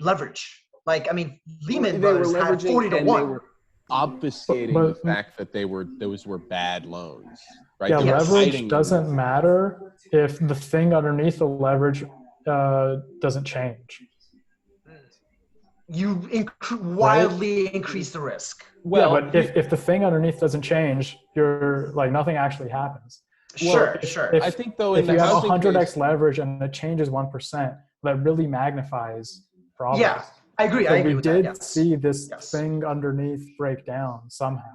D: leverage. Like, I mean, Lehman Brothers had 40 to 1.
G: obfuscating
F: But-
G: the fact that those were bad loans, right?
F: Yeah,
G: They were
F: leverage
G: hiding
F: doesn't matter if the thing underneath the leverage doesn't change.
D: You wildly increase the risk.
F: Yeah, but if the thing underneath doesn't change, you're like nothing actually happens.
D: Sure,
F: if,
D: sure.
F: If,
G: I think though
F: if
G: in the
F: you have
G: housing
F: 100x
G: case,
F: leverage and it changes 1%, that really magnifies problems.
D: Yeah, I agree.
F: So
D: I agree
F: we
D: with
F: did
D: that. Yes.
F: see this
D: Yes.
F: thing underneath break down somehow.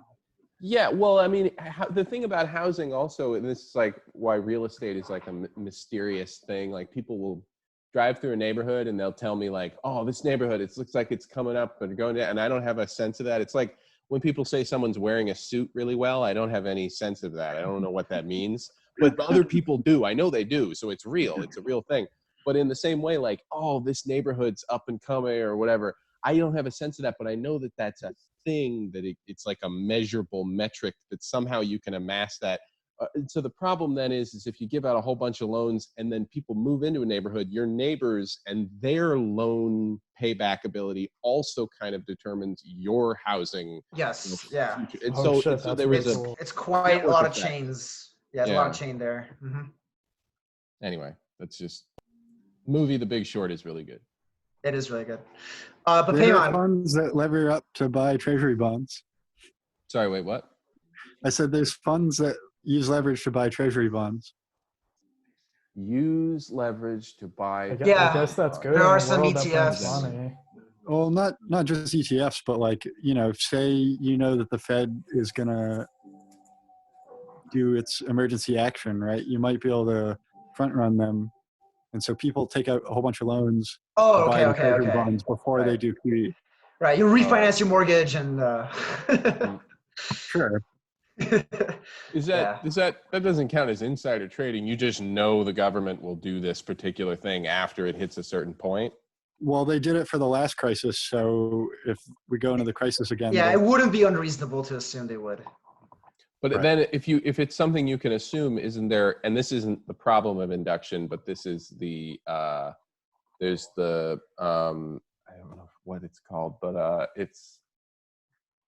G: yeah, well, I mean, the thing about housing also, and this is like why real estate is like a mysterious thing. Like people will drive through a neighborhood and they'll tell me like, oh, this neighborhood, it looks like it's coming up but going down. And I don't have a sense of that. It's like when people say someone's wearing a suit really well, I don't have any sense of that. I don't know what that means, but other people do. I know they do. So it's real. It's a real thing. But in the same way, like, oh, this neighborhood's up and coming or whatever, I don't have a sense of that, but I know that that's a thing, that it's like a measurable metric that somehow you can amass that. And so the problem then is if you give out a whole bunch of loans and then people move into a neighborhood, your neighbors and their loan payback ability also kind of determines your housing.
D: Yes. Yeah.
G: And
F: Oh,
G: so,
F: shit,
G: so
F: that's
G: there was
F: really
G: a,
F: cool.
D: It's quite a
G: network
D: lot of
G: effect.
D: chains. Yeah, it's a lot of chain there. Mm-hmm.
G: Anyway, that's just movie The Big Short is really good.
D: It is really good. But
C: There are
D: Paymahn,
C: funds that lever up to buy treasury bonds.
G: Sorry, wait, what?
C: I said there's funds that use leverage to buy treasury bonds.
G: Use leverage to buy.
F: I
D: Yeah,
F: guess that's good.
D: there
F: in
D: are
F: a
D: some
F: world that prints
D: ETFs.
F: money.
C: Well, not just ETFs, but like, you know, say you know that the Fed is going to do its emergency action, right? You might be able to front run them. And so people take out a whole bunch of loans
D: Oh,
C: to buy
D: okay,
C: the treasury
D: okay.
C: bonds before they
D: Right.
C: do QE.
D: Right, you refinance your mortgage and
C: Sure.
G: Is that that doesn't count as insider trading? You just know the government will do this particular thing after it hits a certain point.
C: Well, they did it for the last crisis, so if we go into the crisis again,
D: yeah, it wouldn't be unreasonable to assume they would.
G: But
C: Right.
G: then if it's something you can assume, isn't there, and this isn't the problem of induction, but this is the there's the I don't know what it's called, but it's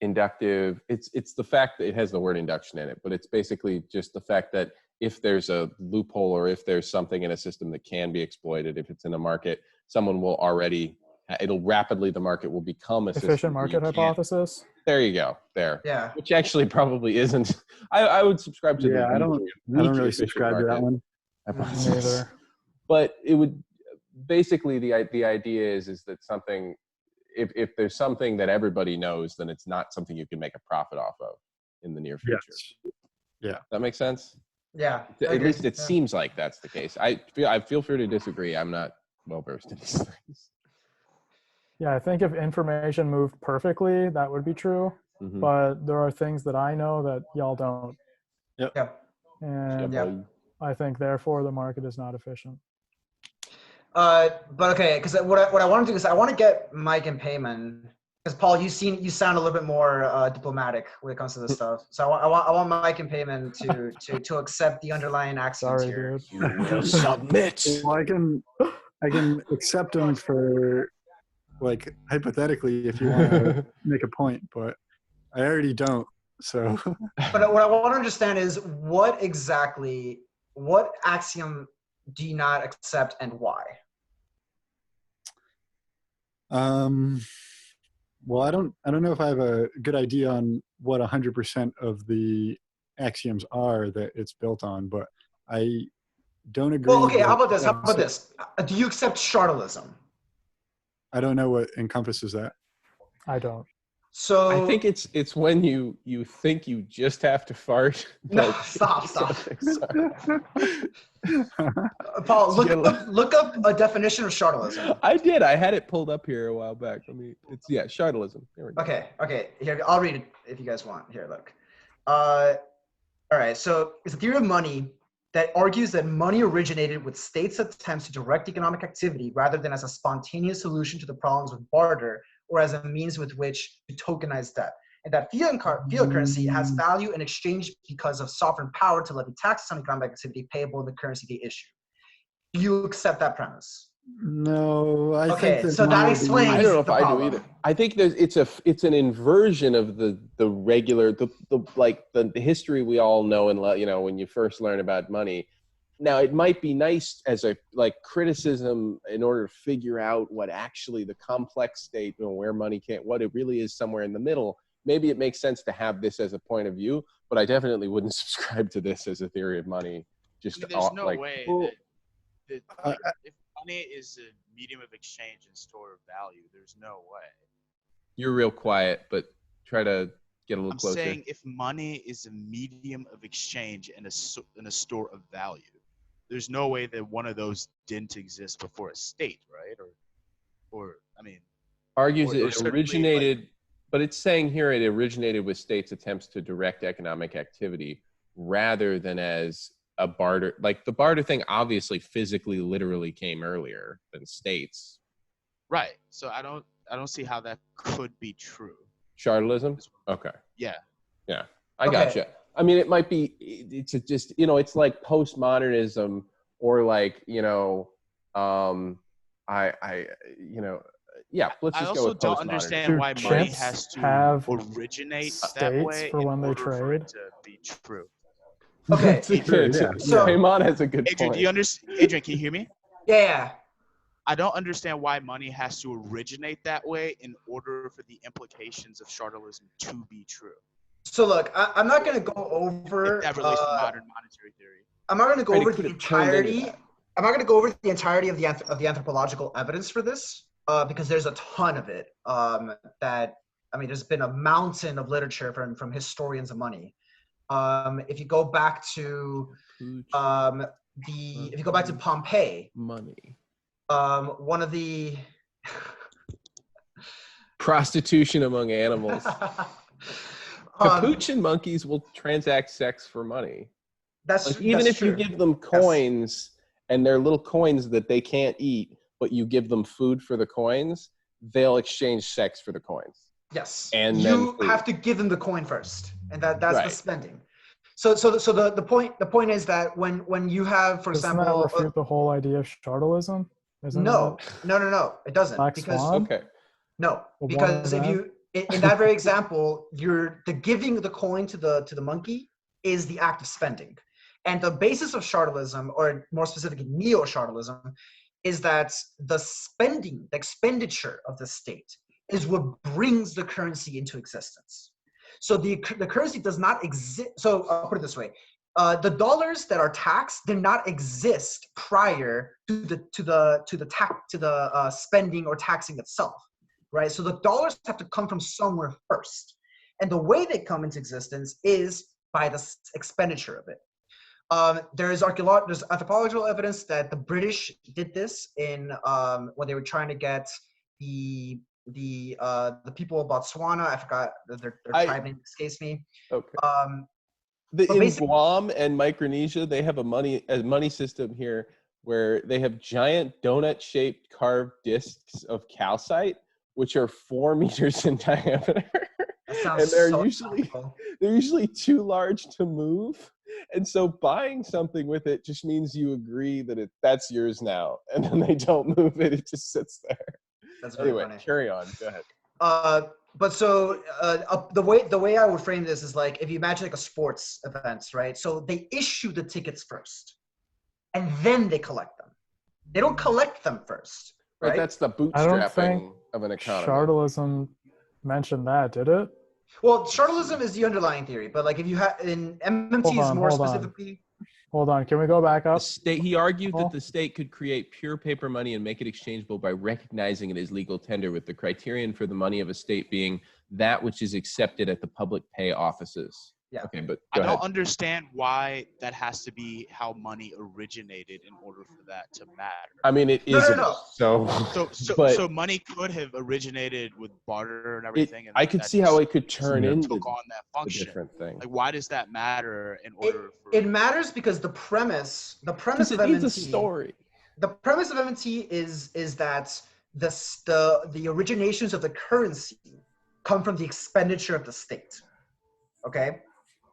G: inductive. It's the fact that it has the word induction in it, but it's basically just the fact that if there's a loophole or if there's something in a system that can be exploited, if it's in a market, someone will already, the market will become a system
F: Efficient
G: where you
F: market
G: can't-
F: hypothesis.
G: There you go. There.
D: Yeah.
G: Which actually probably isn't. I would subscribe to
C: Yeah,
G: the
C: I don't
G: weak
C: really
G: efficient
C: subscribe to that
G: market
C: one.
G: hypothesis.
F: Neither.
G: But it would basically the idea is that something, if there's something that everybody knows, then it's not something you can make a profit off of in the near future.
C: Yes. Yeah.
G: That makes sense?
D: Yeah.
G: At least it
D: Yeah.
G: seems like that's the case. I feel free to disagree. I'm not well versed in these things.
F: Yeah, I think if information moved perfectly, that would be true.
G: Mhm.
F: But there are things that I know that y'all don't.
D: Yeah.
F: And
D: Yeah.
G: boy.
F: I think therefore the market is not efficient.
D: But okay, because what I want to do is I want to get Mike and Paymahn, because Paul, you sound a little bit more diplomatic when it comes to this stuff. So I want Mike and Paymahn to accept the underlying axioms
F: Sorry,
D: here.
F: dude.
G: You will submit.
C: Well, I can accept them for, like, hypothetically if you want to make a point, but I already don't. So
D: But what I want to understand is what axiom do you not accept and why?
C: well, I don't know if I have a good idea on what 100% of the axioms are that it's built on, but I don't agree.
D: Well, okay, how about
C: that-
D: this? Do you accept chartalism?
C: I don't know what encompasses that.
F: I don't.
D: So
G: I think it's when you think you just have to fart.
D: No,
G: but-
D: stop.
G: Sorry.
D: Paul, look up a definition of chartalism.
G: I did. I had it pulled up here a while back. It's chartalism. There we go.
D: Okay. Here, I'll read it if you guys want. Here, look. All right. So it's a theory of money that argues that money originated with states' attempts to direct economic activity rather than as a spontaneous solution to the problems of barter or as a means with which to tokenize debt. And that fiat currency has value in exchange because of sovereign power to levy taxes on economic activity payable in the currency they issue. Do you accept that premise?
C: No, I think
D: Okay,
C: there's
D: so that
C: more to
D: explains
B: I don't know if
D: the
B: I do
D: problem.
B: either. I think it's an inversion of the regular the history we all know and when you first learn about money. Now it might be nice as a criticism in order to figure out what actually the complex state, where money can't, what it really is somewhere in the middle. Maybe it makes sense to have this as a point of view, but I definitely wouldn't subscribe to this as a theory of money. Just
A: there's no way
C: Well,
A: that
C: I-
A: if money is a medium of exchange and store of value, there's no way.
G: You're real quiet, but try to get a little
A: I'm
G: closer.
A: saying if money is a medium of exchange and a store of value, there's no way that one of those didn't exist before a state, right? Or I mean,
G: Argues
A: or
G: it
A: certainly,
G: originated, but it's saying here it originated with states' attempts to direct economic activity rather than as a barter. Like the barter thing obviously physically literally came earlier than states.
A: right. So I don't see how that could be true.
G: Chartalism? Okay.
A: Yeah.
G: Yeah. I
D: Okay.
G: gotcha. I mean, it might be, it's just, it's like postmodernism or yeah, let's
A: I
G: just go
A: also
G: with
A: don't
G: postmodernism.
A: understand
F: Do
A: why money
F: chips
A: has to
F: have
A: originate that
F: states
A: way
F: for
A: in
F: when they
A: order for
F: trade?
A: it to be true.
D: Okay.
G: That's a good,
C: yeah,
D: So-
G: Paymahn has a good
A: Adrian,
G: point.
A: do you understand? Adrian, can you hear me?
D: Yeah.
A: I don't understand why money has to originate that way in order for the implications of chartalism to be true.
D: So look, I'm not going to go over.
A: If that relates to modern monetary theory.
D: I'm not going to go
G: Right, it
D: over
G: could
D: the
G: have turned into
D: entirety.
G: that.
D: I'm not going to go over the entirety of the anthropological evidence for this, because there's a ton of it. There's been a mountain of literature from historians of money. If you go back to Pompeii,
G: Money.
D: one of the
G: Prostitution among animals. Capuchin monkeys will transact sex for money. Even if you give them coins and they're little coins that they can't eat, but you give them food for the coins, they'll exchange sex for the coins.
D: Yes.
G: And
D: you
G: then
D: have to give them the coin first, and that's
G: Right.
D: the spending. So the point is that when you have, for
F: Doesn't
D: example,
F: that refute the whole idea of chartalism? Isn't
D: no, it doesn't.
F: Black
D: Because
F: Swan?
G: Okay.
D: no,
F: Well,
D: because
F: one
D: if
F: of
D: you in that very example, the giving the coin to the monkey is the act of spending, and the basis of chartalism, or more specifically neo-chartalism, is that the expenditure of the state is what brings the currency into existence. So the currency does not exist. So I'll put it this way: the dollars that are taxed did not exist prior to the spending or taxing itself, right? So the dollars have to come from somewhere first, and the way they come into existence is by the expenditure of it. There's anthropological evidence that the British did this in when they were trying to get the people of Botswana. I forgot their tribe name escapes me.
G: Okay.
D: But
G: In
D: basically-
G: Guam and Micronesia, they have a money system here where they have giant donut-shaped carved discs of calcite, which are 4 meters in diameter.
D: That sounds
G: And they're
D: so
G: usually too large to move. And so buying something with it just means you agree that that's yours now. And then they don't move it. It just sits there.
D: That's very
G: Anyway,
D: funny.
G: carry on. Go ahead.
D: But so the way I would frame this is like, if you imagine like a sports event, right? So they issue the tickets first, and then they collect them. They don't collect them first,
G: Right,
D: right?
G: that's the
F: I don't think
G: bootstrapping of an economy.
F: chartalism mentioned that, did it?
D: Well, chartalism is the underlying theory, but like if you have in MMT is more specifically.
F: Hold on, can we go back up?
G: He argued
F: Oh.
G: that the state could create pure paper money and make it exchangeable by recognizing it as legal tender, with the criterion for the money of a state being that which is accepted at the public pay offices.
D: Yeah.
G: Okay, but
A: I
G: go ahead.
A: don't understand why that has to be how money originated in order for that to matter.
G: I mean, it
D: No, no,
G: isn't.
D: no.
G: But
A: So money could have originated with barter and everything. And
G: I could
A: that
G: see how
A: just
G: it could turn into
A: took on that
G: a
A: function.
G: different thing.
A: Like, why does that matter in order for?
D: It matters because the premise
G: Because
D: of
G: it needs a
D: MMT.
G: story.
D: The premise of MMT is that the originations of the currency come from the expenditure of the state. Okay,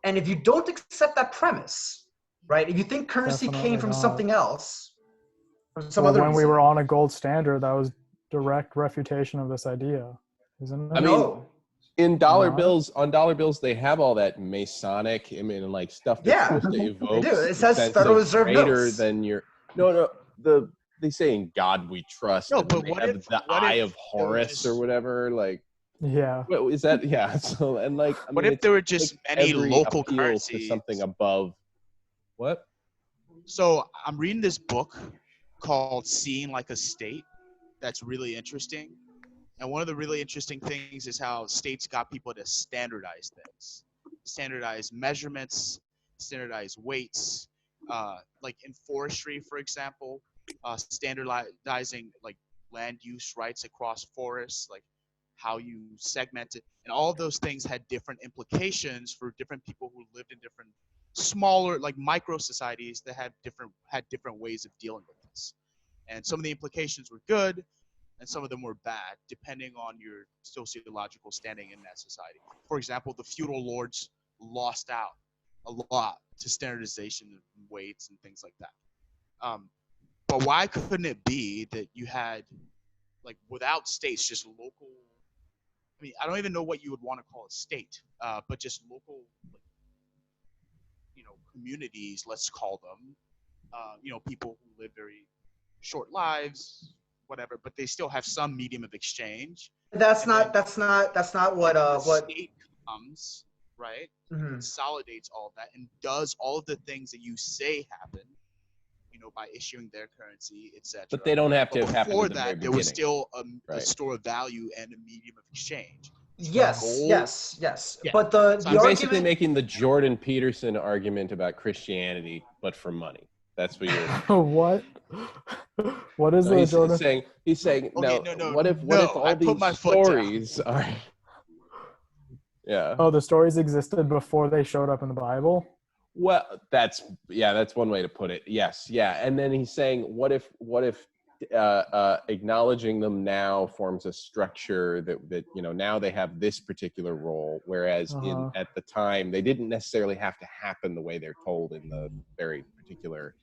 D: and if you don't accept that premise, right? If you think currency
F: Definitely
D: came from
F: not.
D: something else, some
F: Well,
D: other
F: when we
D: reason.
F: were on a gold standard, that was direct refutation of this idea, isn't it?
G: I mean,
D: No.
G: in dollar
F: Not?
G: bills, on dollar bills, they have all that Masonic, I mean, like stuff that's
D: Yeah,
G: supposed to
D: they
G: evoke
D: do. It
G: the
D: says
G: sense
D: Federal
G: of
D: Reserve
G: greater
D: notes.
G: than your. No, they say in God we trust,
A: No,
G: and then
A: but
G: they
A: what
G: have
A: if-
G: the
A: what
G: Eye
A: if
G: of
A: it was
G: Horus or
A: just-
G: whatever. Like,
F: Yeah.
G: what is that? Yeah. So and like, I
A: What
G: mean,
A: if there were
G: it's
A: just
G: like
A: any
G: every
A: local
G: appeal
A: currencies?
G: to something above. What?
A: So I'm reading this book called Seeing Like a State that's really interesting. And one of the really interesting things is how states got people to standardize things, standardize measurements, standardize weights. Like in forestry, for example, standardizing like land use rights across forests, like how you segment it. And all of those things had different implications for different people who lived in different smaller, like micro societies that had different ways of dealing with this. And some of the implications were good, and some of them were bad, depending on your sociological standing in that society. For example, the feudal lords lost out a lot to standardization of weights and things like that. But why couldn't it be that you had, like, without states, just local? I mean, I don't even know what you would want to call a state, but just local, like, communities, let's call them. People who live very short lives, whatever, but they still have some medium of exchange.
D: That's
A: And
D: not what
A: the
D: what.
A: state comes, right,
D: Mhm.
A: consolidates all of that and does all of the things that you say happen, by issuing their currency, etc.
G: But they don't have to have happened
A: Before
G: at the very
A: that, there was
G: beginning.
A: still a
G: Right.
A: store of value and a medium of exchange.
D: Yes,
A: Gold.
D: yes.
A: Yeah.
D: But
A: So
D: the
G: I'm basically
D: argument.
G: making the Jordan Peterson argument about Christianity, but for money. That's what you're.
F: What? What is
G: No,
F: the
G: he's
F: Jordan?
G: saying
A: Okay,
G: no. What if all
A: I put
G: these
A: my foot down.
G: stories are? Yeah.
F: Oh, the stories existed before they showed up in the Bible.
G: Well, that's one way to put it. Yes, yeah. And then he's saying, what if acknowledging them now forms a structure that now they have this particular role, whereas at the time they didn't necessarily have to happen the way they're told in the very particular.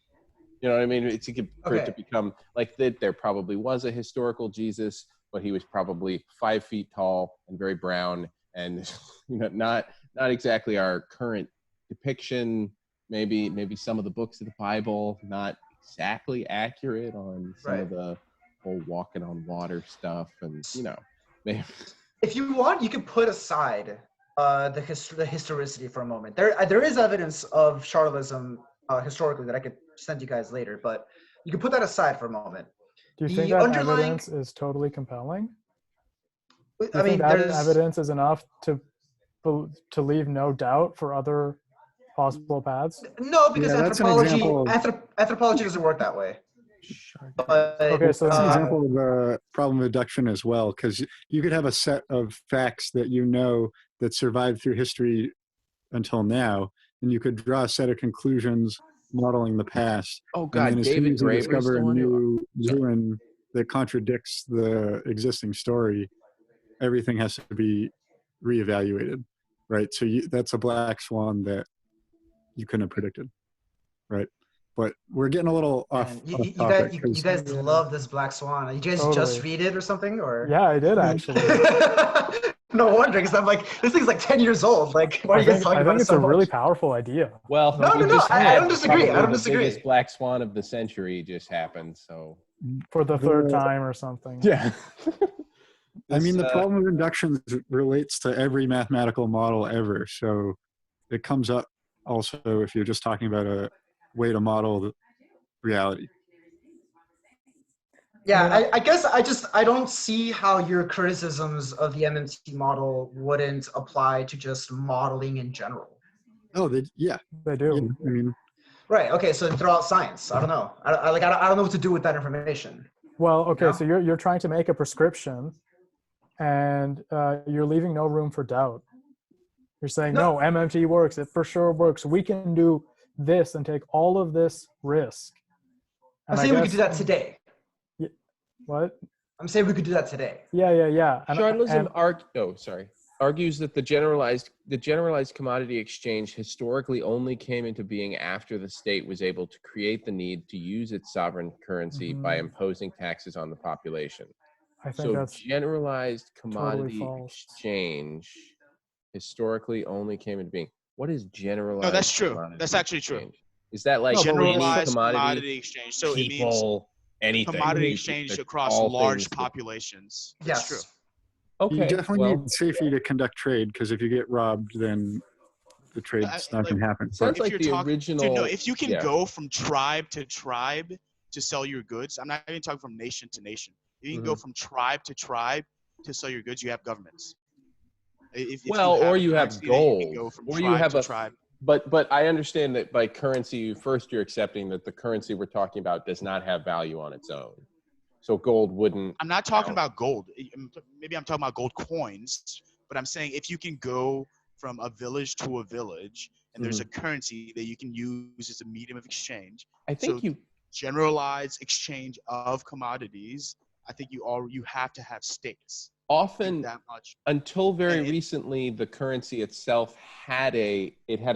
G: You know what I mean? It's for it to become like that. There probably was a historical Jesus, but he was probably 5 feet tall and very brown, and not exactly our current depiction. Maybe some of the books of the Bible not exactly accurate on some of the whole walking on water stuff, and maybe.
D: If you want, you can put aside the historicity for a moment. There is evidence of Charlism historically that I could send you guys later, but you can put that aside for a moment.
F: Do you think that evidence is totally compelling? Do you think that evidence is enough to leave no doubt for other possible paths?
D: No, because
C: anthropology
D: doesn't work that way.
F: Okay, so
C: that's an example of the problem of deduction as well, because you could have a set of facts that that survived through history until now, and you could draw a set of conclusions modeling the past.
G: Oh God,
C: and then
G: David
C: as soon as you
G: Graeber's
C: discover
G: the
C: a
G: one
C: new ruin that contradicts the existing story, everything has to be reevaluated, right? So that's a black swan that you couldn't have predicted, right? But we're getting a little off topic.
D: You guys love this black swan. You guys just read it or something, or?
F: Yeah, I did actually.
D: No wonder, because I'm like, this thing's like 10 years old. Like, why are you guys talking about it so much?
F: I think it's a really powerful idea.
G: Well,
D: no, I don't disagree.
G: The biggest black swan of the century just happened. So
F: for the third time or something.
G: Yeah.
C: I mean, the problem of induction relates to every mathematical model ever. So it comes up also if you're just talking about a way to model the reality.
D: Yeah, I guess I don't see how your criticisms of the MMT model wouldn't apply to just modeling in general.
C: Oh, they do.
D: Yeah,
C: I mean,
D: right. Okay, so throw out science. I don't know. I don't know what to do with that information.
F: Well, okay, so you're trying to make a prescription, and you're leaving no room for doubt. You're saying no, MMT works. It for sure works. We can do this and take all of this risk.
D: I'm saying we could do that today.
F: What?
D: I'm saying we could do that today.
F: Yeah.
G: Charlism
F: Oh,
G: sorry. argues that the generalized commodity exchange historically only came into being after the state was able to create the need to use its sovereign currency by imposing taxes on the population.
F: I think
G: So
F: that's
G: generalized
F: totally
G: commodity
F: false.
G: exchange historically only came into being. What is generalized?
A: No, that's true.
G: commodity
A: That's actually true.
G: exchange? Is that like
F: No, but
G: any
A: Generalized
G: commodity,
A: commodity exchange. So it means
G: people, anything?
A: commodity
G: You-
A: exchange
G: they're
A: across
G: all
A: large
G: things that-
A: populations. That's
D: Yes.
A: true.
C: You
G: Okay,
C: definitely
G: well,
C: need safety to conduct trade because if you get robbed, then the trade's not going to happen.
G: sounds
A: if
G: like
A: you're
G: the
A: talking,
G: original.
A: dude, no, if you can
G: yeah.
A: go from tribe to sell your goods, I'm not even talking from nation to nation. You can go from tribe to sell your goods. You have governments. If
G: Well, or
A: a
G: you have
A: currency that you can
G: gold,
A: go from
G: or you
A: tribe
G: have
A: to
G: a.
A: tribe.
G: But I understand that by currency, first you're accepting that the currency we're talking about does not have value on its own. So gold wouldn't.
A: I'm not talking about gold. Maybe I'm talking about gold coins, but I'm saying if you can go from a village to a village and there's a currency that you can use as a medium of exchange.
G: I think
A: so generalized exchange of commodities. I think you have to have states.
G: often
A: that much.
G: Until very recently, the currency itself had a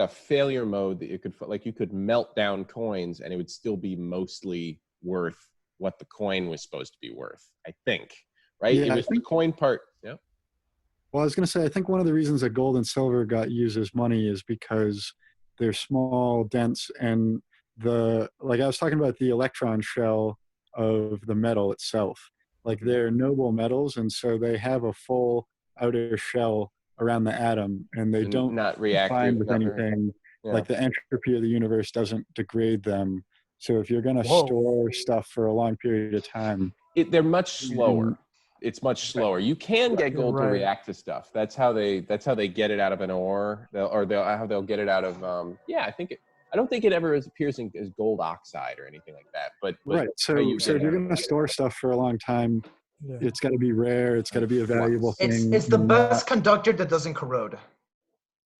G: failure mode that you could melt down coins and it would still be mostly worth what the coin was supposed to be worth, I think, right?
C: Yeah,
G: it was the coin part. Yeah.
C: Well, I was going to say, I think one of the reasons that gold and silver got used as money is because they're small, dense, and like I was talking about the electron shell of the metal itself. Like they're noble metals, and so they have a full outer shell around the atom, and they don't
G: not react
C: with anything.
G: Yeah.
C: Like the entropy of the universe doesn't degrade them. So if you're going to store stuff for a long period of time,
G: they're much slower. It's much slower. You can get gold to react to stuff. That's how they get it out of an ore, how they'll get it out of. I don't think it ever appears as gold oxide or anything like that. But
C: right. So if you're going to store stuff for a long time, it's got to be rare. It's got to be a valuable thing.
D: It's the best conductor that doesn't corrode.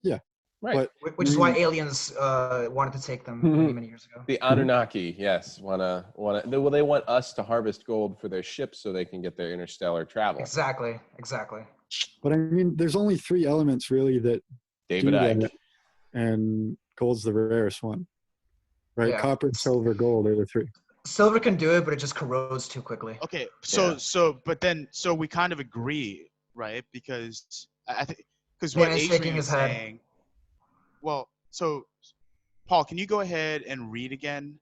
C: Yeah.
G: Right.
D: Which is why aliens wanted to take them many, many years ago.
G: The Anunnaki, yes, they want us to harvest gold for their ships so they can get their interstellar travel.
D: Exactly.
C: But I mean, there's only 3 elements really that
G: David Icke.
C: And gold's the rarest one, right?
D: Yeah.
C: Copper, silver, gold are the 3.
D: Silver can do it, but it just corrodes too quickly.
A: Okay, so we kind of agree, right? Because I think what Adrian is saying. Well, so Paul, can you go ahead and read again?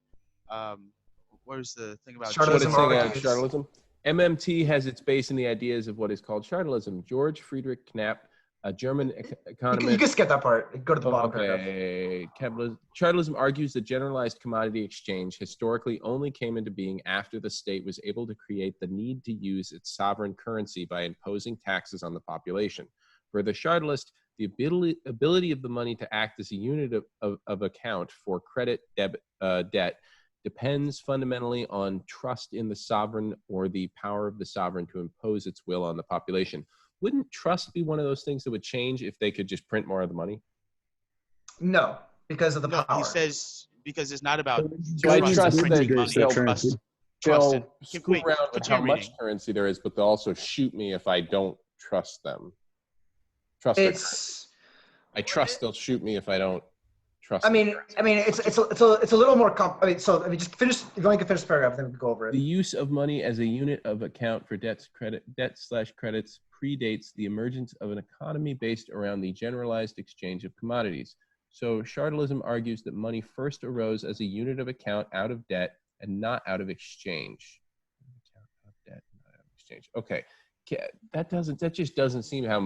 A: Where's the thing about
G: Chartalism? MMT has its base in the ideas of what is called chartalism. George Friedrich Knapp, a German economist.
D: You can skip that part. Go to the bottom
G: paragraph. Chartalism argues that generalized commodity exchange historically only came into being after the state was able to create the need to use its sovereign currency by imposing taxes on the population. For the chartalist, the ability of the money to act as a unit of account for credit debt depends fundamentally on trust in the sovereign or the power of the sovereign to impose its will on the population. Wouldn't trust be one of those things that would change if they could just print more of the money?
D: No, because of the power.
A: He says because it's not about
G: I trust
A: printing money.
G: They'll screw around with how much currency there is, but they'll also shoot me if I don't trust them. I trust they'll shoot me if I don't trust.
D: I mean, it's a little more so if you just finish, if you only can finish the paragraph, then we can go over it.
G: The use of money as a unit of account for debts/credits predates the emergence of an economy based around the generalized exchange of commodities. So chartalism argues that money first arose as a unit of account out of debt and not out of exchange. Okay. That just doesn't seem how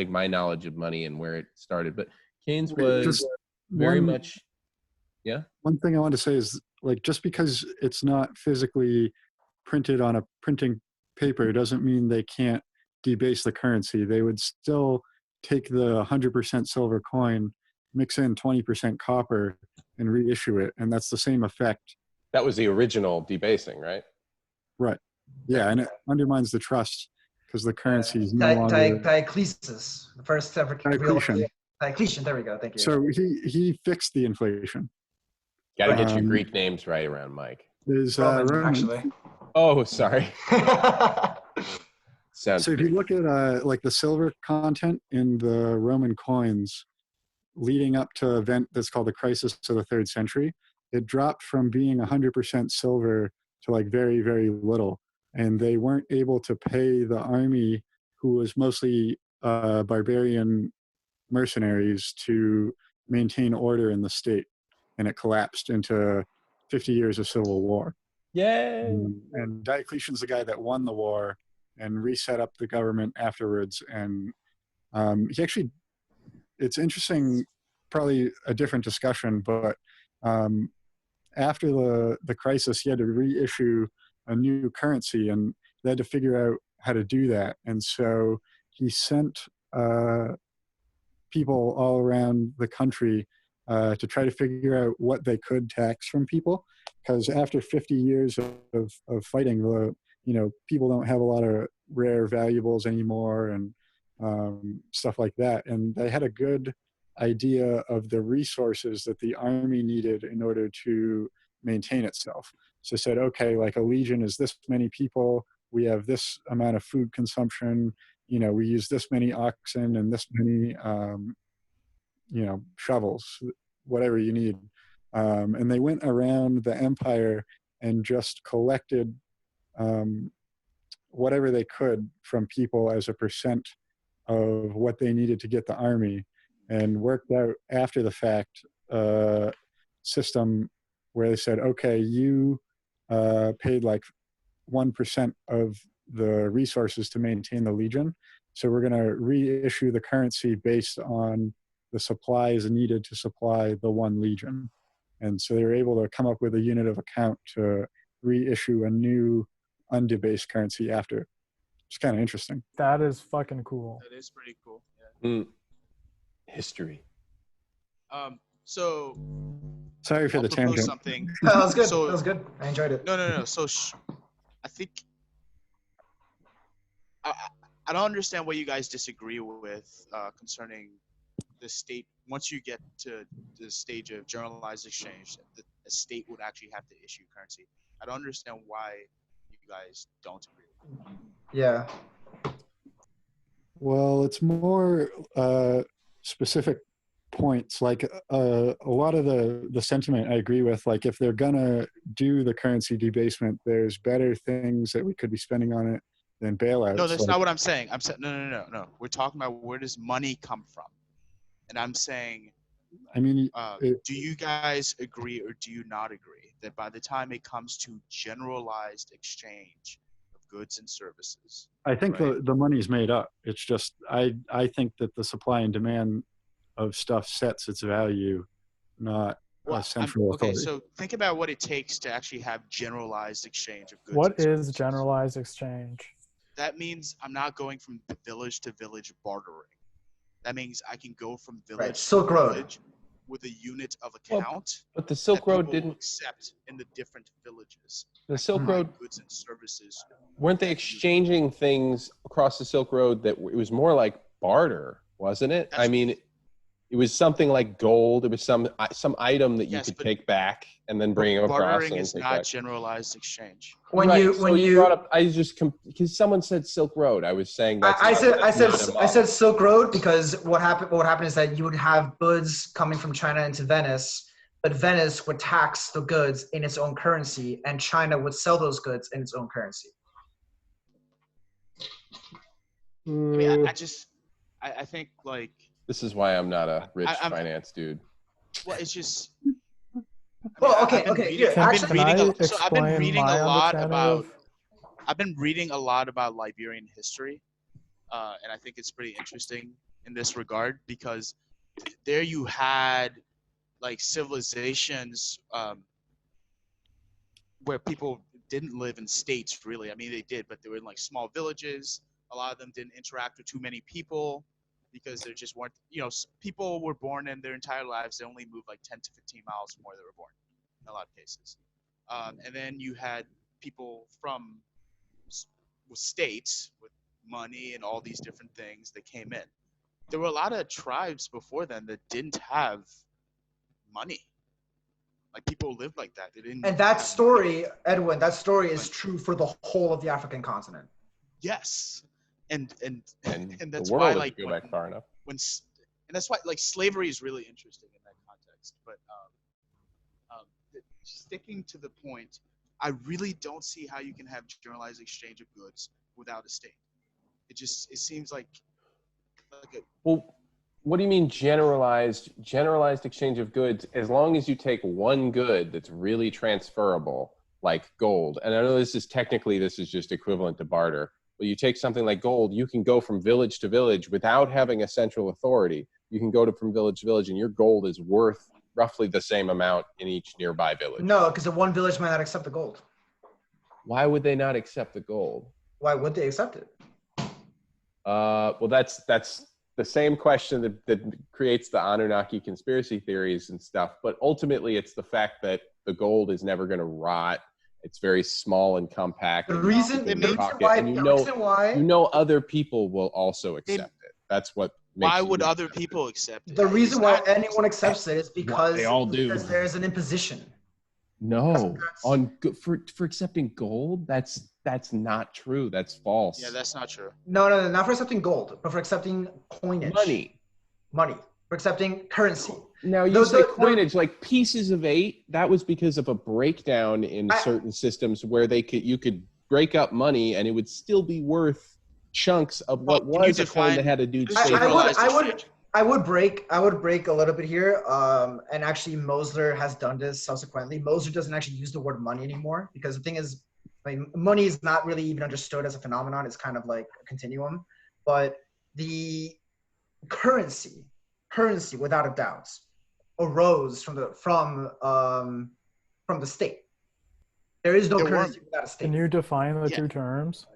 G: my knowledge of money and where it started. But Keynes was very much, yeah.
C: One thing I want to say is just because it's not physically printed on a printing paper doesn't mean they can't debase the currency. They would still take the 100% silver coin, mix in 20% copper, and reissue it, and that's the same effect.
G: That was the original debasing, right?
C: Right. Yeah, and it undermines the trust. Because the currency is no longer
D: Diocletius, the first ever Diocletian. There we go. Thank you.
C: So he fixed the inflation.
G: Got to get your Greek names right around Mike.
C: Is
D: Roman, actually.
G: Oh, sorry. Sounds
C: So if you
G: great.
C: look at like the silver content in the Roman coins leading up to an event that's called the crisis of the 3rd century, it dropped from being 100% silver to like very, very little. And they weren't able to pay the army, who was mostly barbarian mercenaries, to maintain order in the state. And it collapsed into 50 years of civil war.
G: Yay!
C: And Diocletian's the guy that won the war and reset up the government afterwards. And he actually, it's interesting, probably a different discussion, but after the crisis, he had to reissue a new currency, and they had to figure out how to do that. And so he sent people all around the country to try to figure out what they could tax from people, because after 50 years of fighting, people don't have a lot of rare valuables anymore and stuff like that. And they had a good idea of the resources that the army needed in order to maintain itself. So said, okay, like a legion is this many people, we have this amount of food consumption, we use this many oxen and this many shovels, whatever you need. And they went around the empire and just collected whatever they could from people as a percent of what they needed to get the army, and worked out after the fact system where they said, okay, you paid like 1% of the resources to maintain the legion, so we're going to reissue the currency based on the supplies needed to supply the one legion. And so they were able to come up with a unit of account to reissue a new undebased currency after. It's kind of interesting.
F: That is fucking cool.
A: That is pretty cool. Yeah.
G: History.
A: So
C: Sorry for
A: I'll
C: the
A: propose
C: tangent.
A: something.
D: That was good.
A: So-
D: That was good. I enjoyed it.
A: No. So I think I don't understand what you guys disagree with concerning the state. Once you get to the stage of generalized exchange, the state would actually have to issue currency. I don't understand why you guys don't agree.
D: Yeah.
C: Well, it's more specific points. Like a lot of the sentiment I agree with. Like if they're gonna do the currency debasement, there's better things that we could be spending on it than bailouts.
A: No, that's
C: like,
A: not what I'm saying. I'm saying no. We're talking about where does money come from, and I'm saying,
C: I mean,
A: do you guys agree or do you not agree that by the time it comes to generalized exchange of goods and services,
C: I think
A: right?
C: the money's made up. It's just I think that the supply and demand of stuff sets its value, not a central
A: okay,
C: authority.
A: so think about what it takes to actually have generalized exchange of goods.
F: What
A: and
F: is
A: services.
F: generalized exchange?
A: That means I'm not going from village to village bartering. That means I can go from village
D: Right. Silk
A: to
D: Road.
A: village with a unit of
G: Well,
A: account.
G: But the Silk
A: that
G: Road
A: people will
G: didn't.
A: accept in the different villages.
G: The Silk
A: Buy
G: Road,
A: goods and services.
G: weren't they exchanging things across the Silk Road that it was more like barter, wasn't it? I
A: That's-
G: mean, it was something like gold. It was some item that you
A: Yes,
G: could
A: but-
G: take back and then bring across.
A: Bartering
G: and
A: is
G: take
A: not
G: back.
A: generalized exchange.
D: When
G: Right,
D: you
G: so
D: when you
G: brought up, I just because someone said Silk Road, I was saying that's
D: I
G: not-
D: said
G: that's not a
D: I said
G: model.
D: Silk Road because what happened is that you would have goods coming from China into Venice, but Venice would tax the goods in its own currency, and China would sell those goods in its own currency.
A: I mean, I think like,
G: This is why I'm not a rich
A: I'm-
G: finance dude.
A: well, it's just.
D: Well,
A: I've
D: okay,
A: been
D: okay,
A: reading-
D: here,
A: I've been
D: actually-
A: reading
F: Can I
A: a- so I've been
F: explain
A: reading
F: my
A: a lot
F: understanding
A: about.
F: of-
A: I've been reading a lot about Liberian history, and I think it's pretty interesting in this regard because there you had like civilizations where people didn't live in states really. I mean, they did, but they were in like small villages. A lot of them didn't interact with too many people because there just weren't, people were born in their entire lives. They only moved like 10 to 15 miles from where they were born in a lot of cases. And then you had people from with states with money and all these different things that came in. There were a lot of tribes before then that didn't have money. Like people lived like that. They didn't.
D: And that
A: have
D: story, Edwin, that story is true for the whole of the African continent.
A: Yes, and
G: And
A: and
G: the
A: that's
G: world,
A: why
G: if
A: like
G: you go back far enough.
A: and that's why like slavery is really interesting in that context. But sticking to the point, I really don't see how you can have generalized exchange of goods without a state. It seems like a,
G: Well, what do you mean generalized exchange of goods? As long as you take one good that's really transferable, like gold, and I know this is just equivalent to barter, but you take something like gold, you can go from village to village without having a central authority. You can go from village to village, and your gold is worth roughly the same amount in each nearby village.
D: No, because the one village might not accept the gold.
G: Why would they not accept the gold?
D: Why would they accept it?
G: Well, that's the same question that creates the Anunnaki conspiracy theories and stuff. But ultimately, it's the fact that the gold is never going to rot. It's very small and compact.
D: The reason why
G: other people will also accept it. That's what makes
A: why would other people accept it?
D: The reason why anyone accepts it is because
G: they all do.
D: Because there's an imposition.
G: No, for accepting gold, that's not true. That's false.
A: Yeah, that's not true.
D: No, not for accepting gold, but for accepting coinage. Money. For accepting currency.
G: Now you say coinage, like pieces of 8. That was because of a breakdown in certain systems where you could break up money and it would still be worth chunks of what was a coin that had a dude.
D: I would break a little bit here, and actually Mosler has done this subsequently. Mosler doesn't actually use the word money anymore because the thing is, like, money is not really even understood as a phenomenon. It's kind of like a continuum, but the currency without a doubt arose from the state. There is no currency without a state.
F: Can you define the two terms?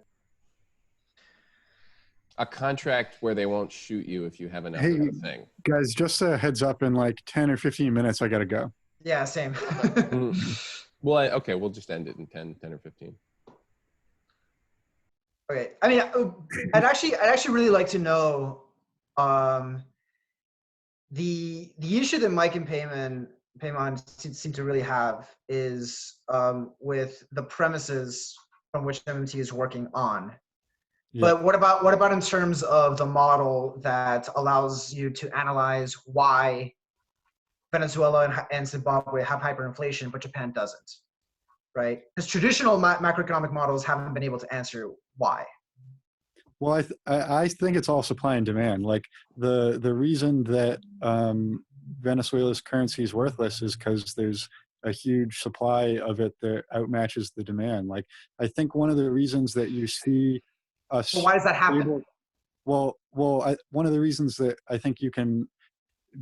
G: A contract where they won't shoot you if you have enough of a thing.
C: Guys, just a heads up, in like 10 or 15 minutes, I got to go.
D: Yeah, same.
G: Well, okay, we'll just end it in 10 or 15.
D: Okay. I mean, I'd actually really like to know the issue that Mike and Paymahn seem to really have is with the premises from which MMT is working on. Yeah. But what about in terms of the model that allows you to analyze why Venezuela and Zimbabwe have hyperinflation, but Japan doesn't, right? Because traditional macroeconomic models haven't been able to answer why.
C: Well, I think it's all supply and demand. Like the reason that Venezuela's currency is worthless is because there's a huge supply of it that outmatches the demand. Like I think one of the reasons that you see us.
D: So why does that happen?
C: One of the reasons that I think you can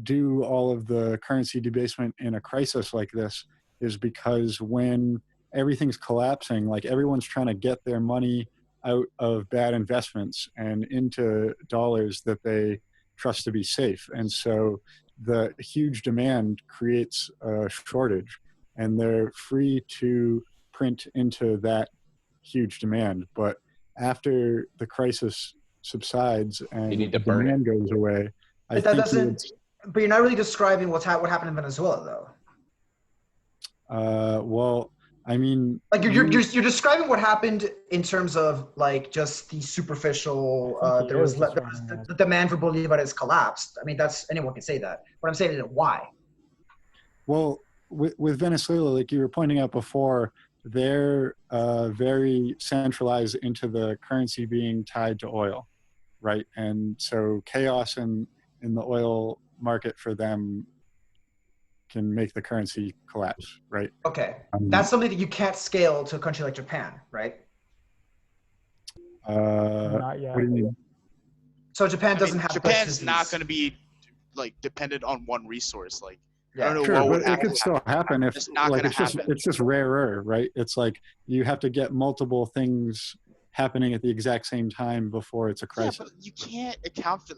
C: do all of the currency debasement in a crisis like this is because when everything's collapsing, like everyone's trying to get their money out of bad investments and into dollars that they trust to be safe. And so the huge demand creates a shortage, and they're free to print into that huge demand. But after the crisis subsides and the demand goes away,
D: but you're not really describing what happened in Venezuela, though.
C: Well, I mean,
D: like you're describing what happened in terms of like just the superficial. There was the demand for bolívares collapsed. I mean, that's anyone can say that. What I'm saying is why.
C: Well, with Venezuela, like you were pointing out before, they're very centralized into the currency being tied to oil, right? And so chaos in the oil market for them can make the currency collapse, right?
D: Okay, that's something that you can't scale to a country like Japan, right?
F: Not yet.
C: What do you mean?
D: So Japan doesn't have.
A: Japan's not going to be like dependent on one resource, like.
D: Yeah,
A: I don't know
C: sure,
A: what would
C: but it could still happen if it's just rarer, right? It's like you have to get multiple things happening at the exact same time before it's a crisis.
A: Yeah, but you can't account for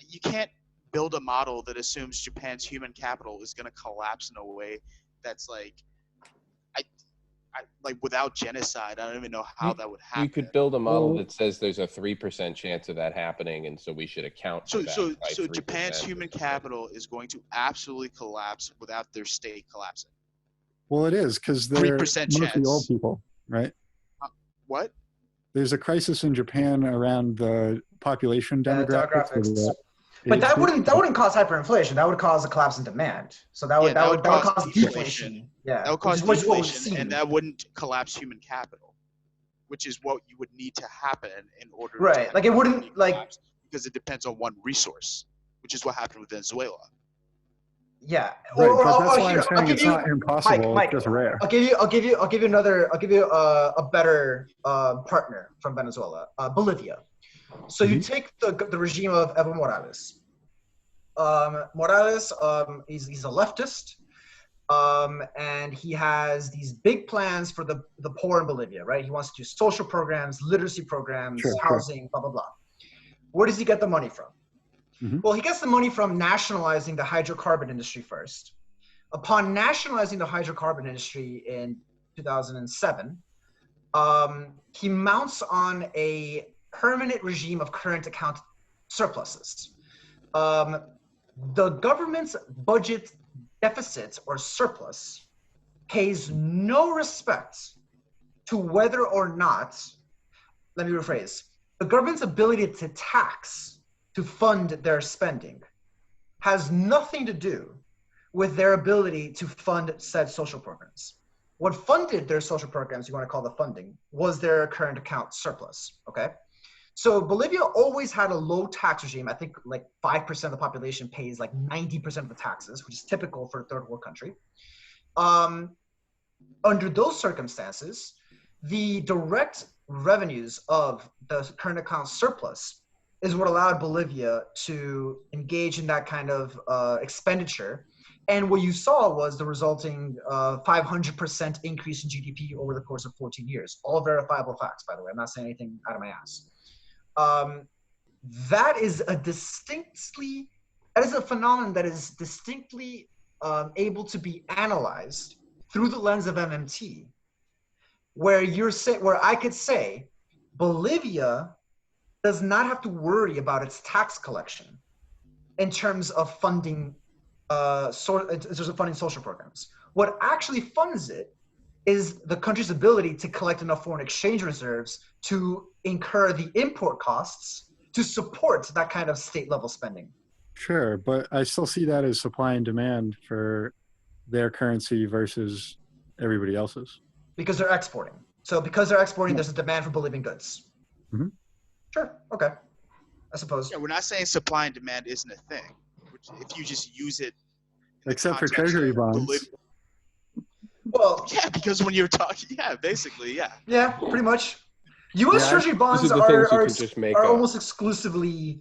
A: you can't build a model that assumes Japan's human capital is going to collapse in a way that's like like without genocide. I don't even know how that would happen.
G: You could build a model that says there's a 3% chance of that happening, and so we should account for that.
A: So Japan's human capital is going to absolutely collapse without their state collapsing.
C: Well, it is because they're
A: 3%
C: mostly
A: chance.
C: old people, right?
A: What?
C: there's a crisis in Japan around the population demographics.
D: demographics. But that wouldn't cause hyperinflation. That would cause a collapse in demand. So that would cause deflation. Yeah,
A: that would cause deflation, and that wouldn't collapse human capital, which is what you would need to happen in order.
D: Right, like it wouldn't like
A: because it depends on one resource, which is what happened with Venezuela.
D: Yeah,
C: right, but that's why I'm saying it's not impossible.
D: Mike,
C: it's just rare.
D: I'll give you a better partner from Venezuela, Bolivia. So you take the regime of Evo Morales. Morales, he's a leftist, and he has these big plans for the poor in Bolivia, right? He wants to do social programs, literacy programs, housing, blah, blah, blah. Where does he get the money from? Well, he gets the money from nationalizing the hydrocarbon industry first. Upon nationalizing the hydrocarbon industry in 2007, he mounts on a permanent regime of current account surpluses. The government's budget deficit or surplus pays no respect to whether or not, let me rephrase, the government's ability to tax to fund their spending has nothing to do with their ability to fund said social programs. What funded their social programs, you want to call the funding, was their current account surplus, okay? So Bolivia always had a low tax regime. I think like 5% of the population pays like 90% of the taxes, which is typical for a third world country. Under those circumstances, the direct revenues of the current account surplus is what allowed Bolivia to engage in that kind of expenditure. And what you saw was the resulting 500% increase in GDP over the course of 14 years. All verifiable facts, by the way. I'm not saying anything out of my ass. That is a phenomenon that is distinctly able to be analyzed through the lens of MMT, where I could say Bolivia does not have to worry about its tax collection in terms of funding social programs. What actually funds it is the country's ability to collect enough foreign exchange reserves to incur the import costs to support that kind of state level spending.
C: Sure, but I still see that as supply and demand for their currency versus everybody else's.
D: Because they're exporting. So because they're exporting, there's a demand for Bolivian goods.
C: Mm-hmm.
D: Sure, okay, I suppose.
A: Yeah, we're not saying supply and demand isn't a thing. If you just use it.
C: Except for treasury bonds.
D: Well,
A: yeah, because when you're talking, yeah, basically, yeah.
D: Yeah, pretty much. U.S. Treasury bonds are almost exclusively.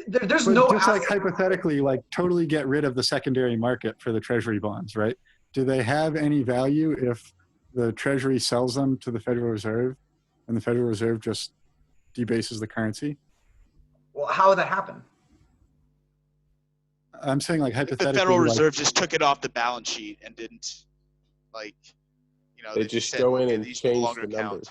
D: There's
C: but
D: no.
C: Just like hypothetically, like totally get rid of the secondary market for the Treasury bonds, right? Do they have any value if the Treasury sells them to the Federal Reserve, and the Federal Reserve just debases the currency?
D: Well, how would that happen?
C: I'm saying like hypothetically.
A: If the Federal Reserve just took it off the balance sheet and didn't, like, you know,
G: they just go in and change the numbers.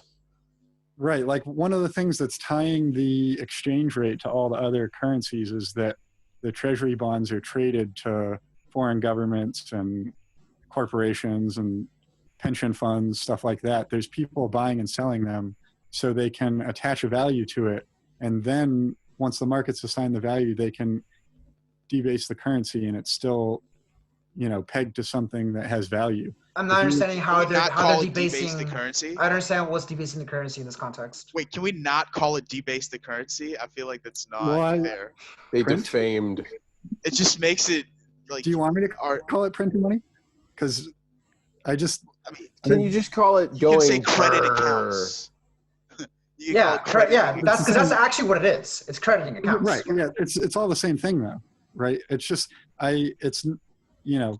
C: Right. Like one of the things that's tying the exchange rate to all the other currencies is that the Treasury bonds are traded to foreign governments and corporations and pension funds, stuff like that. There's people buying and selling them so they can attach a value to it. And then once the markets assign the value, they can debase the currency and it's still, you know, pegged to something that has value.
D: I'm not understanding how they're debasing
A: the currency.
D: I understand what's debasing the currency in this context.
A: Wait, can we not call it debase the currency? I feel like that's not fair.
G: They defamed.
A: It just makes it like.
C: Do you want me to call it printing money? Because I mean,
G: can you just call it going?
A: You can say credit accounts.
D: Yeah, that's because that's actually what it is. It's crediting accounts.
C: Right. Yeah. It's all the same thing though, right? It's just you know,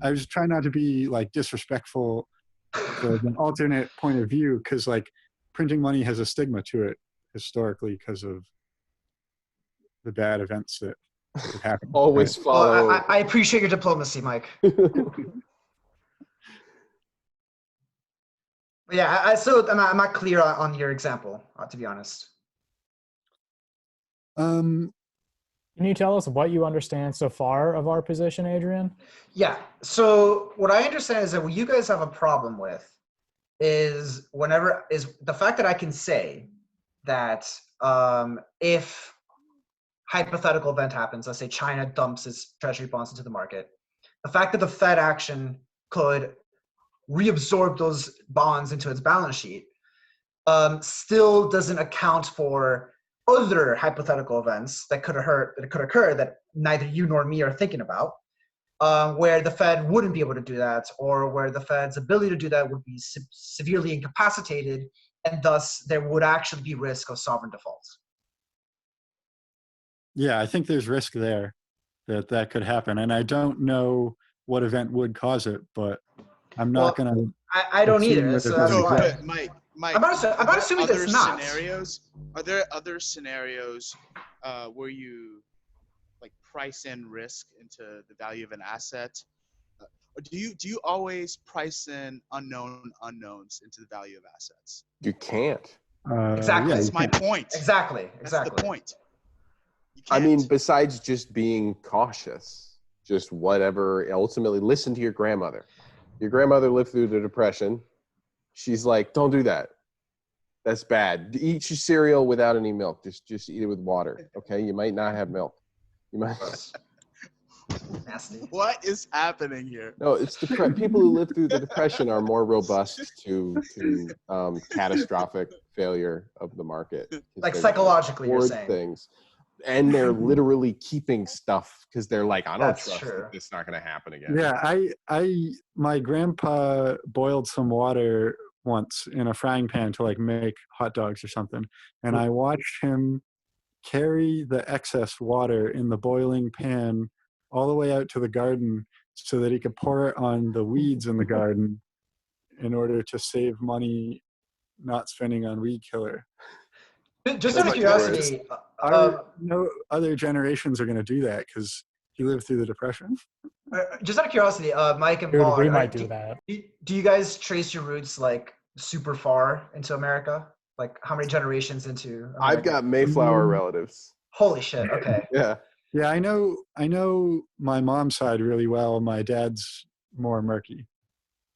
C: I was trying not to be like disrespectful to an alternate point of view because like printing money has a stigma to it historically because of the bad events that happen.
G: Always follow.
D: Well, I appreciate your diplomacy, Mike. Yeah, I'm not clear on your example, to be honest.
F: Can you tell us what you understand so far of our position, Adrian?
D: Yeah. So what I understand is that what you guys have a problem with is the fact that I can say that if hypothetical event happens, let's say China dumps its treasury bonds into the market, the fact that the Fed action could reabsorb those bonds into its balance sheet still doesn't account for other hypothetical events that could occur that neither you nor me are thinking about, where the Fed wouldn't be able to do that, or where the Fed's ability to do that would be severely incapacitated, and thus there would actually be risk of sovereign default.
C: Yeah, I think there's risk there that could happen, and I don't know what event would cause it, but I'm not
D: Well,
C: going to.
D: I don't either. So that's
A: So,
D: why.
A: but Mike,
D: I'm not assuming
A: other
D: that's not.
A: scenarios? Are there other scenarios where you like price in risk into the value of an asset? Or do you always price in unknown unknowns into the value of assets?
B: You can't.
D: Exactly.
C: Yeah,
A: That's my point.
D: Exactly.
A: That's the point. You
B: I mean,
A: can't.
B: besides just being cautious, just whatever, ultimately listen to your grandmother. Your grandmother lived through the Depression. She's like, don't do that. That's bad. Eat your cereal without any milk. Just eat it with water. Okay. You might not have milk. You might.
D: Nasty.
A: What is happening here?
B: No, it's people who live through the Depression are more robust to catastrophic failure of the market.
D: Like psychologically, you're
B: hoard
D: saying.
B: things, and they're literally keeping stuff because they're like, I don't
D: That's
B: trust
D: true.
B: that this is not going to happen again.
C: Yeah, my grandpa boiled some water once in a frying pan to like make hot dogs or something, and I watched him carry the excess water in the boiling pan all the way out to the garden so that he could pour it on the weeds in the garden in order to save money not spending on weed killer.
D: Just out of curiosity,
C: No other generations are going to do that because he lived through the Depression.
D: just out of curiosity, Mike and
F: Dude,
D: Paul,
F: we might do that.
D: Do you guys trace your roots like super far into America? Like how many generations into America?
B: I've got Mayflower relatives.
D: Holy shit. Okay.
B: Yeah.
C: Yeah, I know my mom's side really well. My dad's more murky.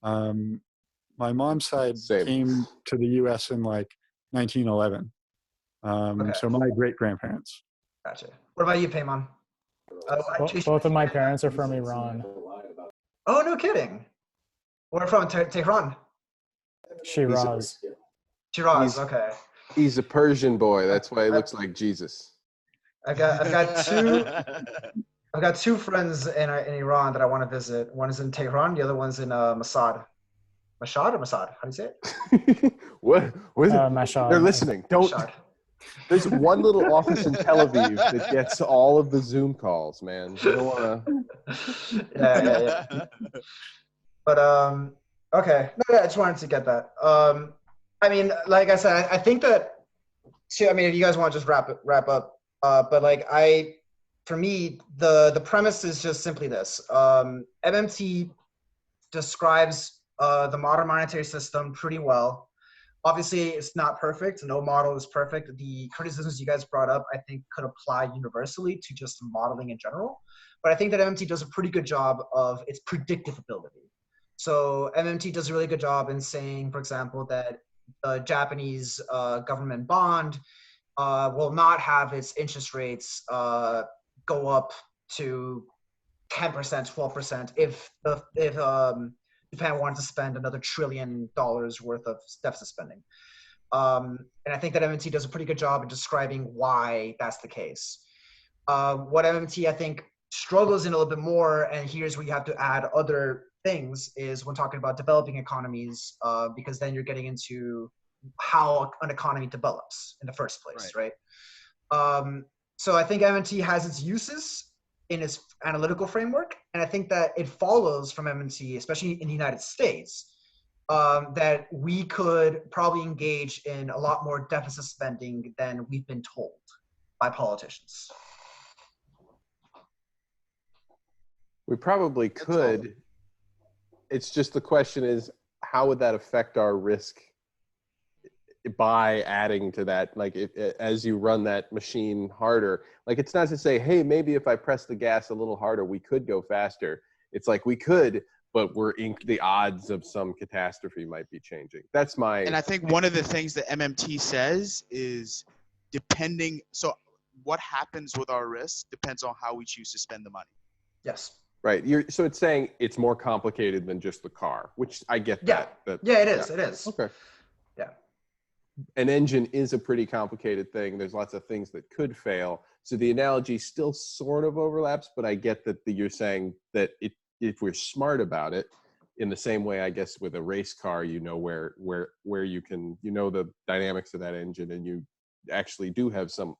C: My mom's side
B: Same.
C: came to the U.S. in like 1911.
D: Okay.
C: So my great grandparents.
D: Gotcha. What about you, Paymahn?
F: Both of my parents are from Iran.
D: Oh, no kidding. Where from? Tehran?
F: Shiraz.
D: Shiraz. Okay.
B: He's a Persian boy. That's why he looks like Jesus.
D: I've got two friends in Iran that I want to visit. One is in Tehran. The other one's in Mashhad. Mashhad or Masad? How do you say it?
B: What is it?
F: Mashhad.
B: They're listening. Don't.
D: Mashhad.
B: There's one little office in Tel Aviv that gets all of the Zoom calls, man. You don't want to.
D: Yeah. But okay. No, I just wanted to get that. I mean, like I said, I think that. I mean, if you guys want to just wrap up. But like for me, the premise is just simply this. MMT describes the modern monetary system pretty well. Obviously, it's not perfect. No model is perfect. The criticisms you guys brought up, I think, could apply universally to just modeling in general. But I think that MMT does a pretty good job of its predictive ability. So MMT does a really good job in saying, for example, that the Japanese government bond will not have its interest rates go up to 10%, 12% if Japan wanted to spend another $1 trillion worth of deficit spending. And I think that MMT does a pretty good job in describing why that's the case. What MMT, I think, struggles in a little bit more, and here's where you have to add other things, is when talking about developing economies, because then you're getting into how an economy develops in the first place, right? So I think MMT has its uses in its analytical framework, and I think that it follows from MMT, especially in the United States, that we could probably engage in a lot more deficit spending than we've been told by politicians.
B: We probably could. It's just the question is, how would that affect our risk by adding to that? Like as you run that machine harder, like it's not to say, hey, maybe if I press the gas a little harder, we could go faster. It's like we could,
G: the odds of some catastrophe might be changing. That's my.
A: And I think one of the things that MMT says is so what happens with our risk depends on how we choose to spend the money.
D: Yes.
G: Right. So it's saying it's more complicated than just the car, which I get that.
D: Yeah, it is. Yeah. It is.
G: Okay.
D: Yeah.
G: An engine is a pretty complicated thing. There's lots of things that could fail. So the analogy still sort of overlaps, but I get that you're saying that if we're smart about it, in the same way, I guess, with a race car, you know where you can, the dynamics of that engine, and you actually do have some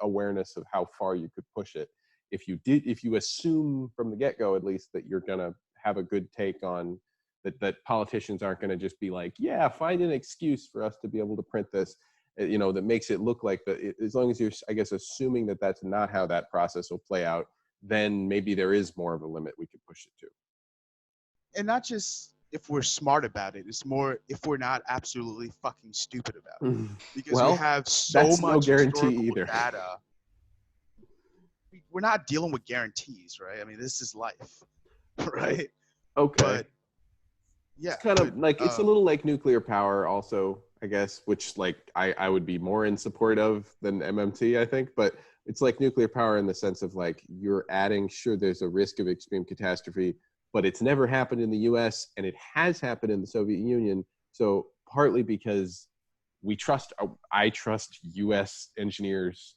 G: awareness of how far you could push it. If you assume from the get-go, at least, that you're going to have a good take on that politicians aren't going to just be like, yeah, find an excuse for us to be able to print this, that makes it look like as long as you're, I guess, assuming that that's not how that process will play out, then maybe there is more of a limit we could push it to.
A: And not just if we're smart about it, it's more if we're not absolutely fucking stupid about it. Because we have so
G: that's
A: much
G: no guarantee either.
A: Data. We're not dealing with guarantees, right? I mean, this is life, right?
G: Okay.
A: But yeah,
G: it's kind of like it's a little like nuclear power, also, I guess, which I would be more in support of than MMT, I think. But it's like nuclear power in the sense of you're adding, sure, there's a risk of extreme catastrophe, but it's never happened in the U.S. and it has happened in the Soviet Union. So partly because I trust U.S. engineers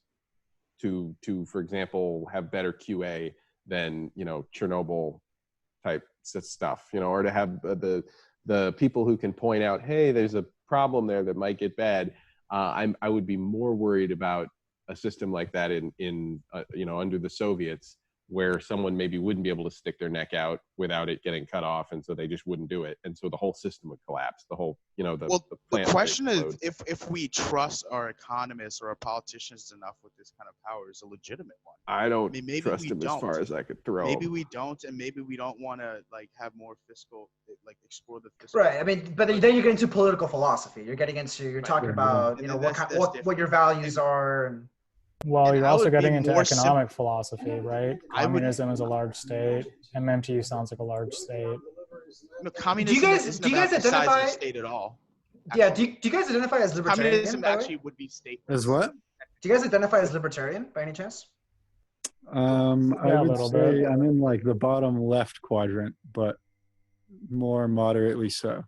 G: to, for example, have better QA than, Chernobyl type stuff, or to have the people who can point out, hey, there's a problem there that might get bad. I would be more worried about a system like that in under the Soviets, where someone maybe wouldn't be able to stick their neck out without it getting cut off, and so they just wouldn't do it, and so the whole system would collapse. The whole,
A: the question is if we trust our economists or our politicians enough with this kind of power is a legitimate one.
G: I don't trust them as far as I could throw.
A: Maybe we don't, and maybe we don't want to have more fiscal, explore the fiscal.
D: Right. I mean, but then you get into political philosophy. You're talking about what your values are. And
F: well, you're also getting into economic philosophy, right? Communism is a large state. MMT sounds like a large state.
A: No, communism do you guys identify state at all?
D: Yeah. Do you guys identify as libertarian?
A: Communism actually would be state.
C: As what?
D: Do you guys identify as libertarian by any chance?
C: I would say I'm in the bottom left quadrant, but more moderately so.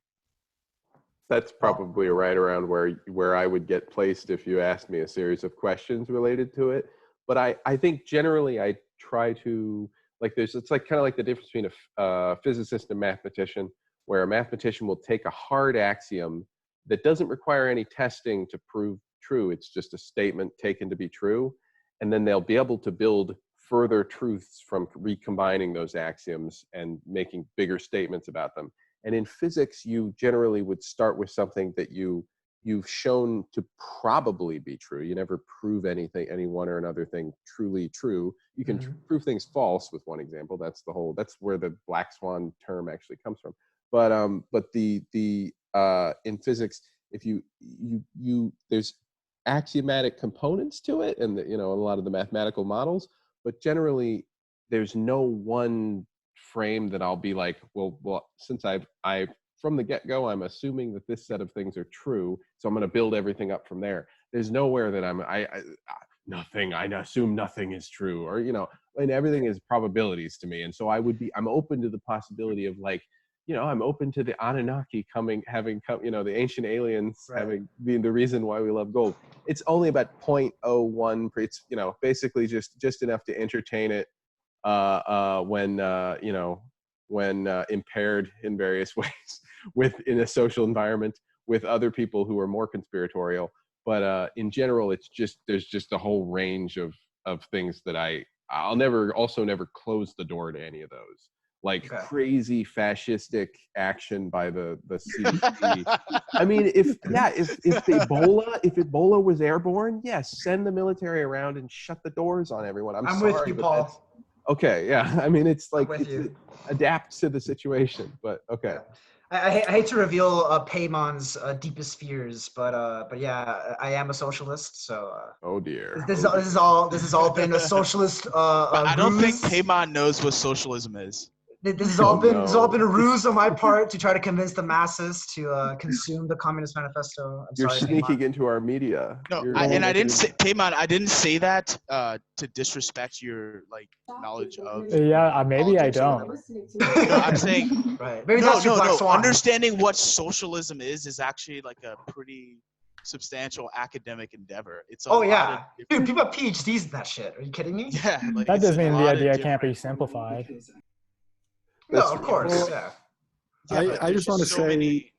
G: That's probably right around where I would get placed if you asked me a series of questions related to it. But I think generally I try to it's kind of like the difference between a physicist and mathematician, where a mathematician will take a hard axiom that doesn't require any testing to prove true. It's just a statement taken to be true. And then they'll be able to build further truths from recombining those axioms and making bigger statements about them. And in physics, you generally would start with something that you've shown to probably be true. You never prove any one or another thing truly true. You can prove things false with one example. That's where the black swan term actually comes from. But in physics, if you there's axiomatic components to it, and a lot of the mathematical models, but generally there's no one frame that I'll be like, well, since I from the get-go, I'm assuming that this set of things are true, so I'm going to build everything up from there. There's nowhere that I assume nothing is true, or and everything is probabilities to me. And so I'm open to the possibility of I'm open to the Anunnaki having come, the ancient aliens having been the reason why we love gold. It's only about 0.01. It's basically just enough to entertain it when impaired in various ways in a social environment with other people who are more conspiratorial. But in general, there's just a whole range of things that I'll never close the door to any of those. Crazy fascistic action by the CDC. I mean, if Ebola was airborne, yes, send the military around and shut the doors on everyone. I'm sorry,
D: with you, Paul.
G: Okay, yeah. I mean, it's adapt to the situation, but okay.
D: I hate to reveal Paymahn's deepest fears, but yeah, I am a socialist. So.
G: Oh dear.
D: This has all been a socialist.
A: I don't think Paymahn knows what socialism is.
D: This has all been
B: no.
D: this has all been a ruse on my part to try to convince the masses to consume the Communist Manifesto. I'm
B: You're
D: sorry,
B: sneaking
D: Paymahn.
B: into our media.
A: No,
B: You're
A: I didn't
B: making-
A: say Paymahn. I didn't say that to disrespect your like knowledge of.
F: Yeah, maybe I
A: politics or
F: don't.
A: whatever. No, I'm saying
D: Right. Maybe that's your black swan.
A: Understanding what socialism is actually like a pretty substantial academic endeavor. It's a
D: Oh
A: lot
D: yeah,
A: of
D: dude. People have PhDs in that shit. Are you kidding me?
A: yeah. Like,
F: That
A: it's
F: doesn't
A: a
F: mean the
A: lot of
F: idea can't be
A: different-
F: simplified.
D: No,
B: That's-
D: of course.
C: well,
D: Yeah.
A: Yeah,
C: I
A: but
C: just
A: there's
C: want to
A: so
C: say,
A: many-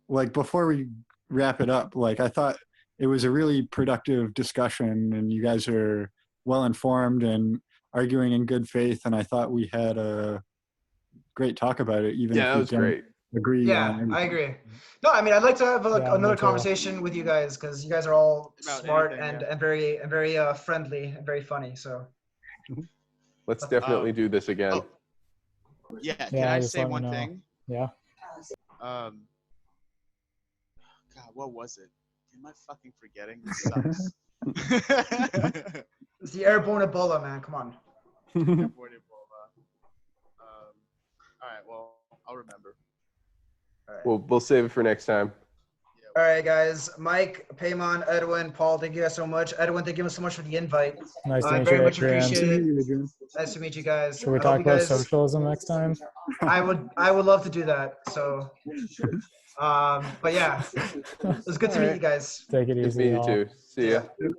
C: like, before we wrap it up, like, I thought it was a really productive discussion, and you guys are well informed and arguing in good faith. And I thought we had a great talk about it, even
B: Yeah,
C: if
B: that
C: we
B: was
C: don't
B: great.
C: agree.
D: Yeah,
C: on
D: I
C: everything.
D: agree. No, I mean, I'd like to have
F: Yeah, me
D: another
F: too.
D: conversation with you guys because you guys are all
A: About
D: smart
A: anything,
D: and very friendly and very funny. So
B: Let's definitely do this again.
A: oh, yeah. Can
F: Yeah,
A: I
F: just
A: say
F: let me
A: one
F: know.
A: thing?
F: Yeah.
A: God, what was it? Am I fucking forgetting? This sucks.
D: it's the airborne Ebola, man. Come on.
A: Airborne Ebola. All right. Well, I'll remember.
D: All right.
B: We'll save it for next time.
D: All right, guys. Mike, Paymahn, Edwin, Paul, thank you guys so much. Edwin, thank you so much for the invite.
F: Nice to
D: I
F: meet
D: very
F: you,
D: much
F: Adrian.
D: appreciate it.
C: Adrian.
D: Nice to meet you guys.
F: Should we
D: I hope
F: talk
D: you
F: about
D: guys-
F: socialism next time?
D: I would love to do that. So, but yeah, it was good to meet you guys.
F: Take it
B: Good
F: easy.
B: meeting you
F: y'all.
B: too. See ya.
D: Yeah.